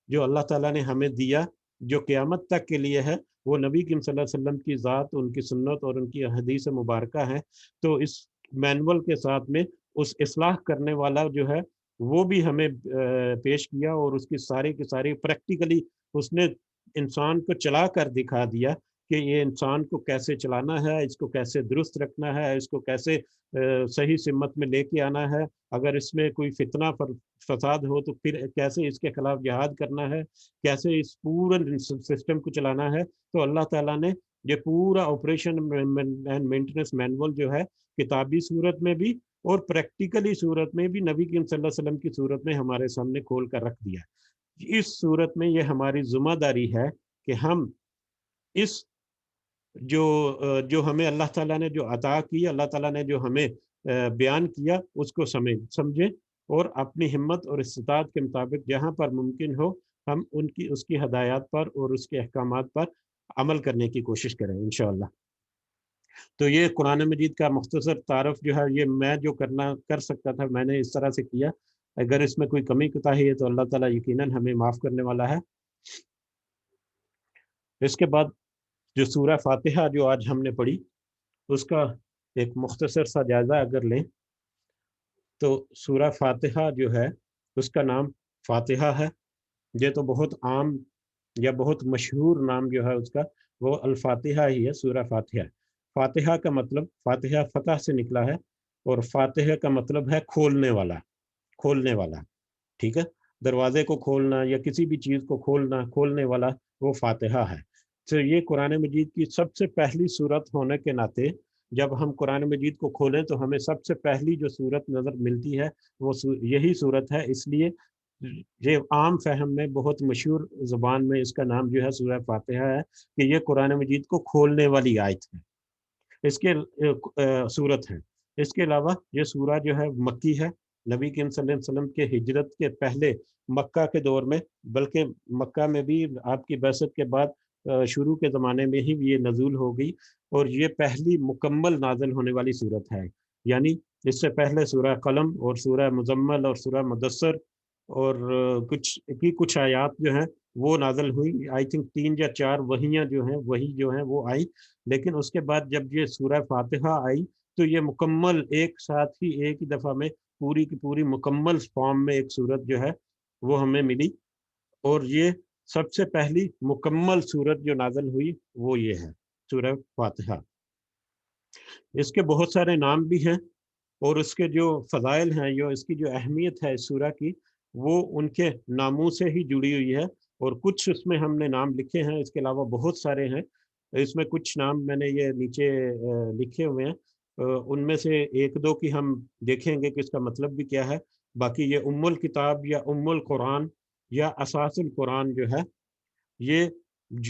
Speaker 1: جو اللہ تعالیٰ نے ہمیں دیا جو قیامت تک کے لیے ہے، وہ نبی کریم صلی اللہ علیہ وسلم کی ذات، ان کی سنت اور ان کی حدیث مبارکہ ہے. تو اس مینول کے ساتھ میں اس اصلاح کرنے والا جو ہے وہ بھی ہمیں پیش کیا، اور اس کی ساری کی ساری پریکٹیکلی اس نے انسان کو چلا کر دکھا دیا کہ یہ انسان کو کیسے چلانا ہے، اس کو کیسے درست رکھنا ہے، اس کو کیسے صحیح سمت میں لے کے آنا ہے، اگر اس میں کوئی فتنہ فساد ہو تو پھر کیسے اس کے خلاف جہاد کرنا ہے، کیسے اس پورے سسٹم کو چلانا ہے. تو اللہ تعالیٰ نے یہ پورا آپریشن اینڈ مینٹیننس مینول جو ہے کتابی صورت میں بھی اور پریکٹیکلی صورت میں بھی نبی کریم صلی اللہ علیہ وسلم کی صورت میں ہمارے سامنے کھول کر رکھ دیا. اس صورت میں یہ ہماری ذمہ داری ہے کہ ہم اس جو ہمیں اللہ تعالیٰ نے جو عطا کی، اللہ تعالیٰ نے جو ہمیں بیان کیا اس کو سمجھیں، اور اپنی ہمت اور استطاعت کے مطابق جہاں پر ممکن ہو ہم اس کی ہدایات پر اور اس کے احکامات پر عمل کرنے کی کوشش کریں انشاءاللہ. تو یہ قرآن مجید کا مختصر تعارف جو ہے یہ میں جو کر سکتا تھا میں نے اس طرح سے کیا. اگر اس میں کوئی کمی کوتاہی ہے تو اللہ تعالیٰ یقیناً ہمیں معاف کرنے والا ہے. اس کے بعد جو سورہ فاتحہ جو آج ہم نے پڑھی اس کا ایک مختصر سا جائزہ اگر لیں تو سورہ فاتحہ جو ہے اس کا نام فاتحہ ہے. یہ تو بہت عام یا بہت مشہور نام جو ہے اس کا وہ الفاتحہ ہی ہے، سورہ فاتحہ. فاتحہ کا مطلب، فاتحہ فتح سے نکلا ہے، اور فاتحہ کا مطلب ہے کھولنے والا، کھولنے والا. ٹھیک ہے، دروازے کو کھولنا یا کسی بھی چیز کو کھولنا، کھولنے والا وہ فاتحہ ہے. تو یہ قرآن مجید کی سب سے پہلی صورت ہونے کے ناطے جب ہم قرآن مجید کو کھولیں تو ہمیں سب سے پہلی جو صورت نظر ملتی ہے وہ یہی صورت ہے. اس لیے یہ عام فہم میں بہت مشہور زبان میں اس کا نام جو ہے سورہ فاتحہ ہے کہ یہ قرآن مجید کو کھولنے والی آیت ہے، اس کے صورت ہے. اس کے علاوہ یہ سورہ جو ہے مکی ہے. نبی کریم صلی اللہ علیہ وسلم کے ہجرت کے پہلے مکہ کے دور میں، بلکہ مکہ میں بھی آپ کی بعثت کے بعد شروع کے زمانے میں ہی یہ نزول ہو گئی، اور یہ پہلی مکمل نازل ہونے والی صورت ہے. یعنی اس سے پہلے سورہ قلم اور سورہ مزمل اور سورہ مدثر اور کچھ آیات جو ہیں وہ نازل ہوئی. آئی تھنک 3 یا 4 وحیاں جو ہیں وہی جو ہیں وہ آئی. لیکن اس کے بعد جب یہ سورہ فاتحہ آئی تو یہ مکمل ایک ساتھ ہی ایک ہی دفعہ میں پوری کی پوری مکمل فارم میں ایک صورت جو ہے وہ ہمیں ملی. اور یہ سب سے پہلی مکمل صورت جو نازل ہوئی وہ یہ ہے سورہ فاتحہ. اس کے بہت سارے نام بھی ہیں، اور اس کے جو فضائل ہیں، جو اس کی جو اہمیت ہے اس سورہ کی، وہ ان کے ناموں سے ہی جڑی ہوئی ہے. اور کچھ اس میں ہم نے نام لکھے ہیں، اس کے علاوہ بہت سارے ہیں. اس میں کچھ نام میں نے یہ نیچے لکھے ہوئے ہیں، ان میں سے ایک دو کی ہم دیکھیں گے کہ اس کا مطلب بھی کیا ہے. باقی یہ ام الکتاب یا ام القرآن یا اساس القرآن جو ہے، یہ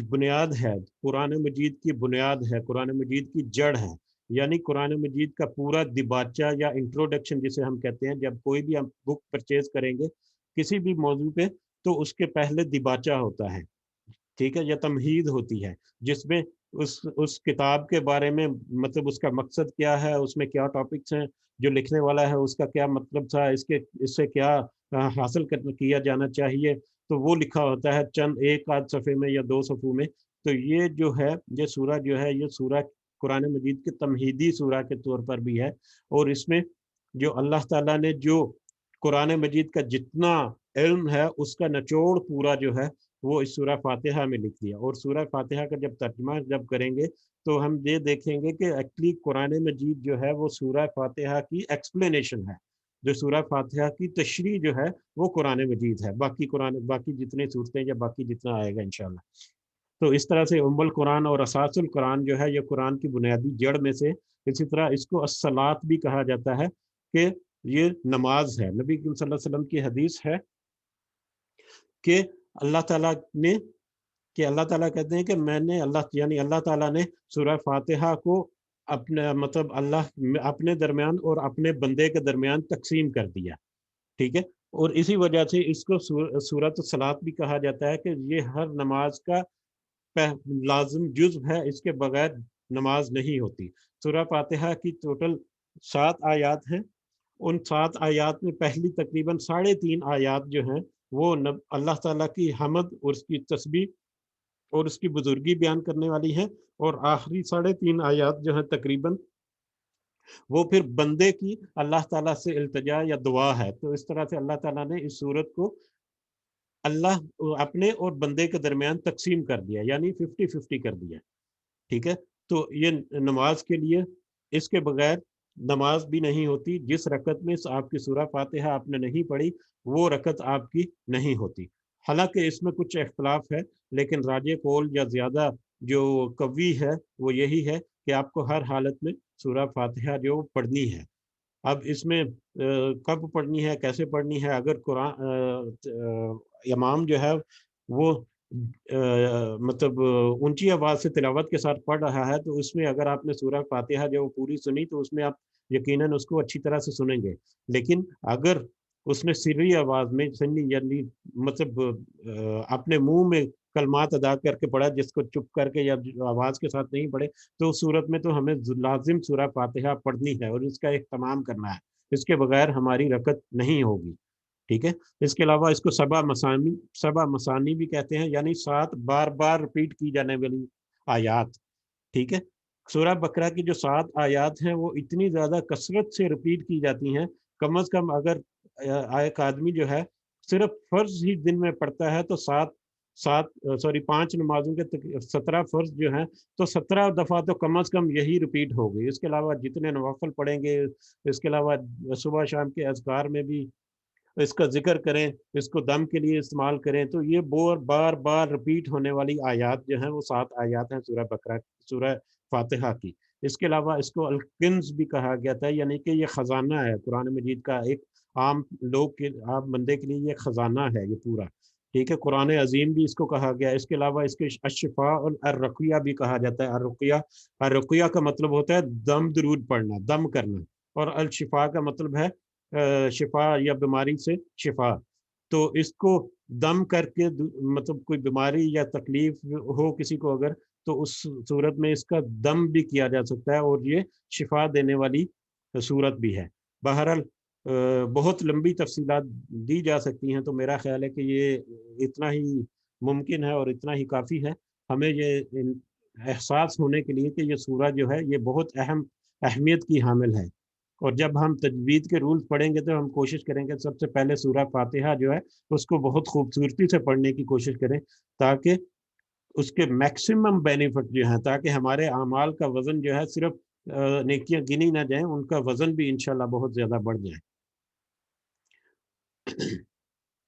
Speaker 1: بنیاد ہے، قرآن مجید کی بنیاد ہے، قرآن مجید کی جڑ ہے. یعنی قرآن مجید کا پورا دباچہ یا انٹروڈکشن جسے ہم کہتے ہیں، جب کوئی بھی ہم بک پرچیز کریں گے کسی بھی موضوع پہ تو اس کے پہلے دباچہ ہوتا ہے، ٹھیک ہے، یا تمہید ہوتی ہے، جس میں اس کتاب کے بارے میں مطلب اس کا مقصد کیا ہے، اس میں کیا ٹاپکس ہیں، جو لکھنے والا ہے اس کا کیا مطلب تھا، اس سے کیا حاصل کیا جانا چاہیے، تو وہ لکھا ہوتا ہے چند ایک آدھ صفحے میں یا 2 صفحوں میں. تو یہ جو ہے یہ سورہ جو ہے یہ سورہ قرآن مجید کے تمہیدی سورہ کے طور پر بھی ہے. اور اس میں جو اللہ تعالیٰ نے جو قرآن مجید کا جتنا علم ہے اس کا نچوڑ پورا جو ہے وہ اس سورہ فاتحہ میں لکھ دیا. اور سورہ فاتحہ کا جب ترجمہ جب کریں گے تو ہم یہ دیکھیں گے کہ ایکچولی قرآن مجید جو ہے وہ سورہ فاتحہ کی ایکسپلینیشن ہے، جو سورہ فاتحہ کی تشریح جو ہے وہ قرآن مجید ہے. باقی جتنے صورتیں یا باقی جتنا آئے گا انشاءاللہ. تو اس طرح سے ام القرآن اور اساس القرآن جو ہے یہ قرآن کی بنیادی جڑ میں سے. اسی طرح اس کو الصلاۃ بھی کہا جاتا ہے کہ یہ نماز ہے. نبی صلی اللہ علیہ وسلم کی حدیث ہے کہ اللہ تعالیٰ کہتے ہیں کہ میں نے اللہ تعالیٰ نے سورہ فاتحہ کو اپنے درمیان اور اپنے بندے کے درمیان تقسیم کر دیا. ٹھیک ہے، اور اسی وجہ سے اس کو سورۃ الصلاۃ بھی کہا جاتا ہے کہ یہ ہر نماز کا لازم جزو ہے، اس کے بغیر نماز نہیں ہوتی. سورہ فاتحہ کی ٹوٹل 7 آیات ہیں. ان 7 آیات میں پہلی تقریباً 3.5 آیات جو ہیں وہ اللہ تعالیٰ کی حمد اور اس کی تسبیح اور اس کی بزرگی بیان کرنے والی ہے، اور آخری 3.5 آیات جو ہیں تقریباً وہ پھر بندے کی اللہ تعالیٰ سے التجا یا دعا ہے. تو اس طرح سے اللہ تعالیٰ نے اس صورت کو اللہ اپنے اور بندے کے درمیان تقسیم کر دیا، یعنی 50-50 کر دیا. ٹھیک ہے، تو یہ نماز کے لیے اس کے بغیر نماز بھی نہیں ہوتی. جس رکعت میں آپ کی سورہ فاتحہ آپ نے نہیں پڑھی وہ رکعت آپ کی نہیں ہوتی. حالانکہ اس میں کچھ اختلاف ہے، لیکن راجح قول یا زیادہ جو قوی ہے وہ یہی ہے کہ آپ کو ہر حالت میں سورہ فاتحہ جو پڑھنی ہے. اب اس میں کب پڑھنی ہے، کیسے پڑھنی ہے، اگر قرآن امام جو ہے وہ مطلب اونچی آواز سے تلاوت کے ساتھ پڑھ رہا ہے تو اس میں اگر آپ نے سورہ فاتحہ جو پوری سنی تو اس میں آپ یقیناً اس کو اچھی طرح سے سنیں گے. لیکن اگر اس نے سری آواز میں سنی، یعنی مطلب اپنے منہ میں کلمات ادا کر کے پڑھا، جس کو چپ کر کے یا آواز کے ساتھ نہیں پڑھے، تو اس صورت میں تو ہمیں لازم سورہ فاتحہ پڑھنی ہے اور اس کا اہتمام کرنا ہے. اس کے بغیر ہماری رکعت نہیں ہوگی. ٹھیک ہے، اس کے علاوہ اس کو سبع مسانی بھی کہتے ہیں، یعنی 7 بار بار ریپیٹ کی جانے والی آیات. ٹھیک ہے، سورہ بقرہ کی جو 7 آیات ہیں وہ اتنی زیادہ کثرت سے ریپیٹ کی جاتی ہیں، کم از کم اگر ایک آدمی جو ہے صرف فرض ہی دن میں پڑھتا ہے تو 5 نمازوں کے 17 فرض جو ہیں تو 17 دفعہ تو کم از کم یہی ریپیٹ ہو گئی۔ اس کے علاوہ جتنے نوافل پڑھیں گے، اس کے علاوہ صبح شام کے اذکار میں بھی اس کا ذکر کریں، اس کو دم کے لیے استعمال کریں، تو یہ بار بار ریپیٹ ہونے والی آیات جو ہیں وہ 7 آیات ہیں سورہ بقرہ، سورہ فاتحہ کی۔ اس کے علاوہ اس کو الکنز بھی کہا گیا تھا، یعنی کہ یہ خزانہ ہے قرآن مجید کا، ایک عام لوگ کے، عام بندے کے لیے یہ خزانہ ہے یہ پورا، ٹھیک ہے۔ قرآن عظیم بھی اس کو کہا گیا۔ اس کے علاوہ اس کے الشفاء اور الرقیہ بھی کہا جاتا ہے۔ الرقیہ کا مطلب ہوتا ہے دم درود پڑھنا، دم کرنا، اور الشفاء کا مطلب ہے شفا یا بیماری سے شفا۔ تو اس کو دم کر کے مطلب کوئی بیماری یا تکلیف ہو کسی کو اگر، تو اس صورت میں اس کا دم بھی کیا جا سکتا ہے، اور یہ شفا دینے والی صورت بھی ہے۔ بہرحال بہت لمبی تفصیلات دی جا سکتی ہیں، تو میرا خیال ہے کہ یہ اتنا ہی ممکن ہے اور اتنا ہی کافی ہے ہمیں یہ احساس ہونے کے لیے کہ یہ سورہ جو ہے یہ بہت اہمیت کی حامل ہے۔ اور جب ہم تجوید کے رولز پڑھیں گے تو ہم کوشش کریں گے سب سے پہلے سورہ فاتحہ جو ہے اس کو بہت خوبصورتی سے پڑھنے کی کوشش کریں، تاکہ اس کے میکسیمم بینیفٹ جو ہیں، تاکہ ہمارے اعمال کا وزن جو ہے صرف نیکیاں گنی نہ جائیں، ان کا وزن بھی انشاءاللہ بہت زیادہ بڑھ جائے۔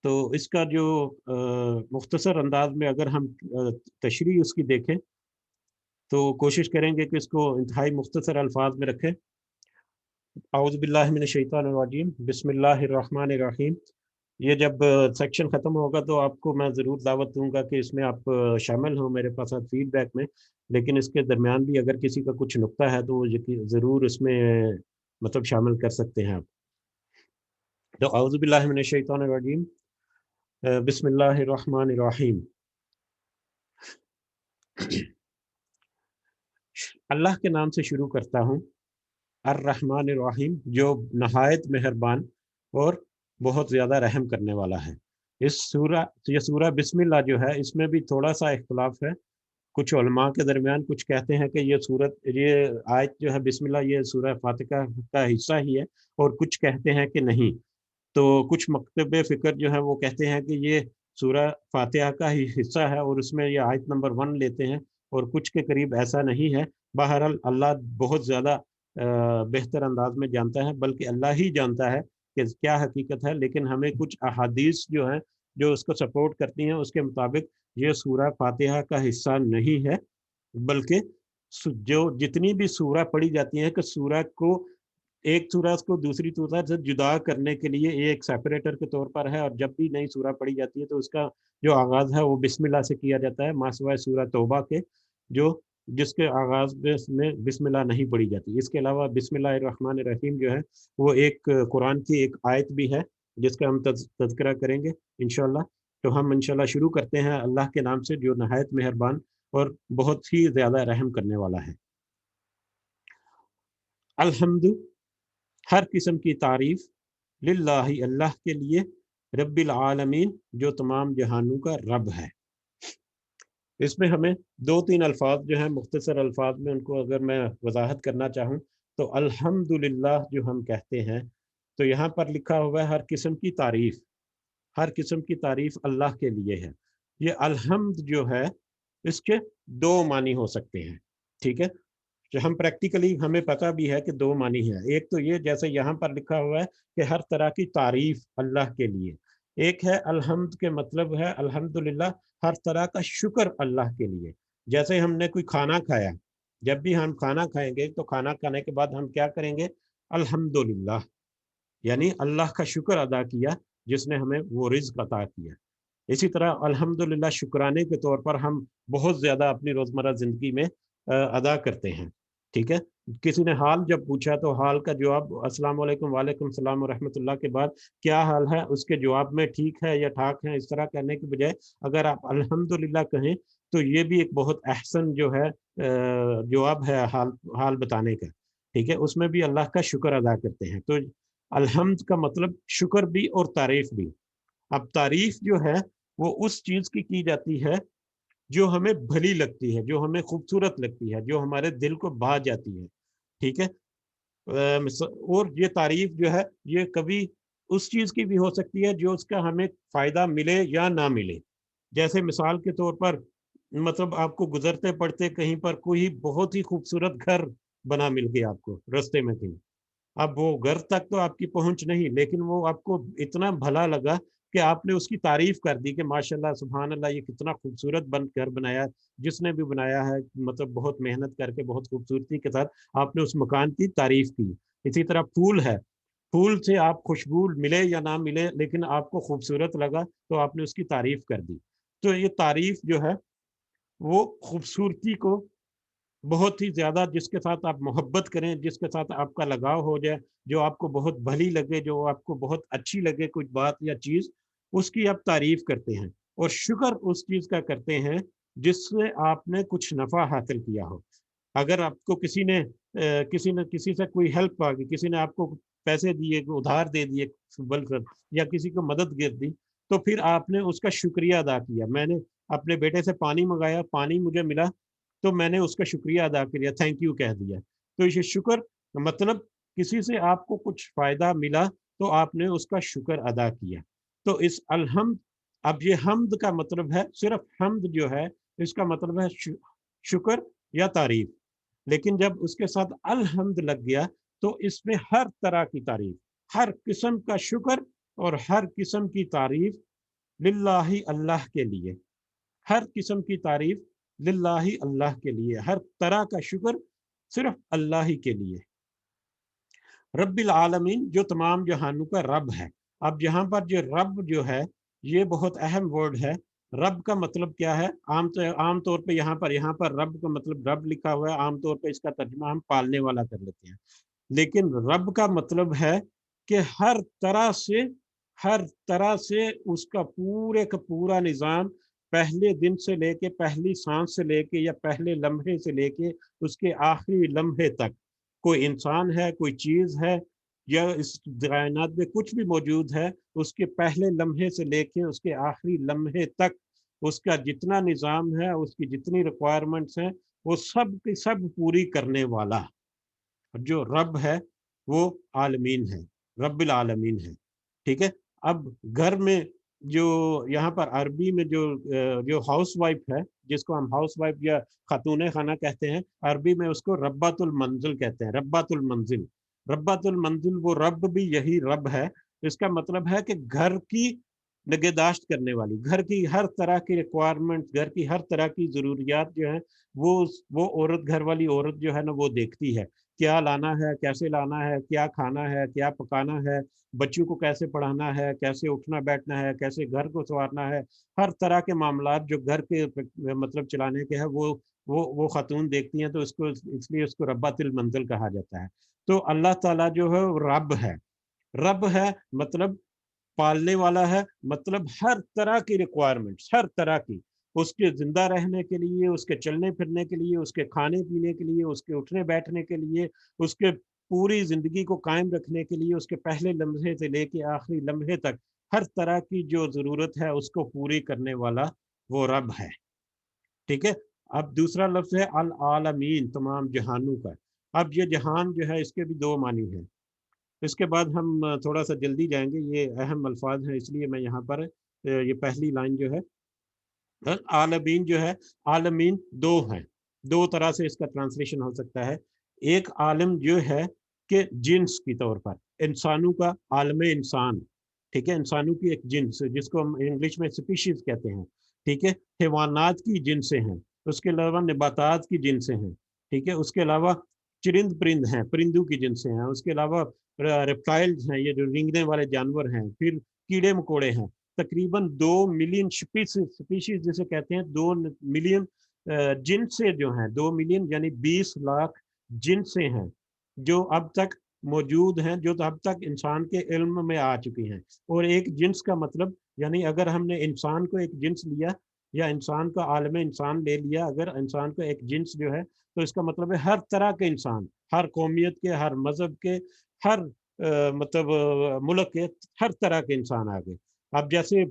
Speaker 1: تو اس کا جو مختصر انداز میں اگر ہم تشریح اس کی دیکھیں تو کوشش کریں گے کہ اس کو انتہائی مختصر الفاظ میں رکھیں۔ اعوذ باللہ من الشیطان الرجیم، بسم اللہ الرحمن الرحیم۔ یہ جب سیکشن ختم ہوگا تو آپ کو میں ضرور دعوت دوں گا کہ اس میں آپ شامل ہوں میرے پاس فیڈ بیک میں، لیکن اس کے درمیان بھی اگر کسی کا کچھ نقطہ ہے تو ضرور اس میں مطلب شامل کر سکتے ہیں آپ۔ تو اعوذ باللہ من الشیطان الرجیم، بسم اللہ الرحمن الرحیم۔ اللہ کے نام سے شروع کرتا ہوں، الرحمن الرحیم، جو نہایت مہربان اور بہت زیادہ رحم کرنے والا ہے۔ یہ سورہ بسم اللہ جو ہے اس میں بھی تھوڑا سا اختلاف ہے کچھ علماء کے درمیان۔ کچھ کہتے ہیں کہ یہ آیت جو ہے بسم اللہ یہ سورہ فاتحہ کا حصہ ہی ہے، اور کچھ کہتے ہیں کہ نہیں۔ تو کچھ مکتب فکر جو ہے وہ کہتے ہیں کہ یہ سورہ فاتحہ کا ہی حصہ ہے اور اس میں یہ آیت نمبر 1 لیتے ہیں، اور کچھ کے قریب ایسا نہیں ہے۔ بہرحال اللہ بہت زیادہ بہتر انداز میں جانتا ہے، بلکہ اللہ ہی جانتا ہے کہ کیا حقیقت ہے، لیکن ہمیں کچھ احادیث جو ہیں جو اس کو سپورٹ کرتی ہیں اس کے مطابق یہ سورہ فاتحہ کا حصہ نہیں ہے، بلکہ جو جتنی بھی سورہ پڑھی جاتی ہیں کہ سورہ کو ایک سورہ کو دوسری سورہ سے جدا کرنے کے لیے ایک سیپریٹر کے طور پر ہے، اور جب بھی نئی سورہ پڑھی جاتی ہے تو اس کا جو آغاز ہے وہ بسم اللہ سے کیا جاتا ہے، مع سوائے سورہ توبہ کے جس کے آغاز میں بسم اللہ نہیں پڑھی جاتی۔ اس کے علاوہ بسم اللہ الرحمن الرحیم جو ہے وہ ایک قرآن کی ایک آیت بھی ہے جس کا ہم تذکرہ کریں گے انشاءاللہ۔ تو ہم انشاءاللہ شروع کرتے ہیں اللہ کے نام سے جو نہایت مہربان اور بہت ہی زیادہ رحم کرنے والا ہے۔ الحمد، ہر قسم کی تعریف، للہ، اللہ کے لیے، رب العالمین، جو تمام جہانوں کا رب ہے۔ اس میں ہمیں 2-3 الفاظ جو ہیں مختصر الفاظ میں ان کو اگر میں وضاحت کرنا چاہوں تو الحمدللہ جو ہم کہتے ہیں تو یہاں پر لکھا ہوا ہے ہر قسم کی تعریف، ہر قسم کی تعریف اللہ کے لیے ہے۔ یہ الحمد جو ہے اس کے 2 معنی ہو سکتے ہیں، ٹھیک ہے، جو ہم پریکٹیکلی ہمیں پتہ بھی ہے کہ 2 معنی ہے۔ ایک تو یہ جیسے یہاں پر لکھا ہوا ہے کہ ہر طرح کی تعریف اللہ کے لیے، ایک ہے الحمد کے مطلب ہے الحمدللہ ہر طرح کا شکر اللہ کے لیے۔ جیسے ہم نے کوئی کھانا کھایا، جب بھی ہم کھانا کھائیں گے تو کھانا کھانے کے بعد ہم کیا کریں گے؟ الحمدللہ، یعنی اللہ کا شکر ادا کیا جس نے ہمیں وہ رزق عطا کیا۔ اسی طرح الحمدللہ شکرانے کے طور پر ہم بہت زیادہ اپنی روزمرہ زندگی میں ادا کرتے ہیں، ٹھیک ہے۔ کسی نے حال جب پوچھا تو حال کا جواب السلام علیکم، وعلیکم السلام ورحمۃ اللہ کے بعد کیا حال ہے اس کے جواب میں ٹھیک ہے یا ٹھاک ہے اس طرح کہنے کی بجائے اگر آپ الحمدللہ کہیں تو یہ بھی ایک بہت احسن جو ہے جواب ہے حال بتانے کا، ٹھیک ہے۔ اس میں بھی اللہ کا شکر ادا کرتے ہیں۔ تو الحمد کا مطلب شکر بھی اور تعریف بھی۔ اب تعریف جو ہے وہ اس چیز کی جاتی ہے جو ہمیں بھلی لگتی ہے، جو ہمیں خوبصورت لگتی ہے، جو ہمارے دل کو بھا جاتی ہے، ٹھیک ہے۔ اور یہ تعریف جو ہے یہ کبھی اس چیز کی بھی ہو سکتی ہے جو اس کا ہمیں فائدہ ملے یا نہ ملے۔ جیسے مثال کے طور پر مطلب آپ کو گزرتے پڑتے کہیں پر کوئی بہت ہی خوبصورت گھر بنا مل گیا آپ کو رستے میں کہیں، اب وہ گھر تک تو آپ کی پہنچ نہیں، لیکن وہ آپ کو اتنا بھلا لگا کہ آپ نے اس کی تعریف کر دی کہ ماشاءاللہ سبحان اللہ یہ کتنا خوبصورت گھر بنایا، جس نے بھی بنایا ہے مطلب بہت محنت کر کے بہت خوبصورتی کے ساتھ آپ نے اس مکان کی تعریف کی۔ اسی طرح پھول ہے، پھول سے آپ خوشبو ملے یا نہ ملے لیکن آپ کو خوبصورت لگا تو آپ نے اس کی تعریف کر دی۔ تو یہ تعریف جو ہے وہ خوبصورتی کو بہت ہی زیادہ، جس کے ساتھ آپ محبت کریں، جس کے ساتھ آپ کا لگاؤ ہو جائے، جو آپ کو بہت بھلی لگے، جو آپ کو بہت اچھی لگے کچھ بات یا چیز، اس کی آپ تعریف کرتے ہیں۔ اور شکر اس چیز کا کرتے ہیں جس سے آپ نے کچھ نفع حاصل کیا ہو۔ اگر آپ کو کسی سے کوئی ہیلپ آ گئی، کسی نے آپ کو پیسے دیے، ادھار دے دیے بلکہ، یا کسی کو مدد گر دی، تو پھر آپ نے اس کا شکریہ ادا کیا۔ میں نے اپنے بیٹے سے پانی منگایا، پانی مجھے ملا تو میں نے اس کا شکریہ ادا کیا، تھینک یو کہہ دیا۔ تو یہ شکر مطلب کسی سے آپ کو کچھ فائدہ ملا تو آپ نے اس کا شکر ادا کیا۔ تو اس الحمد، اب یہ حمد کا مطلب ہے، صرف حمد جو ہے اس کا مطلب ہے شکر یا تعریف، لیکن جب اس کے ساتھ الحمد لگ گیا تو اس میں ہر طرح کی تعریف، ہر قسم کا شکر اور ہر قسم کی تعریف للہ اللہ کے لیے، ہر قسم کی تعریف للہ اللہ کے لیے، ہر طرح کا شکر صرف اللہ ہی کے لیے۔ رب العالمین جو تمام جہانوں کا رب ہے۔ اب یہاں پر جو رب جو ہے یہ بہت اہم ورڈ ہے۔ رب کا مطلب کیا ہے؟ عام طور پہ یہاں پر رب کا مطلب رب لکھا ہوا ہے، عام طور پہ اس کا ترجمہ ہم پالنے والا کر لیتے ہیں، لیکن رب کا مطلب ہے کہ ہر طرح سے اس کا پورے کا پورا نظام، پہلے دن سے لے کے، پہلی سانس سے لے کے، یا پہلے لمحے سے لے کے اس کے آخری لمحے تک، کوئی انسان ہے، کوئی چیز ہے، یا اس کائنات میں کچھ بھی موجود ہے، اس کے پہلے لمحے سے لے کے اس کے آخری لمحے تک اس کا جتنا نظام ہے، اس کی جتنی ریکوائرمنٹس ہیں، وہ سب کی سب پوری کرنے والا جو رب ہے وہ عالمین ہے، رب العالمین ہے، ٹھیک ہے۔ اب گھر میں جو یہاں پر عربی میں جو ہاؤس وائف ہے، جس کو ہم ہاؤس وائف یا خاتون خانہ کہتے ہیں، عربی میں اس کو ربات المنزل کہتے ہیں، ربات المنزل۔ ربات المنزل وہ رب بھی یہی رب ہے، اس کا مطلب ہے کہ گھر کی نگہداشت کرنے والی، گھر کی ہر طرح کی ریکوائرمنٹ، گھر کی ہر طرح کی ضروریات جو ہیں وہ عورت، گھر والی عورت جو ہے نا وہ دیکھتی ہے، کیا لانا ہے، کیسے لانا ہے، کیا کھانا ہے، کیا پکانا ہے، بچوں کو کیسے پڑھانا ہے، کیسے اٹھنا بیٹھنا ہے، کیسے گھر کو سنوارنا ہے، ہر طرح کے معاملات جو گھر کے مطلب چلانے کے ہیں وہ خاتون دیکھتی ہیں، تو اس لیے اس کو ربات المنزل کہا جاتا ہے۔ تو اللہ تعالیٰ جو ہے وہ رب ہے مطلب پالنے والا ہے، مطلب ہر طرح کی ریکوائرمنٹس، ہر طرح کی، اس کے زندہ رہنے کے لیے، اس کے چلنے پھرنے کے لیے، اس کے کھانے پینے کے لیے، اس کے اٹھنے بیٹھنے کے لیے، اس کے پوری زندگی کو قائم رکھنے کے لیے، اس کے پہلے لمحے سے لے کے آخری لمحے تک ہر طرح کی جو ضرورت ہے اس کو پوری کرنے والا وہ رب ہے، ٹھیک ہے۔ اب دوسرا لفظ ہے العالمین، تمام جہانوں کا۔ اب یہ جہان جو ہے اس کے بھی دو معنی ہیں، اس کے بعد ہم تھوڑا سا جلدی جائیں گے، یہ اہم الفاظ ہیں اس لیے میں یہاں پر یہ پہلی لائن جو ہے عالمین جو ہے، عالمین دو ہیں، دو طرح سے اس کا ٹرانسلیشن ہو سکتا ہے۔ ایک عالم جو ہے کہ جنس کی طور پر، انسانوں کا عالم انسان، ٹھیک ہے، انسانوں کی ایک جنس جس کو ہم انگلش میں سپیشیز کہتے ہیں، ٹھیک ہے، حیوانات کی جنسیں ہیں، اس کے علاوہ نباتات کی جنسیں ہیں، ٹھیک ہے، اس کے علاوہ چرند پرند ہیں، پرندوں کی جنسیں ہیں، اس کے علاوہ ریپٹائلز ہیں، یہ جو رینگنے والے جانور ہیں، پھر کیڑے مکوڑے ہیں، تقریباً 2 ملین سپیشیز جسے کہتے ہیں، 2 ملین جنسیں جو ہیں، 2 ملین یعنی 20 لاکھ جنسیں ہیں جو اب تک موجود ہیں، جو اب تک انسان کے علم میں آ چکی ہیں۔ اور ایک جنس کا مطلب یعنی اگر ہم نے انسان کو ایک جنس لیا یا انسان کا عالم انسان لے لیا، اگر انسان کا ایک جنس جو ہے تو اس کا مطلب ہے ہر طرح کے انسان، ہر قومیت کے، ہر مذہب کے، ہر مطلب ملک کے ہر طرح کے انسان آ گئے۔ اب جیسے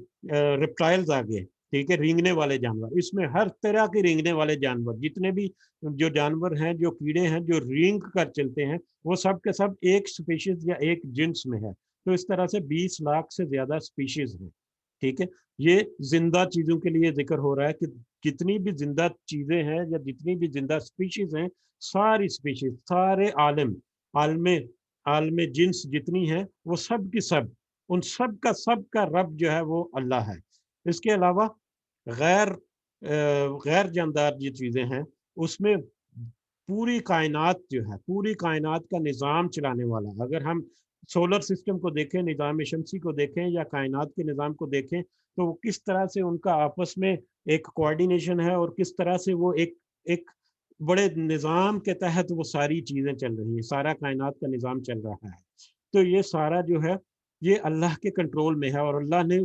Speaker 1: ریپٹائلز آ گئے، ٹھیک ہے، رینگنے والے جانور، اس میں ہر طرح کے رینگنے والے جانور، جتنے بھی جو جانور ہیں، جو کیڑے ہیں جو رینگ کر چلتے ہیں، وہ سب کے سب ایک سپیشیز یا ایک جنس میں ہے۔ تو اس طرح سے 20 لاکھ سے زیادہ سپیشیز ہیں، ٹھیک ہے۔ یہ زندہ چیزوں کے لیے ذکر ہو رہا ہے کہ جتنی بھی زندہ چیزیں ہیں یا جتنی بھی زندہ سپیشیز ہیں، ساری سپیشیز، سارے عالم جنس جتنی ہیں، وہ سب کی سب، ان سب کا رب جو ہے وہ اللہ ہے۔ اس کے علاوہ غیر جاندار جو چیزیں ہیں، اس میں پوری کائنات جو ہے، پوری کائنات کا نظام چلانے والا، اگر ہم سولر سسٹم کو دیکھیں، نظام شمسی کو دیکھیں یا کائنات کے نظام کو دیکھیں، تو وہ کس طرح سے ان کا آپس میں ایک کوآرڈینیشن ہے، اور کس طرح سے وہ ایک بڑے نظام کے تحت وہ ساری چیزیں چل رہی ہیں، سارا کائنات کا نظام چل رہا ہے۔ تو یہ سارا جو ہے یہ اللہ کے کنٹرول میں ہے، اور اللہ نے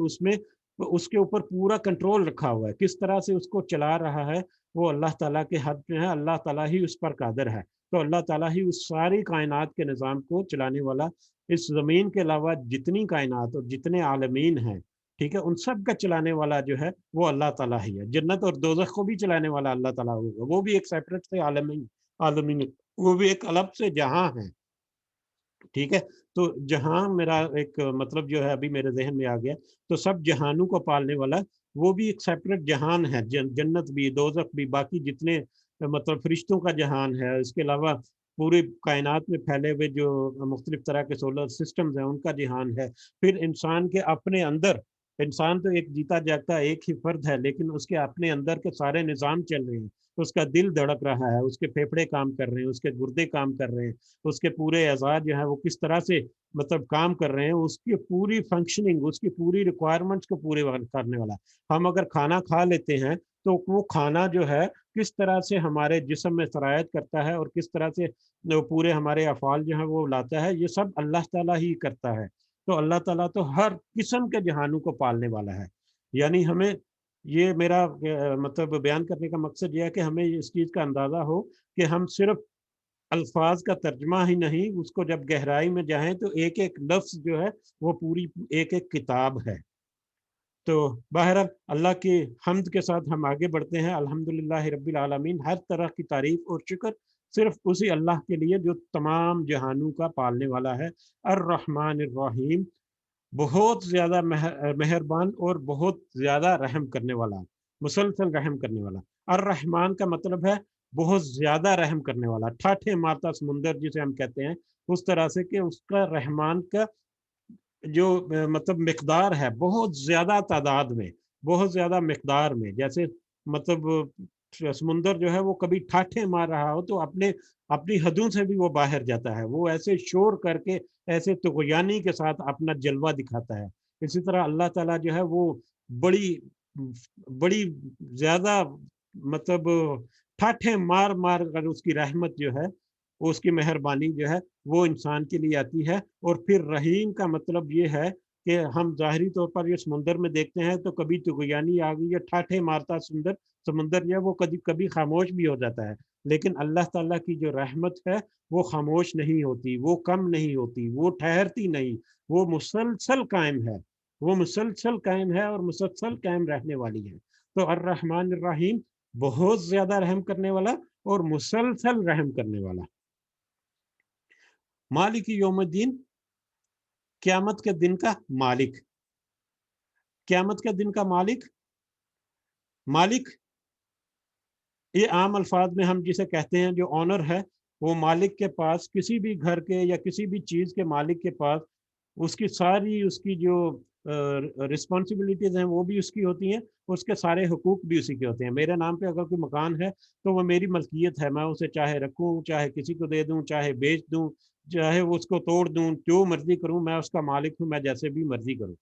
Speaker 1: اس کے اوپر پورا کنٹرول رکھا ہوا ہے۔ کس طرح سے اس کو چلا رہا ہے وہ اللہ تعالیٰ کے حد میں ہے، اللہ تعالیٰ ہی اس پر قادر ہے۔ تو اللہ تعالیٰ ہی اس ساری کائنات کے نظام کو چلانے والا، اس زمین کے علاوہ جتنی کائنات اور جتنے عالمین ہیں، ٹھیک ہے، ان سب کا چلانے والا جو ہے وہ اللہ تعالیٰ ہی ہے۔ جنت اور دوزخ کو بھی چلانے والا اللہ تعالیٰ ہوگا، وہ بھی ایک سیپریٹ سے عالمین، وہ بھی ایک الگ سے جہاں ہے، ٹھیک ہے۔ تو جہاں میرا ایک مطلب جو ہے ابھی میرے ذہن میں آ گیا، تو سب جہانوں کو پالنے والا وہ بھی ایک سیپریٹ جہان ہے، جنت بھی، دوزخ بھی، باقی جتنے مطلب فرشتوں کا جہان ہے، اس کے علاوہ پوری کائنات میں پھیلے ہوئے جو مختلف طرح کے سولر سسٹمز ہیں ان کا جہان ہے۔ پھر انسان کے اپنے اندر، انسان تو ایک جیتا جاگتا ایک ہی فرد ہے، لیکن اس کے اپنے اندر کے سارے نظام چل رہے ہیں، اس کا دل دھڑک رہا ہے، اس کے پھیپھڑے کام کر رہے ہیں، اس کے گردے کام کر رہے ہیں، اس کے پورے اعضاء جو ہے وہ کس طرح سے مطلب کام کر رہے ہیں، اس کی پوری فنکشننگ، اس کی پوری ریکوائرمنٹس کو پورے کرنے والا۔ ہم اگر کھانا کھا لیتے ہیں تو وہ کھانا جو ہے کس طرح سے ہمارے جسم میں سرایت کرتا ہے، اور کس طرح سے پورے ہمارے افعال جو ہیں وہ لاتا ہے، یہ سب اللہ تعالیٰ ہی کرتا ہے۔ تو اللہ تعالیٰ تو ہر قسم کے جہانوں کو پالنے والا ہے۔ یعنی ہمیں یہ میرا مطلب بیان کرنے کا مقصد یہ ہے کہ ہمیں اس چیز کا اندازہ ہو کہ ہم صرف الفاظ کا ترجمہ ہی نہیں، اس کو جب گہرائی میں جائیں تو ایک ایک لفظ جو ہے وہ پوری ایک ایک کتاب ہے۔ تو بہرحال اللہ کی حمد کے ساتھ ہم آگے بڑھتے ہیں۔ الحمدللہ رب العالمین، ہر طرح کی تعریف اور شکر صرف اسی اللہ کے لیے جو تمام جہانوں کا پالنے والا ہے۔ الرحمن الرحیم، بہت زیادہ مہربان اور بہت زیادہ رحم کرنے والا، مسلسل رحم کرنے والا۔ الرحمن کا مطلب ہے بہت زیادہ رحم کرنے والا، ٹھاٹھے مارتا سمندر جسے ہم کہتے ہیں، اس طرح سے کہ اس کا رحمان کا جو مطلب مقدار ہے بہت زیادہ تعداد میں، بہت زیادہ مقدار میں، جیسے مطلب سمندر جو ہے وہ کبھی ٹھاٹھے مار رہا ہو تو اپنی حدوں سے بھی وہ باہر جاتا ہے، وہ ایسے شور کر کے، ایسے طغیانی کے ساتھ اپنا جلوہ دکھاتا ہے۔ اسی طرح اللہ تعالیٰ جو ہے وہ بڑی زیادہ مطلب ٹھاٹھے مار مار کر اس کی رحمت جو ہے، اس کی مہربانی جو ہے وہ انسان کے لیے آتی ہے۔ اور پھر رحیم کا مطلب یہ ہے کہ ہم ظاہری طور پر یہ سمندر میں دیکھتے ہیں تو کبھی طغیانی آ گئی، یا ٹھاٹھے مارتا سمندر جو ہے وہ کبھی خاموش بھی ہو جاتا ہے، لیکن اللہ تعالیٰ کی جو رحمت ہے وہ خاموش نہیں ہوتی، وہ کم نہیں ہوتی، وہ ٹھہرتی نہیں، وہ مسلسل قائم ہے، وہ مسلسل قائم ہے اور مسلسل قائم رہنے والی ہے۔ تو الرحمن الرحیم، بہت زیادہ رحم کرنے والا اور مسلسل رحم کرنے والا۔ مالک یوم الدین، قیامت کے دن کا مالک، قیامت کے دن کا مالک یہ عام الفاظ میں ہم جسے کہتے ہیں جو آنر ہے، وہ مالک کے پاس، کسی بھی گھر کے یا کسی بھی چیز کے مالک کے پاس اس کی جو رسپانسبلٹیز ہیں وہ بھی اس کی ہوتی ہیں، اس کے سارے حقوق بھی اسی کے ہوتے ہیں۔ میرے نام پہ اگر کوئی مکان ہے تو وہ میری ملکیت ہے، میں اسے چاہے رکھوں، چاہے کسی کو دے دوں، چاہے بیچ دوں، چاہے وہ اس کو توڑ دوں، جو مرضی کروں، میں اس کا مالک ہوں، میں جیسے بھی مرضی کروں،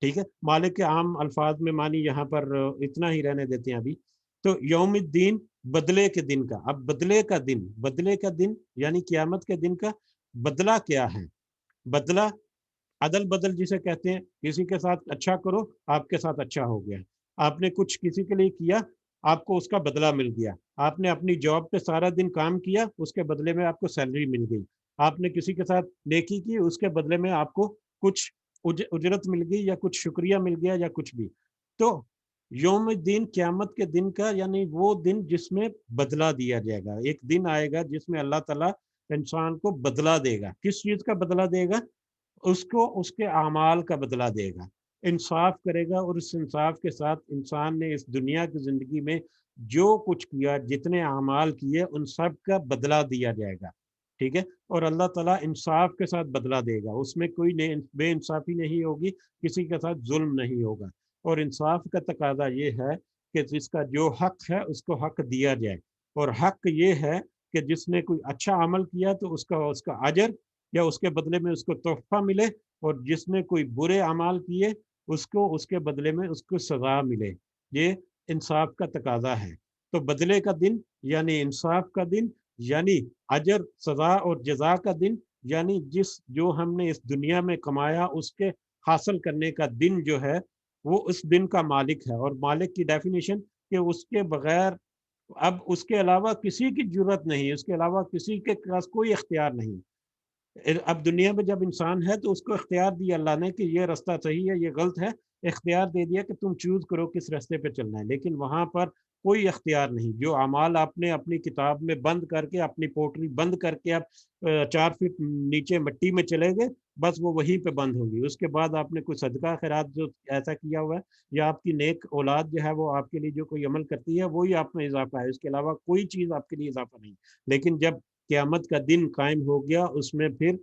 Speaker 1: ٹھیک ہے۔ مالک کے عام الفاظ میں معنی یہاں پر اتنا ہی رہنے دیتے ہیں ابھی۔ تو یوم الدین، بدلے کے دن کا۔ اب بدلے کا دن یعنی قیامت کے دن کا بدلہ کیا ہے؟ بدلہ عدل بدل جسے کہتے ہیں، کسی کے ساتھ اچھا کرو، آپ کے ساتھ اچھا ہو گیا، آپ نے کچھ کسی کے لیے کیا، آپ کو اس کا بدلہ مل گیا، آپ نے اپنی جاب پہ سارا دن کام کیا، اس کے بدلے میں آپ کو سیلری مل گئی، آپ نے کسی کے ساتھ نیکی کی، اس کے بدلے میں آپ کو کچھ اجرت مل گئی یا کچھ شکریہ مل گیا یا کچھ بھی۔ تو یوم الدین قیامت کے دن کا یعنی وہ دن جس میں بدلہ دیا جائے گا. ایک دن آئے گا جس میں اللہ تعالیٰ انسان کو بدلہ دے گا. کس چیز کا بدلہ دے گا؟ اس کو اس کے اعمال کا بدلہ دے گا. انصاف کرے گا اور اس انصاف کے ساتھ انسان نے اس دنیا کی زندگی میں جو کچھ کیا، جتنے اعمال کیے، ان سب کا بدلہ دیا جائے گا. ٹھیک ہے. اور اللہ تعالیٰ انصاف کے ساتھ بدلہ دے گا. اس میں کوئی بے انصافی نہیں ہوگی، کسی کے ساتھ ظلم نہیں ہوگا. اور انصاف کا تقاضا یہ ہے کہ جس کا جو حق ہے اس کو حق دیا جائے. اور حق یہ ہے کہ جس نے کوئی اچھا عمل کیا تو اس کا اجر یا اس کے بدلے میں اس کو تحفہ ملے، اور جس نے کوئی برے اعمال کیے اس کے بدلے میں اس کو سزا ملے. یہ انصاف کا تقاضا ہے. تو بدلے کا دن یعنی انصاف کا دن، یعنی اجر، سزا اور جزا کا دن، یعنی جو ہم نے اس دنیا میں کمایا اس کے حاصل کرنے کا دن جو ہے وہ اس دن کا مالک ہے. اور مالک کی ڈیفینیشن کہ اس کے بغیر اب اس کے علاوہ کسی کی ضرورت نہیں، اس کے علاوہ کسی کے پاس کوئی اختیار نہیں. اب دنیا میں جب انسان ہے تو اس کو اختیار دیا اللہ نے کہ یہ راستہ صحیح ہے، یہ غلط ہے. اختیار دے دیا کہ تم چوز کرو کس راستے پہ چلنا ہے. لیکن وہاں پر کوئی اختیار نہیں. جو اعمال آپ نے اپنی کتاب میں بند کر کے، اپنی پوٹری بند کر کے آپ 4 فٹ نیچے مٹی میں چلے گئے، بس وہ وہیں پہ بند ہوگی. اس کے بعد آپ نے کوئی صدقہ خیرات جو ایسا کیا ہوا ہے، یا آپ کی نیک اولاد جو ہے وہ آپ کے لیے جو کوئی عمل کرتی ہے وہی آپ میں اضافہ ہے. اس کے علاوہ کوئی چیز آپ کے لیے اضافہ نہیں. لیکن جب قیامت کا دن قائم ہو گیا، اس میں پھر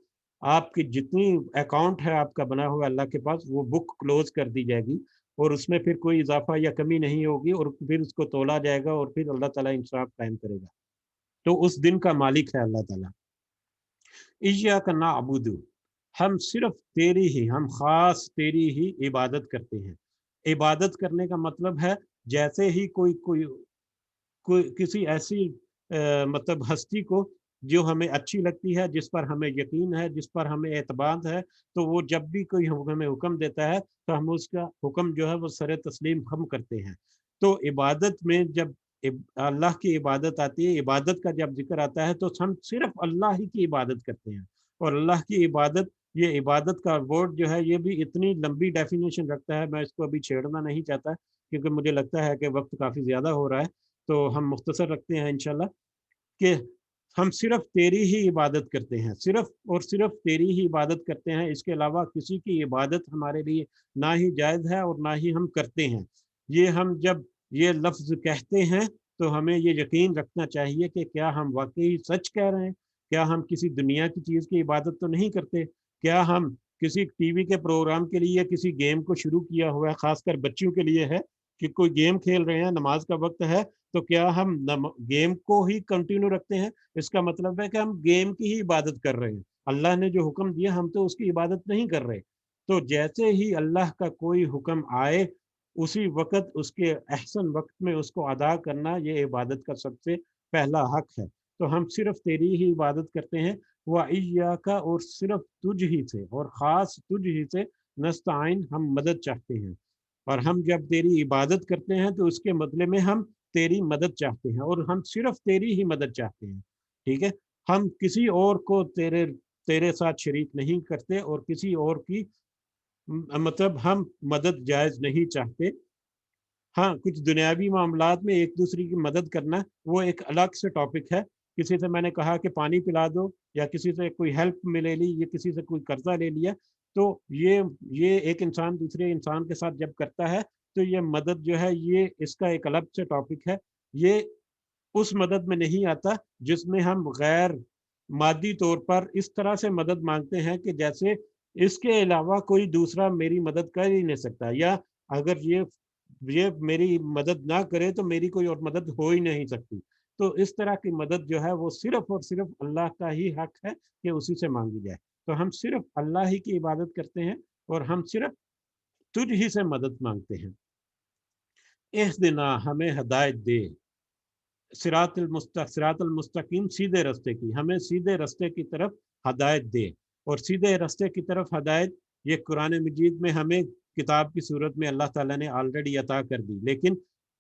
Speaker 1: آپ کی جتنی اکاؤنٹ ہے آپ کا بنا ہوا اللہ کے پاس، وہ بک کلوز کر دی جائے گی، اور اس میں پھر کوئی اضافہ یا کمی نہیں ہوگی، اور پھر اس کو تولا جائے گا، اور پھر اللہ تعالیٰ انصاف قائم کرے گا. تو اس دن کا مالک ہے اللہ تعالیٰ. ایاک نعبد، ہم صرف تیری ہی، ہم خاص تیری ہی عبادت کرتے ہیں. عبادت کرنے کا مطلب ہے جیسے ہی کوئی کسی ایسی مطلب ہستی کو جو ہمیں اچھی لگتی ہے، جس پر ہمیں یقین ہے، جس پر ہمیں اعتماد ہے، تو وہ جب بھی کوئی ہمیں حکم دیتا ہے تو ہم اس کا حکم جو ہے وہ سر تسلیم ہم کرتے ہیں. تو عبادت میں جب اللہ کی عبادت آتی ہے، عبادت کا جب ذکر آتا ہے تو ہم صرف اللہ ہی کی عبادت کرتے ہیں. اور اللہ کی عبادت، یہ عبادت کا ورڈ جو ہے یہ بھی اتنی لمبی ڈیفینیشن رکھتا ہے، میں اس کو ابھی چھیڑنا نہیں چاہتا کیونکہ مجھے لگتا ہے کہ وقت کافی زیادہ ہو رہا ہے. تو ہم مختصر رکھتے ہیں انشاءاللہ کہ ہم صرف تیری ہی عبادت کرتے ہیں، صرف اور صرف تیری ہی عبادت کرتے ہیں. اس کے علاوہ کسی کی عبادت ہمارے لیے نہ ہی جائز ہے اور نہ ہی ہم کرتے ہیں. یہ ہم جب یہ لفظ کہتے ہیں تو ہمیں یہ یقین رکھنا چاہیے کہ کیا ہم واقعی سچ کہہ رہے ہیں؟ کیا ہم کسی دنیا کی چیز کی عبادت تو نہیں کرتے؟ کیا ہم کسی ٹی وی کے پروگرام کے لیے کسی گیم کو شروع کیا ہوا ہے، خاص کر بچوں کے لیے ہے کہ کوئی گیم کھیل رہے ہیں، نماز کا وقت ہے، تو کیا ہم گیم کو ہی کنٹینیو رکھتے ہیں؟ اس کا مطلب ہے کہ ہم گیم کی ہی عبادت کر رہے ہیں. اللہ نے جو حکم دیا ہم تو اس کی عبادت نہیں کر رہے. تو جیسے ہی اللہ کا کوئی حکم آئے اسی وقت اس کے احسن وقت میں اس کو ادا کرنا یہ عبادت کا سب سے پہلا حق ہے. تو ہم صرف تیری ہی عبادت کرتے ہیں. وَإِيَّاكَ، اور صرف تجھ ہی سے اور خاص تجھ ہی سے نستعین، ہم مدد چاہتے ہیں. اور ہم جب تیری عبادت کرتے ہیں تو اس کے بدلے میں ہم تیری مدد چاہتے ہیں، اور ہم صرف تیری ہی مدد چاہتے ہیں. ٹھیک ہے. ہم کسی اور کو تیرے ساتھ شریک نہیں کرتے، اور کسی اور کی مطلب ہم مدد جائز نہیں چاہتے. ہاں، کچھ دنیاوی معاملات میں ایک دوسرے کی مدد کرنا وہ ایک الگ سے ٹاپک ہے. کسی سے میں نے کہا کہ پانی پلا دو، یا کسی سے کوئی ہیلپ میں لے لی، یا کسی سے کوئی قرضہ لے لیا، تو یہ ایک انسان دوسرے انسان کے ساتھ جب کرتا ہے تو یہ مدد جو ہے یہ اس کا ایک الگ سے ٹاپک ہے. یہ اس مدد میں نہیں آتا جس میں ہم غیر مادی طور پر اس طرح سے مدد مانگتے ہیں کہ جیسے اس کے علاوہ کوئی دوسرا میری مدد کر ہی نہیں سکتا، یا اگر یہ میری مدد نہ کرے تو میری کوئی اور مدد ہو ہی نہیں سکتی. تو اس طرح کی مدد جو ہے وہ صرف اور صرف اللہ کا ہی حق ہے کہ اسی سے مانگی جائے. تو ہم صرف اللہ ہی کی عبادت کرتے ہیں، اور ہم صرف تجھ ہی سے مدد مانگتے ہیں. اہدنا، ہمیں ہدایت دے، صراط المستقیم، سیدھے رستے کی، ہمیں سیدھے رستے کی طرف ہدایت دے. اور سیدھے رستے کی طرف ہدایت یہ قرآن مجید میں ہمیں کتاب کی صورت میں اللہ تعالیٰ نے آلریڈی عطا کر دی، لیکن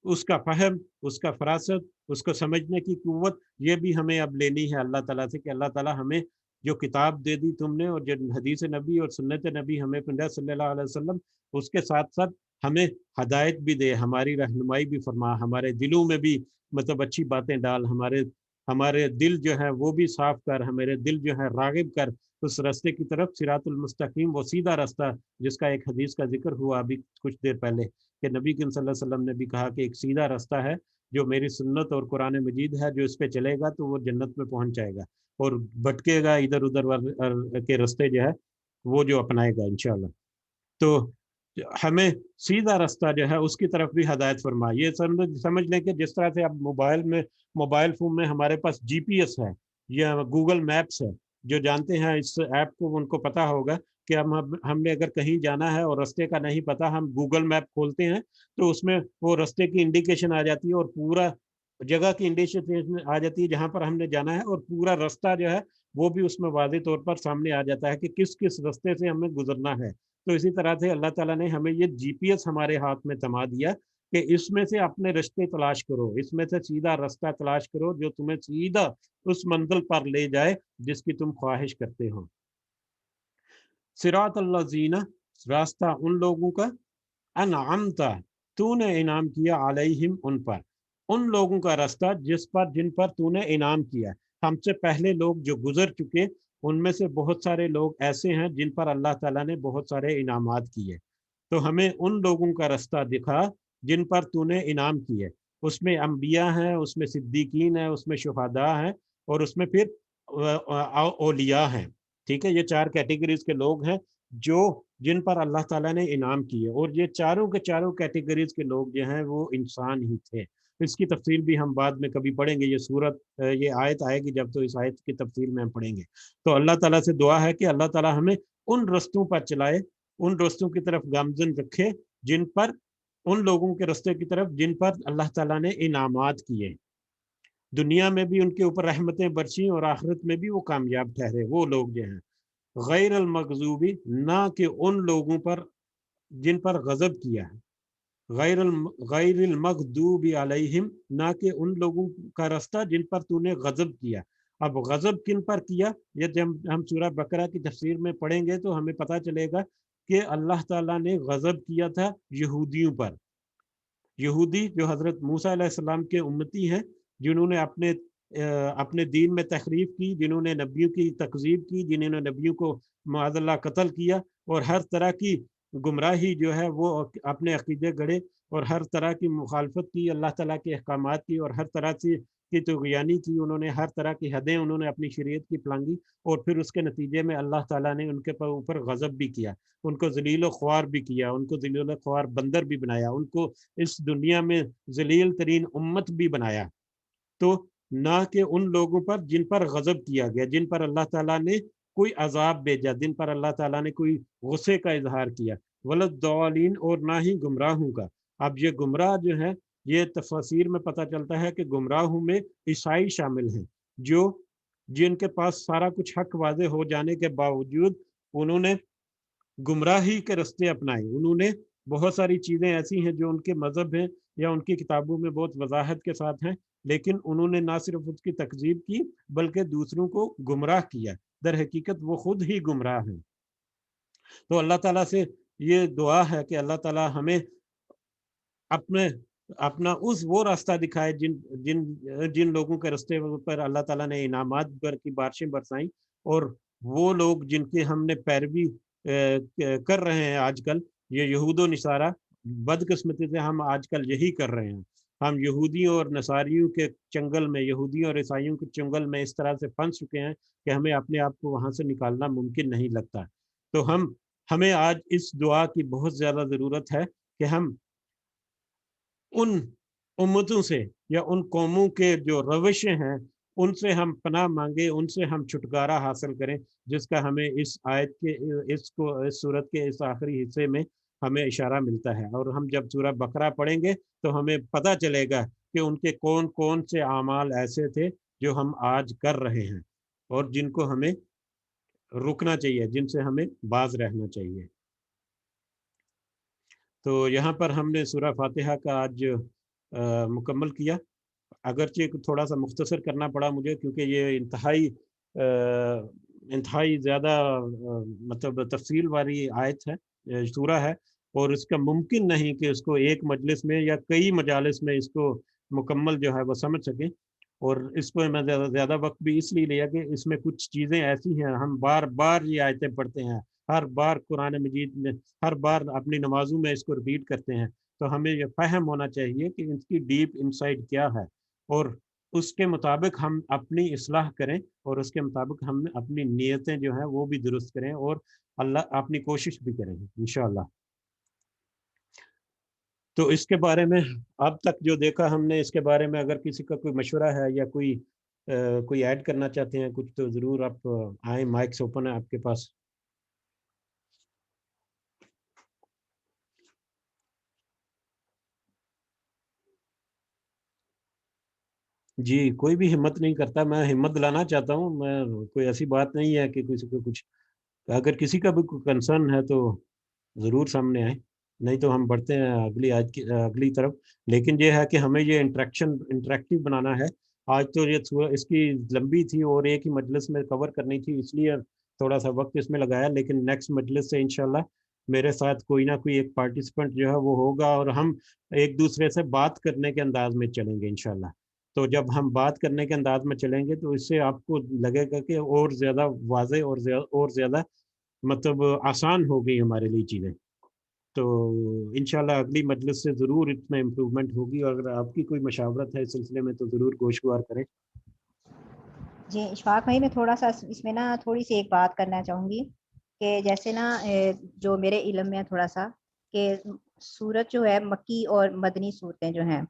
Speaker 1: اس کا فہم، اس کا فراست، اس کو سمجھنے کی قوت یہ بھی ہمیں اب لینی ہے اللہ تعالیٰ سے کہ اللہ تعالیٰ ہمیں جو کتاب دے دی تم نے، اور جو حدیث نبی اور سنت نبی ہمیں صلی اللہ علیہ وسلم، اس کے ساتھ ساتھ ہمیں ہدایت بھی دے، ہماری رہنمائی بھی فرما، ہمارے دلوں میں بھی مطلب اچھی باتیں ڈال، ہمارے دل جو ہے وہ بھی صاف کر، ہمارے دل جو ہے راغب کر اس راستے کی طرف، صراط المستقیم، وہ سیدھا راستہ جس کا ایک حدیث کا ذکر ہوا ابھی کچھ دیر پہلے کہ نبی کریم صلی اللہ علیہ وسلم نے بھی کہا کہ ایک سیدھا راستہ ہے جو میری سنت اور قرآن مجید ہے، جو اس پہ چلے گا تو وہ جنت میں پہنچ جائے گا، اور بھٹکے گا ادھر ادھر کے راستے جو ہے وہ جو اپنائے گا انشاءاللہ۔ تو ہمیں سیدھا راستہ جو ہے اس کی طرف بھی ہدایت فرما۔ یہ سمجھ لیں کہ جس طرح سے اب موبائل فون میں ہمارے پاس جی پی ایس ہے یا گوگل میپس ہے، جو جانتے ہیں اس ایپ کو ان کو پتا ہوگا کہ ہم نے اگر کہیں جانا ہے اور راستے کا نہیں پتا، ہم گوگل میپ کھولتے ہیں تو اس میں وہ راستے کی انڈیکیشن آ جاتی ہے اور پورا جگہ کی انڈیکیشن آ جاتی ہے جہاں پر ہم نے جانا ہے، اور پورا راستہ جو ہے وہ بھی اس میں واضح طور پر سامنے آ جاتا ہے کہ کس کس راستے سے ہمیں گزرنا ہے۔ تو اسی طرح سے اللہ تعالیٰ نے ہمیں یہ جی پی ایس ہمارے ہاتھ میں تھما دیا کہ اس میں سے اپنے راستے تلاش کرو، اس میں سے سیدھا راستہ تلاش کرو جو تمہیں سیدھا اس منزل پر لے جائے جس کی تم خواہش کرتے ہو۔ صراط الذین، راستہ ان لوگوں کا، انعمت، تو نے انعام کیا، علیہم، ان پر، ان لوگوں کا راستہ جن پر تو نے انعام کیا۔ ہم سے پہلے لوگ جو گزر چکے ان میں سے بہت سارے لوگ ایسے ہیں جن پر اللہ تعالیٰ نے بہت سارے انعامات کیے، تو ہمیں ان لوگوں کا راستہ دکھا جن پر تو نے انعام کیے۔ اس میں انبیاء ہیں، اس میں صدیقین ہیں، اس میں شہداء ہیں، اور اس میں پھر اولیاء ہیں۔ ٹھیک ہے، یہ 4 کیٹیگریز کے لوگ ہیں جن پر اللہ تعالیٰ نے انعام کیے، اور یہ چاروں کے چاروں کیٹیگریز کے لوگ جو ہیں وہ انسان ہی تھے۔ اس کی تفصیل بھی ہم بعد میں کبھی پڑھیں گے، یہ آیت آئے گی جب، تو اس آیت کی تفصیل میں ہم پڑھیں گے۔ تو اللہ تعالیٰ سے دعا ہے کہ اللہ تعالیٰ ہمیں ان رستوں پر چلائے، ان رستوں کی طرف گامزن رکھے ان لوگوں کے رستے کی طرف جن پر اللہ تعالیٰ نے انعامات کیے، دنیا میں بھی ان کے اوپر رحمتیں برسیں اور آخرت میں بھی وہ کامیاب ٹھہرے۔ وہ لوگ جو ہیں غیر المغضوبی، نہ کہ ان لوگوں پر جن پر غضب کیا ہے، غیر المغضوب علیہم، نہ کہ ان لوگوں کا راستہ جن پر تو نے غضب کیا۔ اب غضب کن پر کیا، یہ جب ہم سورہ بقرہ کی تفسیر میں پڑھیں گے تو ہمیں پتہ چلے گا کہ اللہ تعالیٰ نے غضب کیا تھا یہودیوں پر۔ یہودی جو حضرت موسیٰ علیہ السلام کے امتی ہیں، جنہوں نے اپنے دین میں تحریف کی، جنہوں نے نبیوں کی تکذیب کی، جنہوں نے نبیوں کو معاذ اللہ قتل کیا، اور ہر طرح کی گمراہی جو ہے وہ اپنے عقیدے گڑے، اور ہر طرح کی مخالفت کی اللہ تعالیٰ کے احکامات کی، اور ہر طرح کی طغیانی کی، انہوں نے ہر طرح کی حدیں انہوں نے اپنی شریعت کی پلانگی، اور پھر اس کے نتیجے میں اللہ تعالیٰ نے ان کے اوپر غضب بھی کیا، ان کو ذلیل و خوار بھی کیا، ان کو ذلیل و خوار بندر بھی بنایا، ان کو اس دنیا میں ذلیل ترین امت بھی بنایا۔ تو نہ کہ ان لوگوں پر جن پر غضب کیا گیا، جن پر اللہ تعالیٰ نے کوئی عذاب بھیجا، جن پر اللہ تعالیٰ نے کوئی غصے کا اظہار کیا، ولضالین، اور نہ ہی گمراہوں کا۔ اب یہ گمراہ جو ہے، یہ تفسیر میں پتہ چلتا ہے کہ گمراہوں میں عیسائی شامل ہیں، جن کے پاس سارا کچھ حق واضح ہو جانے کے باوجود انہوں نے گمراہی کے رستے اپنائے۔ انہوں نے بہت ساری چیزیں ایسی ہیں جو ان کے مذہب ہیں یا ان کی کتابوں میں بہت وضاحت کے ساتھ ہیں، لیکن انہوں نے نہ صرف اس کی تکذیب کی بلکہ دوسروں کو گمراہ کیا، در حقیقت وہ خود ہی گمراہ ہیں۔ تو اللہ تعالیٰ سے یہ دعا ہے کہ اللہ تعالیٰ ہمیں اپنا وہ راستہ دکھائے جن لوگوں کے راستے پر اللہ تعالیٰ نے انعامات کی بارشیں برسائیں، اور وہ لوگ جن کے ہم نے پیروی کر رہے ہیں آج کل، یہ یہود و نصارہ، بدقسمتی سے ہم آج کل یہی کر رہے ہیں۔ ہم یہودیوں اور نصاریوں کے چنگل میں، یہودیوں اور عیسائیوں کے چنگل میں اس طرح سے پھنس چکے ہیں کہ ہمیں اپنے آپ کو وہاں سے نکالنا ممکن نہیں لگتا۔ تو ہمیں آج اس دعا کی بہت زیادہ ضرورت ہے کہ ہم ان امتوں سے یا ان قوموں کے جو روشیں ہیں ان سے ہم پناہ مانگے، ان سے ہم چھٹکارا حاصل کریں، جس کا ہمیں اس آیت کے اس سورت کے اس آخری حصے میں ہمیں اشارہ ملتا ہے۔ اور ہم جب سورہ بقرہ پڑھیں گے تو ہمیں پتہ چلے گا کہ ان کے کون کون سے اعمال ایسے تھے جو ہم آج کر رہے ہیں اور جن کو ہمیں رکنا چاہیے، جن سے ہمیں باز رہنا چاہیے۔ تو یہاں پر ہم نے سورہ فاتحہ کا آج مکمل کیا، اگرچہ تھوڑا سا مختصر کرنا پڑا مجھے کیونکہ یہ انتہائی زیادہ مطلب تفصیل والی آیت ہے، سورہ ہے، اور اس کا ممکن نہیں کہ اس کو ایک مجلس میں یا کئی مجالس میں اس کو مکمل جو ہے وہ سمجھ سکیں. اور اس کو میں زیادہ وقت بھی اس لیے لیا کہ اس میں کچھ چیزیں ایسی ہیں ہم بار بار یہ آیتیں پڑھتے ہیں, ہر بار قرآن مجید میں ہر بار اپنی نمازوں میں اس کو ریپیٹ کرتے ہیں, تو ہمیں یہ فہم ہونا چاہیے کہ اس کی ڈیپ انسائٹ کیا ہے, اور اس کے مطابق ہم اپنی اصلاح کریں, اور اس کے مطابق ہم اپنی نیتیں جو ہیں وہ بھی درست کریں, اور اللہ اپنی کوشش بھی کریں انشاءاللہ. تو اس کے بارے میں اب تک جو دیکھا ہم نے, اس کے بارے میں اگر کسی کا کوئی مشورہ ہے یا کوئی ایڈ کرنا چاہتے ہیں کچھ, تو ضرور آپ آئیں, مائکس اوپن ہے آپ کے پاس. جی, کوئی بھی ہمت نہیں کرتا. میں ہمت دلانا چاہتا ہوں, میں کوئی ایسی بات نہیں ہے کہ کسی کو کچھ, اگر کسی کا بھی کوئی کنسرن ہے تو ضرور سامنے آئے, نہیں تو ہم بڑھتے ہیں اگلی طرف. لیکن یہ ہے کہ ہمیں یہ انٹریکٹیو بنانا ہے. آج تو یہ اس کی لمبی تھی اور ایک ہی مجلس میں کور کرنی تھی, اس لیے تھوڑا سا وقت اس میں لگایا, لیکن نیکسٹ مجلس سے انشاءاللہ میرے ساتھ کوئی نہ کوئی ایک پارٹیسپینٹ جو ہے وہ ہوگا, اور ہم ایک دوسرے سے بات کرنے کے انداز میں چلیں گے انشاءاللہ. تو جب ہم بات کرنے کے انداز میں چلیں گے تو اس سے آپ کو لگے گا کہ اور زیادہ واضح اور زیادہ مطلب آسان ہو گئی ہمارے لیے چیزیں. تو انشاءاللہ اگلی مجلس سے ضرور اس میں امپرومنٹ ہوگی, اور اگر آپ کی کوئی مشاورت ہے اس سلسلے میں تو ضرور گوشگوار کریں.
Speaker 3: جی اشفاق بھائی, میں تھوڑا سا اس میں نا تھوڑی سی ایک بات کرنا چاہوں گی کہ جیسے نا جو میرے علم میں تھوڑا سا کہ سورت جو ہے مکی اور مدنی صورتیں جو ہیں,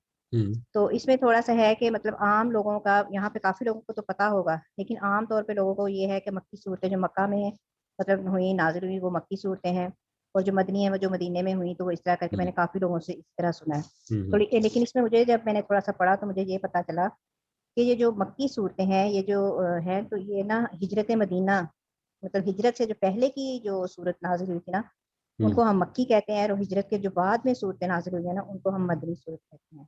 Speaker 3: تو اس میں تھوڑا سا ہے کہ مطلب عام لوگوں کا, یہاں پہ کافی لوگوں کو تو پتہ ہوگا, لیکن عام طور پہ لوگوں کو یہ ہے کہ مکی صورتیں جو مکہ میں مطلب ہوئی نازل ہوئی وہ مکی صورتیں ہیں, اور جو مدنی ہیں وہ جو مدینے میں ہوئی, تو وہ اس طرح کر کے میں نے کافی لوگوں سے اس طرح سنا ہے. تو لیکن اس میں مجھے جب میں نے تھوڑا سا پڑھا تو مجھے یہ پتہ چلا کہ یہ جو مکی صورتیں ہیں یہ جو ہیں, تو یہ نا ہجرت مدینہ مطلب ہجرت سے جو پہلے کی جو صورت نازل ہوئی تھی نا, ان کو ہم مکی کہتے ہیں, اور ہجرت کے جو بعد میں صورتیں نازل ہوئی ہیں نا ان کو ہم مدنی صورت کہتے ہیں.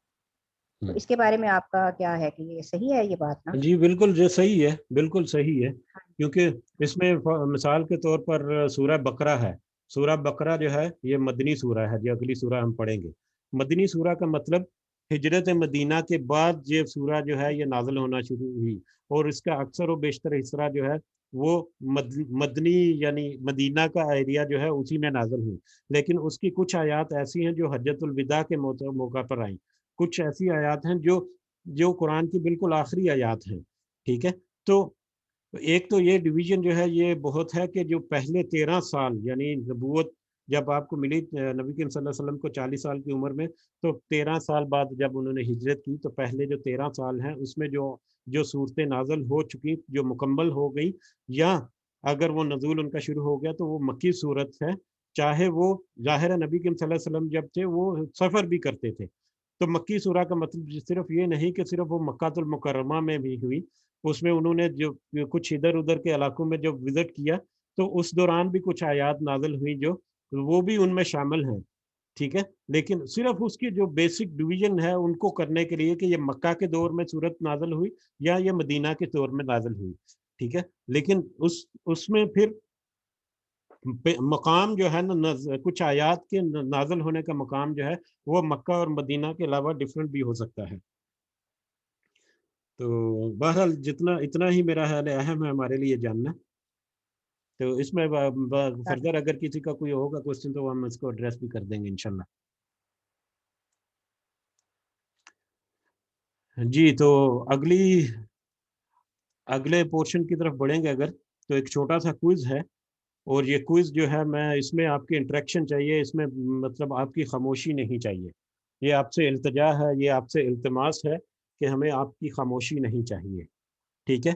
Speaker 3: تو اس کے بارے میں آپ کا کیا ہے کہ یہ صحیح ہے یہ بات نا؟
Speaker 1: جی بالکل, جو صحیح ہے, بالکل صحیح ہے, کیونکہ اس میں مثال کے طور پر سورہ بقرہ ہے. سورہ بقرہ جو ہے یہ مدنی سورہ ہے, جو اگلی سورہ ہم پڑھیں گے. مدنی سورہ کا مطلب ہجرت مدینہ کے بعد یہ سورہ جو ہے یہ نازل ہونا شروع ہوئی, اور اس کا اکثر و بیشتر حصہ جو ہے وہ مدنی یعنی مدینہ کا ایریا جو ہے اسی میں نازل ہوئی. لیکن اس کی کچھ آیات ایسی ہیں جو حجۃ الوداع کے موقع پر آئیں, کچھ ایسی آیات ہیں جو قرآن کی بالکل آخری آیات ہیں. ٹھیک ہے, تو ایک تو یہ ڈویژن جو ہے یہ بہت ہے کہ جو پہلے 13 سال یعنی نبوت جب آپ کو ملی نبی کریم صلی اللہ علیہ وسلم کو 40 سال کی عمر میں, تو 13 سال بعد جب انہوں نے ہجرت کی تو پہلے جو 13 سال ہیں اس میں جو صورتیں نازل ہو چکی, جو مکمل ہو گئی, یا اگر وہ نزول ان کا شروع ہو گیا تو وہ مکی صورت ہے. چاہے وہ ظاہر نبی کریم صلی اللہ علیہ وسلم جب تھے وہ سفر بھی کرتے تھے, تو مکی سورہ کا مطلب صرف یہ نہیں کہ صرف وہ مکہ المکرمہ میں بھی ہوئی, اس میں انہوں نے جو کچھ ادھر ادھر کے علاقوں میں جو وزٹ کیا تو اس دوران بھی کچھ آیات نازل ہوئی جو وہ بھی ان میں شامل ہیں. ٹھیک ہے, لیکن صرف اس کی جو بیسک ڈویژن ہے ان کو کرنے کے لیے کہ یہ مکہ کے دور میں صورت نازل ہوئی یا یہ مدینہ کے دور میں نازل ہوئی. ٹھیک ہے, لیکن اس میں پھر مقام جو ہے نا, کچھ آیات کے نازل ہونے کا مقام جو ہے وہ مکہ اور مدینہ کے علاوہ ڈیفرنٹ بھی ہو سکتا ہے. تو بہرحال اتنا ہی میرا خیال اہم ہے ہمارے لیے جاننا. تو اس میں فردر اگر کسی کا کوئی ہوگا کوشچن تو ہم اس کو ایڈریس بھی کر دیں گے انشاءاللہ. جی, تو اگلے پورشن کی طرف بڑھیں گے اگر, تو ایک چھوٹا سا کوئز ہے, اور یہ کوئز جو ہے اس میں آپ کی انٹریکشن چاہیے, اس میں مطلب آپ کی خاموشی نہیں چاہیے. یہ آپ سے التجا ہے, یہ آپ سے التماس ہے کہ ہمیں آپ کی خاموشی نہیں چاہیے. ٹھیک ہے,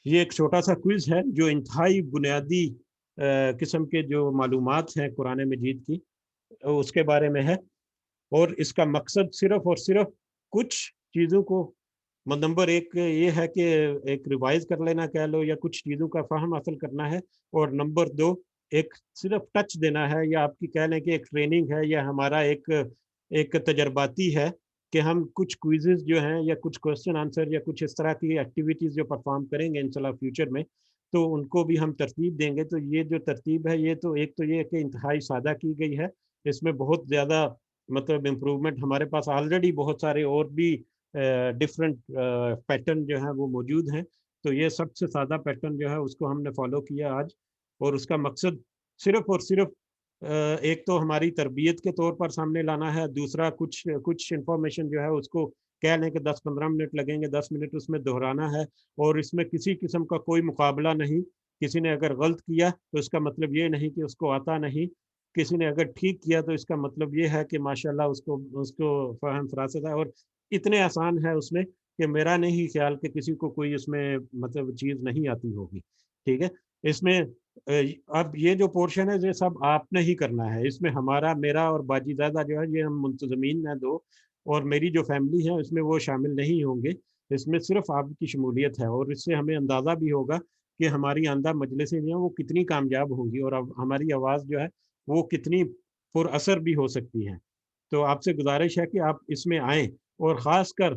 Speaker 1: یہ ایک چھوٹا سا کوئز ہے جو انتہائی بنیادی قسم کے جو معلومات ہیں قرآن مجید کی اس کے بارے میں ہے, اور اس کا مقصد صرف اور صرف کچھ چیزوں کو نمبر ایک یہ ہے کہ ایک ریوائز کر لینا کہہ لو, یا کچھ چیزوں کا فہم حاصل کرنا ہے, اور نمبر دو ایک صرف ٹچ دینا ہے, یا آپ کی کہہ لیں کہ ایک ٹریننگ ہے, یا ہمارا ایک تجرباتی ہے کہ ہم کچھ کوئزز جو ہیں یا کچھ کوشچن آنسر یا کچھ اس طرح کی ایکٹیویٹیز جو پرفارم کریں گے انشاءاللہ فیوچر میں, تو ان کو بھی ہم ترتیب دیں گے. تو یہ جو ترتیب ہے یہ تو ایک تو یہ کہ انتہائی سادہ کی گئی ہے, اس میں بہت زیادہ مطلب امپروومنٹ ہمارے پاس آلریڈی بہت سارے اور بھی ڈفرینٹ پیٹرن جو ہیں وہ موجود ہیں. تو یہ سب سے سادہ پیٹرن جو ہے اس کو ہم نے فالو کیا آج, اور اس کا مقصد صرف اور صرف ایک تو ہماری تربیت کے طور پر سامنے لانا ہے, دوسرا کچھ انفارمیشن جو ہے اس کو کہہ لیں کہ 10-15 منٹ لگیں گے, 10 منٹ اس میں دہرانا ہے, اور اس میں کسی قسم کا کوئی مقابلہ نہیں. کسی نے اگر غلط کیا تو اس کا مطلب یہ نہیں کہ اس کو آتا نہیں, کسی نے اگر ٹھیک کیا تو اس کا مطلب یہ ہے کہ ماشاءاللہ اس کو فہم فراست ہے, اور اتنے آسان ہے اس میں کہ میرا نہیں خیال کہ کسی کو کوئی اس میں مطلب چیز نہیں آتی ہوگی. ٹھیک ہے, اس میں اب یہ جو پورشن ہے یہ سب آپ نے ہی کرنا ہے. اس میں میرا اور باجی زادہ جو ہے یہ ہم منتظمین ہیں 2, اور میری جو فیملی ہے اس میں وہ شامل نہیں ہوں گے. اس میں صرف آپ کی شمولیت ہے, اور اس سے ہمیں اندازہ بھی ہوگا کہ ہماری آئندہ مجلسیں جو ہیں وہ کتنی کامیاب ہوں گی, اور ہماری آواز جو ہے وہ کتنی پر اثر بھی ہو سکتی ہیں. تو آپ سے گزارش ہے کہ آپ اس میں آئیں, اور خاص کر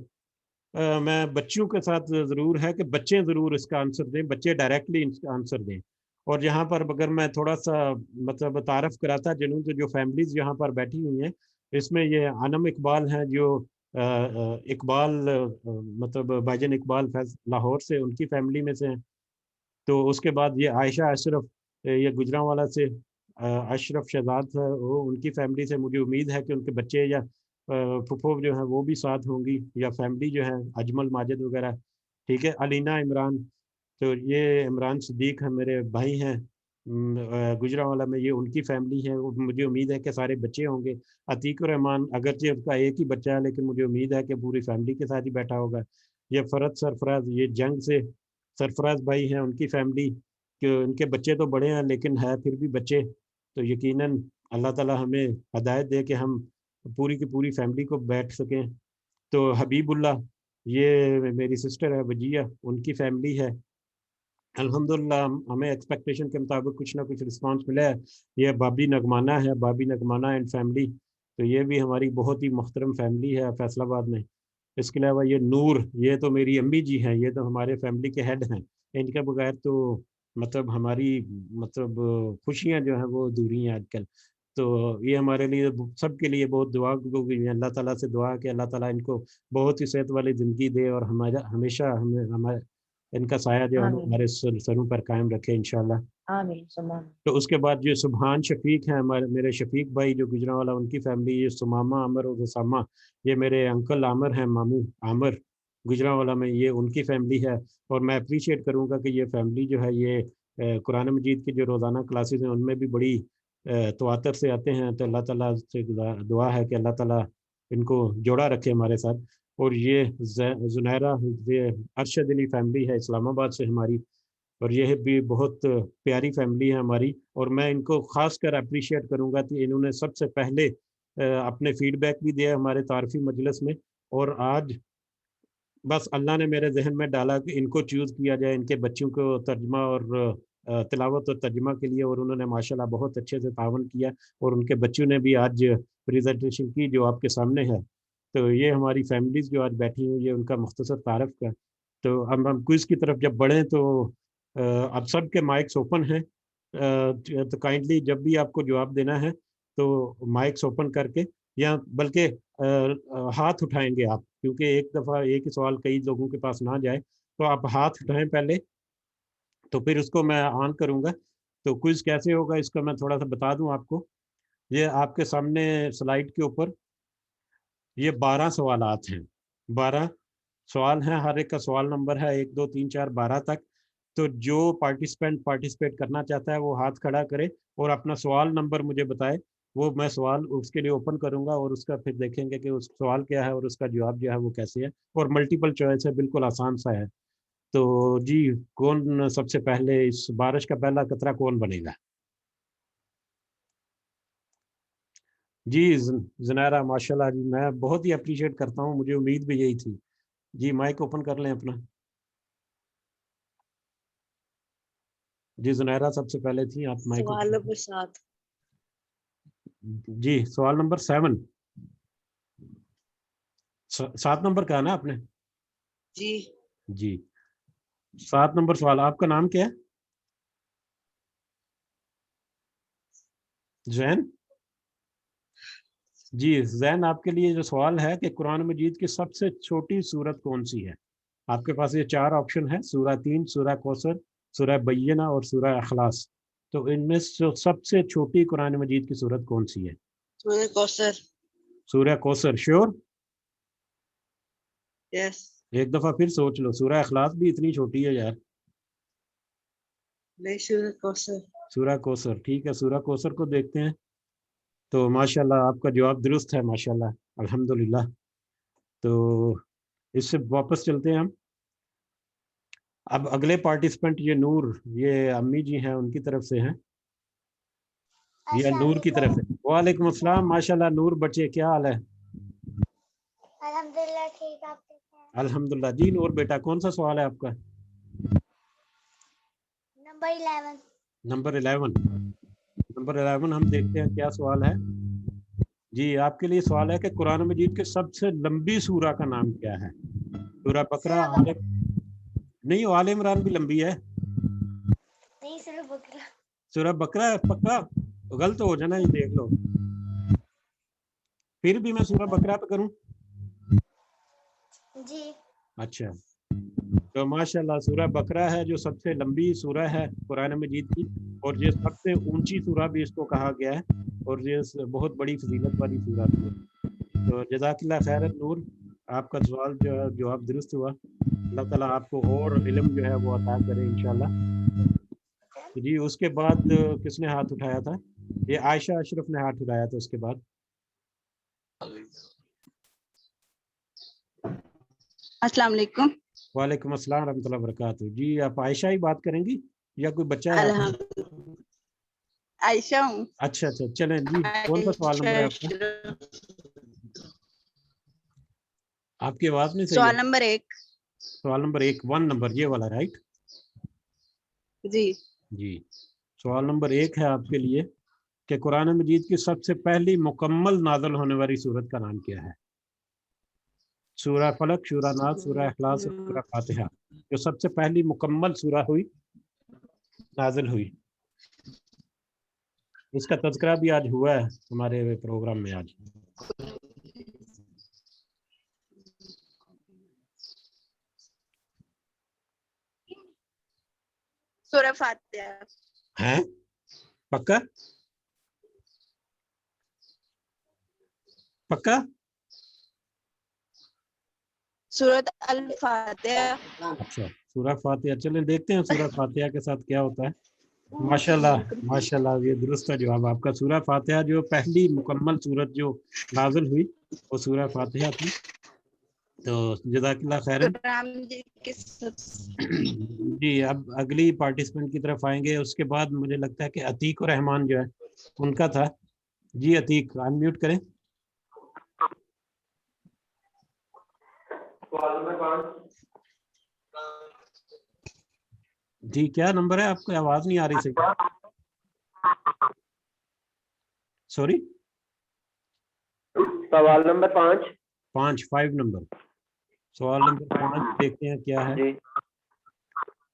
Speaker 1: میں بچوں کے ساتھ ضرور ہے کہ بچے ضرور اس کا آنسر دیں, بچے ڈائریکٹلی اس کا آنسر دیں. اور یہاں پر اگر میں تھوڑا سا مطلب تعارف کراتا جنہوں سے جو فیملیز یہاں پر بیٹھی ہوئی ہیں, اس میں یہ انم اقبال ہیں جو اقبال مطلب بھائی اقبال لاہور سے, ان کی فیملی میں سے ہیں. تو اس کے بعد یہ عائشہ اشرف, یہ گجرانوالہ سے اشرف شہزاد ہے, وہ ان کی فیملی سے. مجھے امید ہے کہ ان کے بچے یا پھپھو جو ہیں وہ بھی ساتھ ہوں گی, یا فیملی جو ہے اجمل ماجد وغیرہ. ٹھیک ہے, علینا عمران, تو یہ عمران صدیق ہیں, میرے بھائی ہیں گجرانوالہ میں, یہ ان کی فیملی ہے. مجھے امید ہے کہ سارے بچے ہوں گے. عتیق الرحمان اگرچہ اس کا ایک ہی بچہ ہے, لیکن مجھے امید ہے کہ پوری فیملی کے ساتھ ہی بیٹھا ہوگا. یہ فرد سرفراز, یہ جنگ سے سرفراز بھائی ہیں, ان کی فیملی, کہ ان کے بچے تو بڑے ہیں لیکن ہے پھر بھی بچے. تو یقیناً اللہ تعالی ہمیں ہدایت دے کہ ہم پوری کی پوری فیملی کو بیٹھ سکیں. تو حبیب اللہ, یہ میری سسٹر ہے وجیہ, ان کی فیملی ہے. الحمدللہ ہمیں ایکسپیکٹیشن کے مطابق کچھ نہ کچھ رسپانس ملا ہے. یہ بابی نگمانہ ہے, بابی نگمانہ اینڈ فیملی, تو یہ بھی ہماری بہت ہی محترم فیملی ہے فیصل آباد میں. اس کے علاوہ یہ نور, یہ تو میری امی جی ہیں, یہ تو ہمارے فیملی کے ہیڈ ہیں. ان کے بغیر تو مطلب ہماری مطلب خوشیاں جو ہیں وہ ادھوری ہیں آج کل. تو یہ ہمارے لیے سب کے لیے بہت دعا گو. اللہ تعالیٰ سے دعا کہ اللہ تعالیٰ ان کو بہت ہی صحت والی زندگی دے, اور ہمیشہ ہمیں ان کا سایہ جو ہمارے سروں پر قائم رکھے انشاءاللہ.
Speaker 3: آمین.
Speaker 1: تو اس کے بعد یہ سبحان شفیق ہیں, میرے شفیق بھائی جو گجرانوالہ, ان کی فیملی. یہ سمامہ عامر اور اسامہ, یہ میرے انکل عامر ہیں, ماموں عامر گجرانوالہ میں, یہ ان کی فیملی ہے. اور میں اپریشیٹ کروں گا کہ یہ فیملی جو ہے یہ قرآن مجید کی جو روزانہ کلاسز ہیں ان میں بھی بڑی تواتر سے آتے ہیں. تو اللہ تعالیٰ سے دعا ہے کہ اللہ تعالیٰ ان کو جوڑا رکھے ہمارے ساتھ. اور یہ زنیرہ, یہ ارشد علی فیملی ہے اسلام آباد سے ہماری, اور یہ بھی بہت پیاری فیملی ہے ہماری. اور میں ان کو خاص کر اپریشیٹ کروں گا کہ انہوں نے سب سے پہلے اپنے فیڈ بیک بھی دیا ہمارے تعارفی مجلس میں. اور آج بس اللہ نے میرے ذہن میں ڈالا کہ ان کو چوز کیا جائے ان کے بچوں کو ترجمہ اور تلاوت اور ترجمہ کے لیے, اور انہوں نے ماشاءاللہ بہت اچھے سے تعاون کیا, اور ان کے بچوں نے بھی آج پریزنٹیشن کی جو آپ کے سامنے ہے. تو یہ ہماری فیملیز جو آج بیٹھی ہوئی, یہ ان کا مختصر تعارف کا. تو اب ہم کوئز کی طرف جب بڑھیں تو اب سب کے مائکس اوپن ہیں, تو کائنڈلی جب بھی آپ کو جواب دینا ہے تو مائکس اوپن کر کے, یا بلکہ ہاتھ اٹھائیں گے آپ, کیونکہ ایک دفعہ ایک ہی سوال کئی لوگوں کے پاس نہ جائے, تو آپ ہاتھ اٹھائیں پہلے, تو پھر اس کو میں آن کروں گا. تو کوئز کیسے ہوگا اس کا میں تھوڑا سا بتا دوں آپ کو. یہ آپ کے سامنے سلائیڈ کے اوپر یہ 12 سوالات ہیں, 12 سوال ہیں, ہر ایک کا سوال نمبر ہے 1 2 3 4 12 تک. تو جو پارٹیسپیٹ کرنا چاہتا ہے وہ ہاتھ کھڑا کرے اور اپنا سوال نمبر مجھے بتائے, وہ میں سوال اس کے لیے اوپن کروں گا, اور اس کا پھر دیکھیں گے کہ اس سوال کیا ہے اور اس کا جواب جو ہے وہ کیسے ہے. اور ملٹیپل چوائس ہے, بالکل آسان سا ہے. تو جی کون سب سے پہلے اس بارش کا پہلا قطرہ کون بنے گا؟ جی زنیرہ, ماشاءاللہ جی, میں بہت ہی اپریشیٹ کرتا ہوں, مجھے امید بھی یہی تھی. جی مائک اوپن کر لیں اپنا. جی زنیرہ سب سے پہلے تھی, آپ مائک.
Speaker 4: سوال نمبر 7.
Speaker 1: جی سوال نمبر 7. 7 نمبر کا ہے نا آپ نے؟
Speaker 2: جی
Speaker 1: جی 7 نمبر سوال. آپ کا نام کیا ہے؟ زین. جی زین، آپ کے لیے جو سوال ہے کہ قرآن مجید کی سب سے چھوٹی سورت کون سی ہے؟ آپ کے پاس یہ 4 آپشن ہے، سورہ 3، سورہ کوثر، سورہ بینہ اور سورہ اخلاص۔ تو ان میں سب سے چھوٹی قرآن مجید کی سورت کون سی ہے؟
Speaker 2: سورہ کوثر۔
Speaker 1: سورہ کوثر، شیور؟
Speaker 2: یس۔
Speaker 1: ایک دفعہ پھر سوچ لو، سورہ اخلاص بھی اتنی چھوٹی ہے یار۔
Speaker 2: نہیں، سورہ کوثر۔
Speaker 1: سورہ کوثر، ٹھیک ہے، سورہ کوثر کو دیکھتے ہیں۔ تو ماشاءاللہ آپ کا جواب درست ہے، ماشاءاللہ، الحمدللہ۔ تو اس سے واپس چلتے ہیں ہم۔ اب اگلے پارٹیسپینٹ یہ نور، یہ امی جی ہیں، ان کی طرف سے ہیں، یہ نور کی طرف سے۔ وعلیکم السلام، ماشاءاللہ نور بچے، کیا حال ہے؟
Speaker 5: الحمدللہ ٹھیک، آپ کیسے ہیں؟
Speaker 1: الحمدللہ۔ جی نور بیٹا، کون سا سوال ہے آپ کا؟
Speaker 5: نمبر 11۔
Speaker 1: نمبر 11۔ نمبر 11 ہم دیکھتے ہیں کیا سوال ہے۔ جی آپ کے لیے سوال ہے کہ قرآن مجید کے سب سے لمبی سورہ کا نام کیا ہے؟ سورہ بقرہ، نہیں آل عمران بھی لمبی ہے۔
Speaker 5: نہیں، سورہ بقرہ۔
Speaker 1: سورہ بقرہ ہے، پکا؟ غلط ہو جانا، یہ دیکھ لو۔ پھر بھی میں سورہ بقرہ پہ کروں؟
Speaker 5: جی۔
Speaker 1: اچھا، تو ماشاءاللہ سورہ بقرہ ہے جو سب سے لمبی سورہ ہے قرآن مجید کی، اور یہ سب سے اونچی سورہ بھی اس کو کہا گیا ہے، اور یہ بہت بڑی فضیلت والی سورہ بھی ہے۔ تو جزاک اللہ خیر نور، آپ کا سوال جو ہے جواب درست ہوا۔ اللہ تعالیٰ آپ کو اور علم جو ہے وہ عطا کرے انشاءاللہ۔ جی اس کے بعد کس نے ہاتھ اٹھایا تھا؟ یہ عائشہ اشرف نے ہاتھ اٹھایا تھا۔ اس کے بعد
Speaker 6: السلام علیکم۔
Speaker 1: وعلیکم السلام ورحمۃ اللہ وبرکاتہ۔ جی آپ عائشہ ہی بات کریں گی یا کوئی بچہ ہے؟
Speaker 6: عائشہ ہوں۔
Speaker 1: اچھا اچھا، چلیں جی، کون سا سوال نمبر ہے آپ کا؟ آپ کی آواز نہیں صحیح ہے۔
Speaker 6: سوال نمبر 1۔
Speaker 1: سوال نمبر 1، 1 نمبر، یہ والا، رائٹ؟
Speaker 6: جی
Speaker 1: جی سوال نمبر 1 ہے آپ کے لیے کہ قرآن مجید کی سب سے پہلی مکمل نازل ہونے والی سورت کا نام کیا ہے؟ سورہ فلق، سورہ ناس، سورہ اخلاص اور سورہ فاتحہ، جو سب سے پہلی مکمل سورہ ہوئی، نازل ہوئی۔ اس کا تذکرہ بھی آج ہوا ہے ہمارے پروگرام میں آج۔
Speaker 6: سورہ فاتحہ۔
Speaker 1: ہیں پکا؟ پکا؟
Speaker 6: سورۃ الفاتحہ۔
Speaker 1: اچھا سورہ فاتحہ، چلیں دیکھتے ہیں سورہ فاتحہ کے ساتھ کیا ہوتا ہے۔ ماشاءاللہ ماشاءاللہ، یہ درست ہے جواب آپ کا۔ سورہ فاتحہ جو پہلی مکمل سورت جو نازل ہوئی وہ سورہ فاتحہ تھی۔ تو جزاک اللہ خیرن۔ جی اب اگلی پارٹیسپینٹ کی طرف آئیں گے، اس کے بعد مجھے لگتا ہے کہ عتیق الرحمان جو ہے ان کا تھا۔ جی عتیق انمیوٹ کریں۔ جی کیا نمبر ہے آپ کو؟ آواز نہیں آ رہی صحیح، سوری۔
Speaker 7: سوال نمبر
Speaker 1: 5 نمبر، سوال نمبر 5 دیکھتے ہیں کیا ہے۔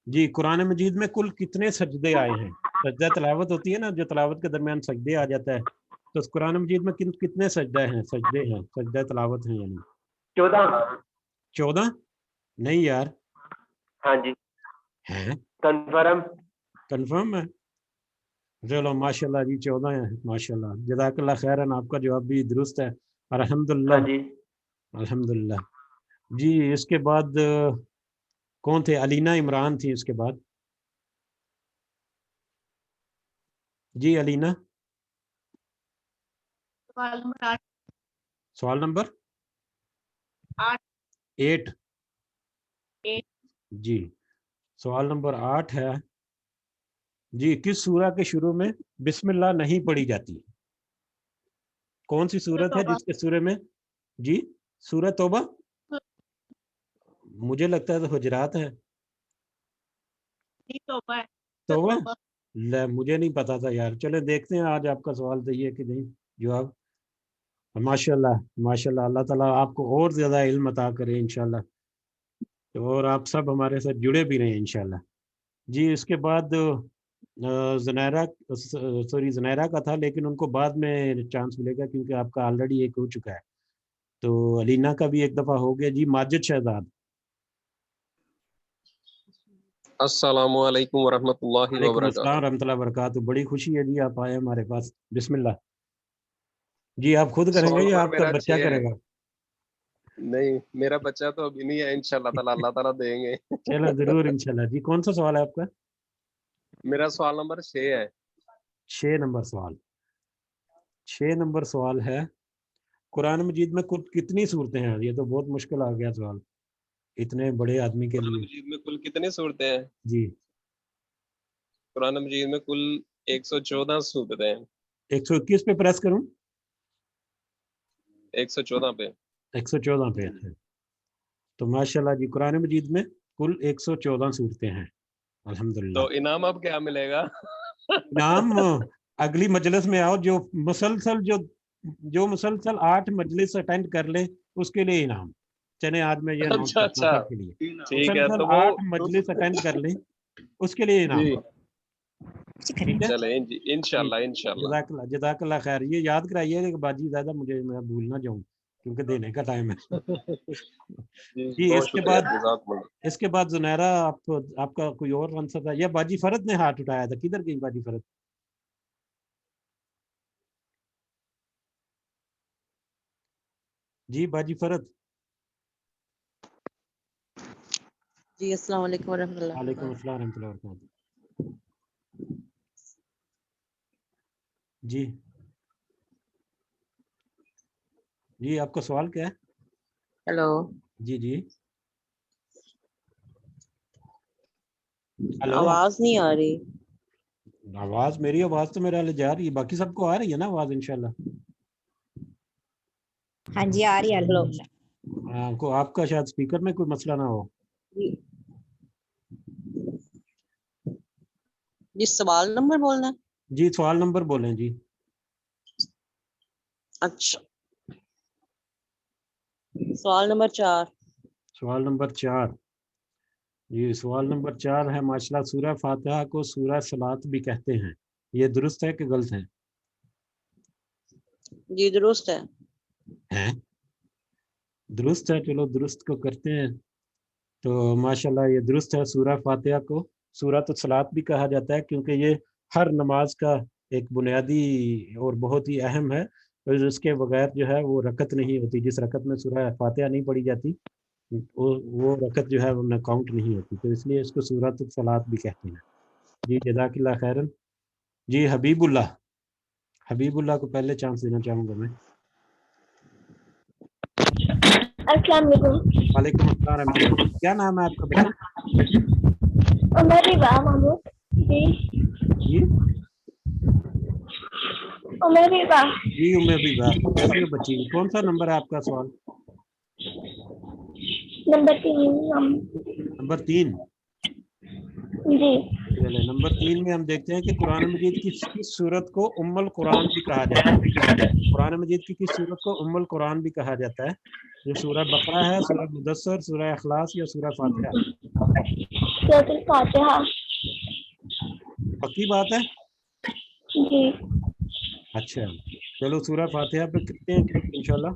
Speaker 1: جی قرآن مجید میں کل کتنے سجدے آئے ہیں؟ سجدہ تلاوت ہوتی ہے نا، جو تلاوت کے درمیان سجدے آ جاتا ہے، تو اس قرآن مجید میں کتنے سجدے ہیں؟ سجدہ تلاوت ہیں یعنی 14؟ نہیں یار۔
Speaker 7: ہاں جی
Speaker 1: ہیں
Speaker 7: کنفرم
Speaker 1: ہے؟ چلو ماشاءاللہ جی 14 ہیں، ماشاءاللہ، جزاک اللہ خیرن، آپ کا جواب بھی درست ہے، الحمدللہ۔
Speaker 7: ہاں جی
Speaker 1: الحمدللہ۔ جی اس کے بعد کون تھے؟ علینا عمران تھی اس کے بعد۔ جی علینا، سوال نمبر 8۔ جی سوال نمبر 8 ہے جی، کس سورہ کے شروع میں بسم اللہ نہیں پڑھی جاتی؟ کون سی سورت ہے جس کے سورے میں؟ جی سورہ توبہ؟ مجھے لگتا ہے تو حجرات ہے۔ توبہ؟ مجھے نہیں پتا تھا یار۔ چلے دیکھتے ہیں آج آپ کا سوال صحیح ہے کہ نہیں جواب۔ ماشاءاللہ ماشاءاللہ، اللہ تعالیٰ آپ کو اور زیادہ علم عطا کرے انشاءاللہ، اور آپ سب ہمارے ساتھ جڑے بھی رہیں انشاءاللہ۔ جی اس کے بعد زنیرہ زنیرہ کا تھا، لیکن ان کو بعد میں چانس ملے گا کیونکہ آپ کا آلریڈی ایک ہو چکا ہے. تو علینا کا بھی ایک دفعہ ہو گیا. جی ماجد شہزاد.
Speaker 8: السلام علیکم ورحمۃ اللہ
Speaker 1: وعلیکم السلام
Speaker 8: وبرکاتہ.
Speaker 1: ورحمۃ اللہ وبرکاتہ. بڑی خوشی ہے جی آپ آئے ہمارے پاس. بسم اللہ. جی آپ خود کریں گے یا آپ کا بچہ کرے گا؟
Speaker 8: نہیں میرا بچہ تو ابھی نہیں ہے، انشاءاللہ تعالیٰ اللہ تعالیٰ دیں گے.
Speaker 1: چلو ضرور انشاءاللہ. جی کون سا سوال ہے آپ کا؟
Speaker 8: میرا سوال نمبر 6 ہے.
Speaker 1: 6 نمبر سوال. 6 نمبر سوال ہے قرآن مجید میں کل کتنی صورتیں ہیں؟ یہ تو بہت مشکل آ گیا سوال اتنے بڑے آدمی کے
Speaker 8: قرآن
Speaker 1: لیے.
Speaker 8: مجید میں کل کتنی صورتیں ہیں؟
Speaker 1: جی
Speaker 8: قرآن مجید میں کل 114 صورتیں ہیں.
Speaker 1: 121 پہ پریس کروں؟
Speaker 8: 114 پہ.
Speaker 1: 114 پہ ہے. تو ماشاءاللہ جی قرآن مجید میں کل 114 صورتیں ہیں الحمدللہ.
Speaker 8: تو انعام اب کیا ملے گا؟
Speaker 1: نام اگلی مجلس میں آؤ. جو مسلسل 8 مجلس اٹینڈ کر لے اس کے لیے انعام. چلے آج میں یہ اناؤنس کرتا ہوں سب کے لیے.
Speaker 8: ٹھیک ہے
Speaker 1: مسلسل
Speaker 8: تو وہ
Speaker 1: 8 مجلس اٹینڈ کر لیں اس کے لیے انعام.
Speaker 8: جی
Speaker 1: ٹھیک ہے
Speaker 8: چلیں جی انشاءاللہ.
Speaker 1: جزاک اللہ خیر. یہ یاد کرائیے کہ باجی زیادہ مجھے میں بھول نہ جاؤں کیونکہ دینے کا ٹائم ہے. جی اس کے بعد زنیرہ آپ کا کوئی اور آنسر تھا یا باجی فرد نے ہاتھ اٹھایا تھا؟ کدھر گئی باجی فرد؟ جی باجی فرد.
Speaker 9: جی السلام علیکم ورحمۃ اللہ.
Speaker 1: وعلیکم السلام ورحمۃ اللہ وبرکاتہ. جی جی آپ کا سوال کیا ہے؟
Speaker 9: ہیلو.
Speaker 1: جی جی ہلو.
Speaker 9: آواز نہیں آ رہی.
Speaker 1: آواز میری آواز تو میرے والے جا رہی ہے، باقی سب کو آ رہی ہے نا آواز انشاءاللہ؟
Speaker 3: ہاں جی آ رہی ہے.
Speaker 1: ہاں کو آپ کا شاید اسپیکر میں کوئی مسئلہ نہ ہو.
Speaker 9: جی سوال نمبر بولنا ہے؟
Speaker 1: جی سوال نمبر بولیں جی.
Speaker 9: اچھا سوال نمبر 4.
Speaker 1: سوال نمبر 4. جی سوال نمبر 4 ہے ماشاءاللہ سورہ فاتحہ کو سورہ صلاۃ بھی کہتے ہیں، یہ درست ہے کہ غلط ہے؟
Speaker 9: جی درست ہے.
Speaker 1: درست ہے. چلو درست کو کرتے ہیں. تو ماشاءاللہ یہ درست ہے. سورہ فاتحہ کو سورۃ الصلاۃ بھی کہا جاتا ہے کیونکہ یہ ہر نماز کا ایک بنیادی اور بہت ہی اہم ہے. اس کے بغیر جو ہے وہ رکعت نہیں ہوتی. جس رکعت میں سورہ فاتحہ نہیں پڑھی جاتی وہ رکعت جو ہے وہ کاؤنٹ نہیں ہوتی. تو اس لیے اس کو سورۃ الصلاۃ بھی کہتے ہیں. جی جزاک اللہ خیرن. جی حبیب اللہ کو پہلے چانس دینا چاہوں گا میں.
Speaker 5: السلام علیکم.
Speaker 1: وعلیکم السلام ورحمۃ اللہ. کیا نام ہے آپ کا بیٹا؟
Speaker 5: عمر محمود. جی
Speaker 1: جی
Speaker 5: عمر.
Speaker 1: جی کیسی ہو بچی؟ کون سا نمبر ہے آپ کا سوال؟ نمبر 3.
Speaker 5: جی
Speaker 1: چلے نمبر 3 میں ہم دیکھتے ہیں کہ قرآن مجید کی کس صورت کو ام القرآن بھی کہا جاتا ہے؟ قرآن مجید کی کس صورت کو ام القرآن بھی کہا جاتا ہے؟ یہ سورہ بقرہ ہے، سورہ مدثر، سورہ اخلاص یا سورہ فاتحہ؟
Speaker 5: سورۃ الفاتحہ.
Speaker 1: پکی بات ہے؟
Speaker 5: جی
Speaker 1: اچھا چلو سورہ فاتحہ پہ کرتے ہیں کلک انشاءاللہ.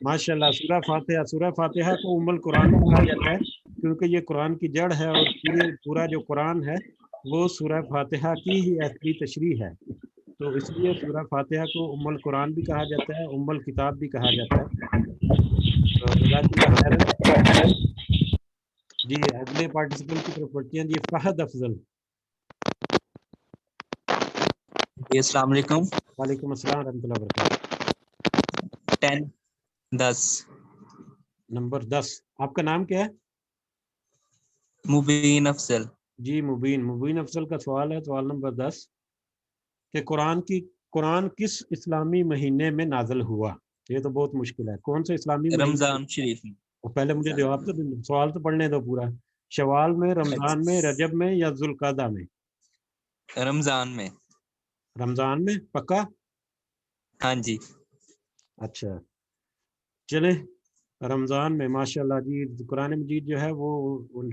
Speaker 1: ماشاءاللہ سورہ فاتحہ کو ام القرآن بھی کہا جاتا ہے کیونکہ یہ قرآن کی جڑ ہے اور پورا جو قرآن ہے وہ سورہ فاتحہ کی ہی اصلی تشریح ہے. تو اس لیے سورہ فاتحہ کو ام القرآن بھی کہا جاتا ہے، ام الکتاب بھی کہا جاتا ہے. تو جزاک اللہ خیرن. جی اگلے پارٹیسپینٹ کی طرف بڑھتے ہیں. جی فہد افضل.
Speaker 10: جی السلام علیکم.
Speaker 1: وعلیکم السلام ورحمۃ اللہ وبرکاتہ.
Speaker 10: 10.
Speaker 1: نمبر 10. آپ کا نام کیا ہے؟
Speaker 10: مبین افضل.
Speaker 1: جی مبین افضل کا سوال ہے. سوال نمبر 10 کہ قرآن کس اسلامی مہینے میں نازل ہوا؟ یہ تو بہت مشکل ہے. کون سے اسلامی مہینے؟
Speaker 10: رمضان شریف میں.
Speaker 1: پہلے مجھے جواب تو سوال تو پڑھنے دو پورا. شوال میں، رمضان میں، رجب میں یا ذوالقعدہ میں؟
Speaker 10: رمضان میں.
Speaker 1: رمضان میں پکا؟
Speaker 10: ہاں جی.
Speaker 1: اچھا چلے رمضان میں. ماشاءاللہ جی قرآن مجید جو ہے وہ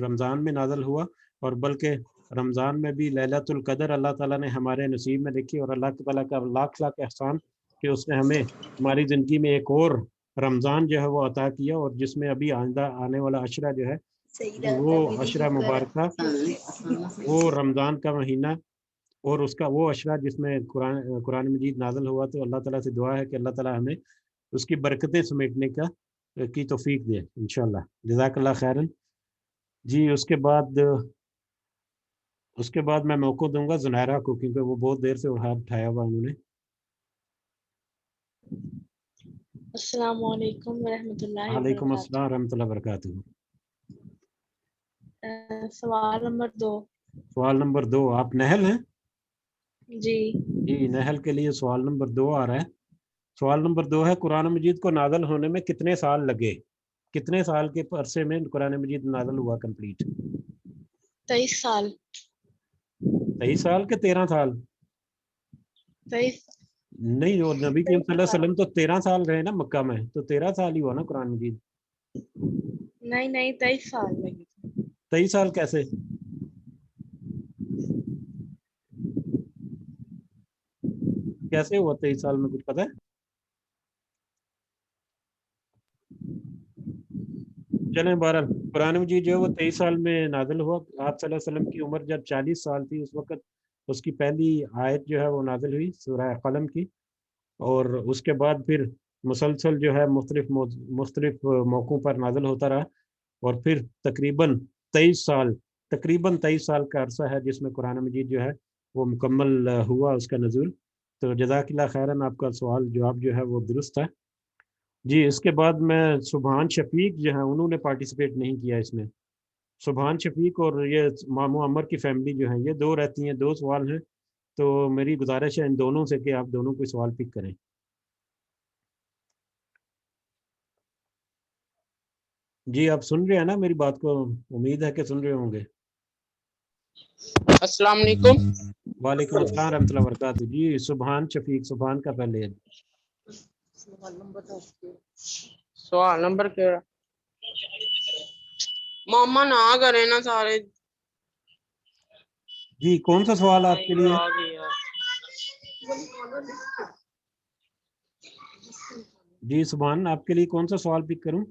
Speaker 1: رمضان میں نازل ہوا اور بلکہ رمضان میں بھی لیلۃ القدر اللہ تعالیٰ نے ہمارے نصیب میں لکھی، اور اللہ تعالیٰ کا لاکھ لاکھ احسان کہ اس نے ہمیں ہماری زندگی میں ایک اور رمضان جو ہے وہ عطا کیا، اور جس میں ابھی آئندہ آنے والا عشرہ جو ہے وہ عشرہ مبارکہ، وہ رمضان کا مہینہ اور اس کا وہ عشرہ جس میں قرآن مجید نازل ہوا، تو اللہ تعالیٰ سے دعا ہے کہ اللہ تعالیٰ ہمیں اس کی برکتیں سمیٹنے کی توفیق دے انشاءاللہ۔ جزاک اللہ خیرن۔ جی اس کے بعد میں موقع دوں گا زنیرہ کو، کیونکہ وہ بہت دیر سے ہاتھ اٹھایا ہوا انہوں نے۔
Speaker 4: السلام علیکم ورحمۃ اللہ
Speaker 1: وعلیکم
Speaker 4: وبرکاتہ۔
Speaker 1: السلام ورحمۃ اللہ وبرکاتہ۔
Speaker 4: سوال نمبر 2۔
Speaker 1: سوال نمبر 2 آپ نحل ہیں؟
Speaker 4: جی
Speaker 1: جی نحل کے لیے سوال نمبر 2 آ رہا ہے۔ سوال نمبر 2 ہے، قرآن مجید کو نازل ہونے میں کتنے سال لگے؟ کتنے سال کے عرصے میں قرآن مجید نازل ہوا کمپلیٹ؟
Speaker 4: 23 سال۔
Speaker 1: 23 سال کے 13 سال؟
Speaker 4: 23
Speaker 1: نہیں، اور نبی کریم صلی اللہ علیہ وسلم تو 13 سال رہے نا مکہ میں، تو 13 سال ہی ہوا نا قرآن مجید۔
Speaker 4: نہیں 23 سال لگے۔
Speaker 1: 23 سال کیسے؟ کیسے ہوا 23 سال میں، کچھ پتہ ہے؟ چلیں بہرحال قرآن مجید جو ہے وہ 23 سال میں نازل ہوا۔ آپ صلی اللہ علیہ وسلم کی عمر جب 40 سال تھی، اس وقت اس کی پہلی آیت جو ہے وہ نازل ہوئی سورہ قلم کی، اور اس کے بعد پھر مسلسل جو ہے مختلف موقعوں پر نازل ہوتا رہا، اور پھر تقریباً 23 سال کا عرصہ ہے جس میں قرآن مجید جو ہے وہ مکمل ہوا اس کا نزول۔ تو جزاک اللہ خیرن، آپ کا سوال جواب جو ہے وہ درست ہے۔ جی اس کے بعد میں سبحان شفیق جو ہیں انہوں نے پارٹیسپیٹ نہیں کیا اس میں۔ سبحان شفیق اور یہ مامو عمر کی فیملی جو ہیں یہ 2 رہتی ہیں، 2 سوال ہیں، تو میری گزارش ہے ان دونوں سے کہ آپ دونوں کوئی سوال پک کریں۔ جی آپ سن رہے ہیں نا میری بات کو؟ امید ہے کہ سن رہے ہوں گے۔
Speaker 11: السلام علیکم۔
Speaker 1: وعلیکم السلام ورحمۃ اللہ وبرکاتہ۔ جی سبحان شفیق، سبحان کا پہلے
Speaker 11: سوال نمبر کیا؟ ماما نہ کرے نا سارے۔
Speaker 1: جی کون سا سوال آپ کے لیے؟ جی سبحان آپ کے لیے کون سا سوال پک کروں؟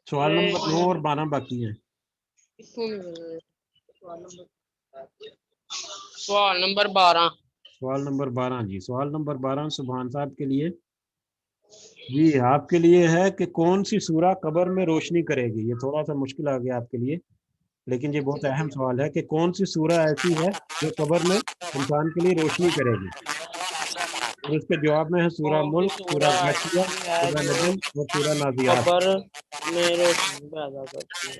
Speaker 1: سوال نمبر 9 اور 12 باقی ہیں۔
Speaker 11: سوال نمبر 12۔
Speaker 1: سوال نمبر 12 جی سوال نمبر 12 سبحان صاحب کے لیے۔ جی آپ کے لیے ہے کہ کون سی سورہ قبر میں روشنی کرے گی؟ یہ تھوڑا سا مشکل آ گیا آپ کے لیے، لیکن یہ بہت اہم سوال ہے کہ کون سی سورہ ایسی ہے جو قبر میں انسان کے لیے روشنی کرے گی؟ اور اس کے جواب میں ہے سورہ ملک، سورہ غاشیہ، سورہ نجم اور سورہ نازیات۔
Speaker 11: قبر میں روشنی پیدا کرتی ہے۔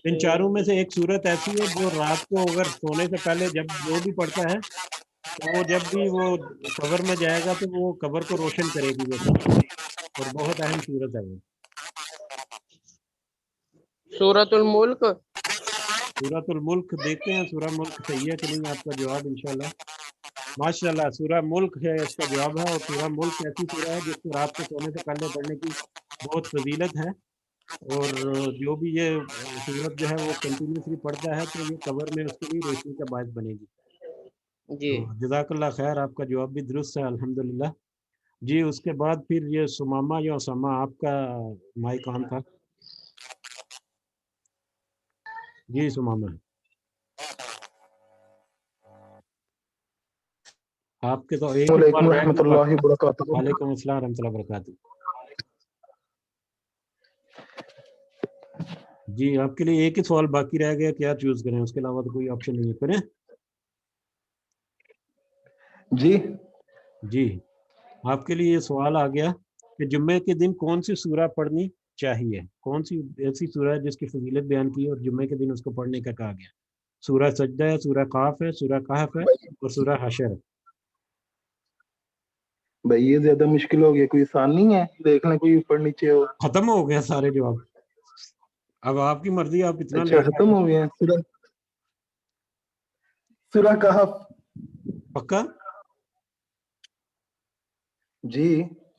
Speaker 1: ان چاروں میں سے ایک صورت ایسی ہے جو رات کو اگر سونے سے پہلے جب جو بھی پڑھتا ہے تو وہ جب بھی وہ قبر میں جائے گا تو وہ قبر کو روشن کرے گی وہ صورت، اور بہت اہم صورت ہے وہ۔
Speaker 11: سورۃ الملک۔
Speaker 1: سورۃ الملک دیکھتے ہیں سورہ ملک صحیح ہے کہ نہیں آپ کا جواب انشاءاللہ۔ ماشاءاللہ سورہ ملک ہے اس کا جواب ہے، اور سورہ ملک ایسی سورہ ہے جس کو رات کو سونے سے پہلے پڑھنے کی بہت فضیلت ہے، اور جو بھی یہ سورت جو ہے وہ کنٹینیوسلی پڑھتا ہے تو یہ قبر میں اس کے لیے روشنی کا باعث بنے گی۔
Speaker 11: جی
Speaker 1: جزاک اللہ خیر، آپ کا جواب بھی درست ہے الحمدللہ۔ جی اس کے بعد پھر یہ سمامہ یا اسامہ آپ کا مائک آن تھا۔ جی سمامہ آپ کے تو ایک ہی سوال رہ
Speaker 12: ورحمۃ
Speaker 1: گیا۔
Speaker 12: اللہ وبرکاتہ۔
Speaker 1: وعلیکم السلام ورحمۃ اللہ وبرکاتہ۔ جی آپ کے لیے ایک ہی سوال باقی رہ گیا، کیا چوز کریں؟ اس کے علاوہ تو کوئی آپشن نہیں ہے، کریں؟ جی آپ کے لیے یہ سوال آ گیا کہ جمعے کے دن کون سی سورہ پڑھنی چاہیے؟ کون سی ایسی سورہ ہے جس کی فضیلت بیان کی ہے اور جمعے کے دن اس کو پڑھنے کا کہا گیا؟ سورہ سجدہ ہے، سورہ قاف ہے، سورہ کہف ہے اور سورہ حشر ہے۔
Speaker 12: بھائی یہ زیادہ مشکل ہو گیا، کوئی آسان نہیں ہے؟ دیکھ لیں کوئی اوپر نیچے ہو۔
Speaker 1: ختم ہو گیا سارے جواب، اب آپ کی مرضی، آپ اتنا
Speaker 12: اچھا ختم ہو گیا۔ سورہ کہف۔
Speaker 1: پکا؟
Speaker 12: جی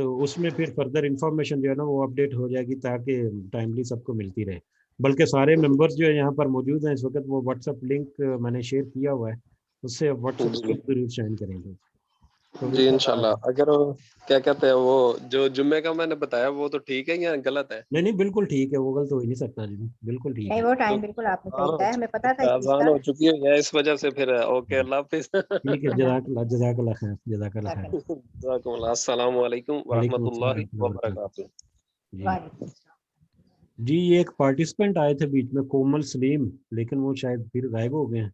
Speaker 1: تو اس میں پھر فردر انفارمیشن جو ہے نا وہ اپڈیٹ ہو جائے گی تاکہ ٹائملی سب کو ملتی رہے. بلکہ سارے ممبرس جو یہاں پر موجود ہیں اس وقت وہ واٹس ایپ لنک میں نے شیئر کیا ہوا ہے, اس سے واٹس ایپ
Speaker 8: جی
Speaker 1: ضرور جوائن کریں گے. تو
Speaker 8: جی انشاءاللہ. اگر وہ کیا کہتے ہیں وہ جو جمعے کا میں نے بتایا وہ تو ٹھیک ہے یا غلط ہے؟
Speaker 1: نہیں بالکل ٹھیک ہے, وہ غلط ہو ہی نہیں سکتا جی, بالکل ٹھیک
Speaker 3: نہیں
Speaker 1: ہے.
Speaker 3: وہ ٹائم بالکل آپ نے صحیح کہا ہے, ہمیں پتا تھا اس چیز
Speaker 8: اذان
Speaker 3: کا.
Speaker 8: ہو چکی ہے اس وجہ سے پھر اوکے اللہ حافظ.
Speaker 1: ٹھیک ہے, جزاک اللہ خیر, جزاک اللہ خیر.
Speaker 8: جزاکم اللہ. السلام علیکم
Speaker 1: وعلیکم
Speaker 8: ورحمۃ
Speaker 1: السلام
Speaker 8: اللہ
Speaker 1: ورحمۃ اللہ وبرکاتہ.
Speaker 8: وبرکاتہ.
Speaker 1: جی
Speaker 3: وعلیکم السلام.
Speaker 1: جی یہ ایک پارٹیسپینٹ آئے تھے بیچ میں, کومل سلیم, لیکن وہ شاید پھر غائب ہو گئے ہیں.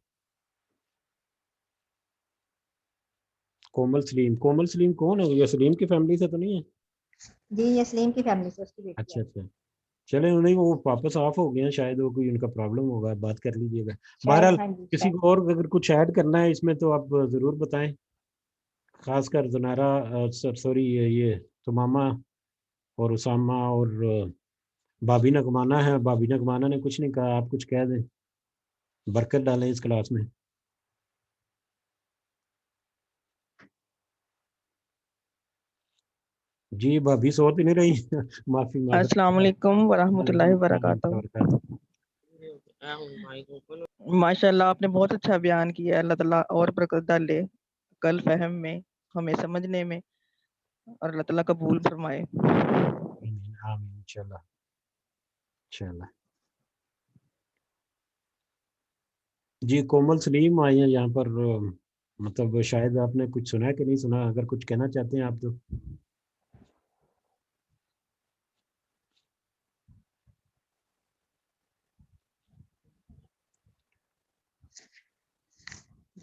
Speaker 1: کومل سلیم کون ہے؟ یہ سلیم کی فیملی سے تو نہیں ہے؟
Speaker 3: جی یہ سلیم کی فیملی سے, اس کی بیٹی
Speaker 1: اچھا
Speaker 3: ہے.
Speaker 1: اچھا, چلے انہیں وہ واپس آف ہو گئے ہیں, شاید وہ کوئی ان کا پرابلم ہوگا, بات کر لیجیے گا. بہرحال
Speaker 3: ہاں جی
Speaker 1: کسی کو اور اگر کچھ ایڈ کرنا ہے اس میں تو آپ ضرور بتائیں, خاص کر زنارا سوری یہ تمامہ اور اسامہ اور بابی نگمانا ہے. بابی نگمانا نے کچھ نہیں کہا, آپ کچھ کہہ دیں, برکت ڈالیں اس کلاس میں. جی بھابھی سو تو نہیں رہی؟ معافی
Speaker 13: السلام علیکم ورحمۃ اللہ وبرکاتہ. ماشاء اللہ آپ نے بہت اچھا بیان کیا, اللہ تعالیٰ اور برکت ڈالے کل فہم میں, ہمیں سمجھنے میں, اور اللہ تعالیٰ قبول فرمائے.
Speaker 1: آمین انشاءاللہ انشاءاللہ. جی کومل سلیم آئی ہیں یہاں پر, مطلب شاید آپ نے کچھ سنا ہے کہ نہیں سنا, اگر کچھ کہنا چاہتے ہیں آپ تو.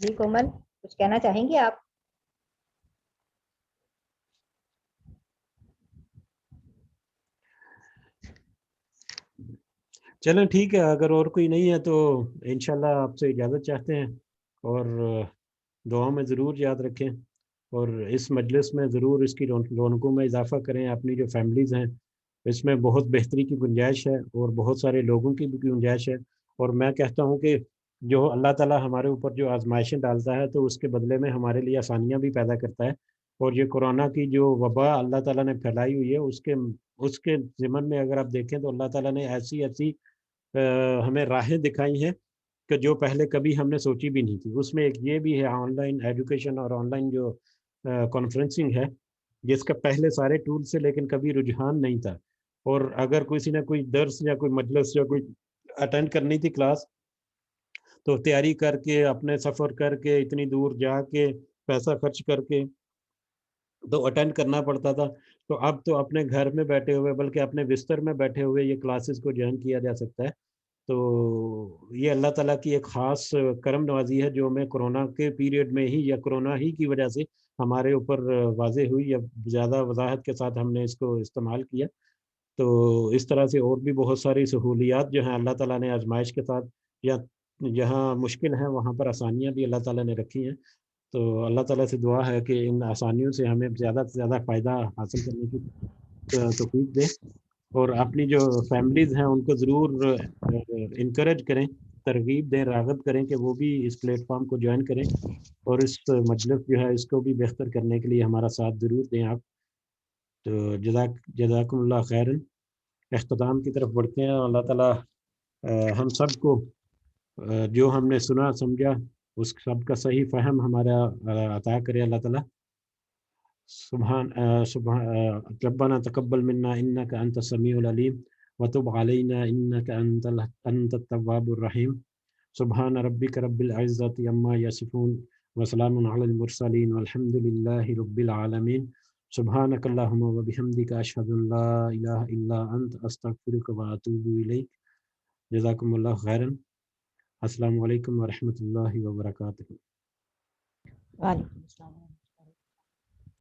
Speaker 3: جی کومل کچھ کہنا چاہیں گے آپ؟
Speaker 1: چلیں ٹھیک ہے, اگر اور کوئی نہیں ہے تو انشاءاللہ آپ سے اجازت چاہتے ہیں, اور دعاؤں میں ضرور یاد رکھیں, اور اس مجلس میں ضرور اس کی رونقوں میں اضافہ کریں. اپنی جو فیملیز ہیں اس میں بہت بہتری کی گنجائش ہے, اور بہت سارے لوگوں کی بھی گنجائش ہے. اور میں کہتا ہوں کہ جو اللہ تعالیٰ ہمارے اوپر جو آزمائشیں ڈالتا ہے تو اس کے بدلے میں ہمارے لیے آسانیاں بھی پیدا کرتا ہے. اور یہ کورونا کی جو وبا اللہ تعالیٰ نے پھیلائی ہوئی ہے اس کے ضمن میں اگر آپ دیکھیں تو اللہ تعالیٰ نے ایسی ہمیں راہیں دکھائی ہیں کہ جو پہلے کبھی ہم نے سوچی بھی نہیں تھی. اس میں ایک یہ بھی ہے آن لائن ایجوکیشن اور آن لائن جو کانفرنسنگ ہے, جس کا پہلے سارے ٹول سے لیکن کبھی رجحان نہیں تھا. اور اگر کسی نے کوئی درس یا کوئی مجلس یا کوئی اٹینڈ کرنی تھی کلاس تو تیاری کر کے, اپنے سفر کر کے, اتنی دور جا کے, پیسہ خرچ کر کے تو اٹینڈ کرنا پڑتا تھا. تو اب تو اپنے گھر میں بیٹھے ہوئے, بلکہ اپنے بستر میں بیٹھے ہوئے یہ کلاسز کو جوائن کیا جا سکتا ہے. تو یہ اللہ تعالیٰ کی ایک خاص کرم نوازی ہے جو ہمیں کورونا کے پیریڈ میں ہی یا کورونا ہی کی وجہ سے ہمارے اوپر واضح ہوئی, یا زیادہ وضاحت کے ساتھ ہم نے اس کو استعمال کیا. تو اس طرح سے اور بھی بہت ساری سہولیات جو ہیں اللہ تعالیٰ نے آزمائش کے ساتھ, یا جہاں مشکل ہیں وہاں پر آسانیاں بھی اللہ تعالیٰ نے رکھی ہیں. تو اللہ تعالیٰ سے دعا ہے کہ ان آسانیوں سے ہمیں زیادہ سے زیادہ فائدہ حاصل کرنے کی توفیق دے, اور اپنی جو فیملیز ہیں ان کو ضرور انکریج کریں, ترغیب دیں, راغب کریں کہ وہ بھی اس پلیٹ فارم کو جوائن کریں, اور اس مجلس جو ہے اس کو بھی بہتر کرنے کے لیے ہمارا ساتھ ضرور دیں آپ. تو جزاکم اللہ خیرن. اختتام کی طرف بڑھتے ہیں. اللہ تعالیٰ ہم سب کو جو ہم نے سنا سمجھا اس سب کا صحیح فہم ہمارا عطا کرے اللہ تعالیٰ. سبحان ربنا تقبل منا انك انت السميع العليم وتب علينا انك انت التواب الرحيم. سبحان ربك رب العزة عما يصفون وسلام على المرسلين والحمد لله رب العالمين. سبحانك اللهم وبحمدك اشهد ان لا اله الا انت استغفرك واتوب اليك. جزاكم الله خيرا. السلام علیکم ورحمۃ اللہ وبرکاتہ.
Speaker 3: وعلیکم السلام.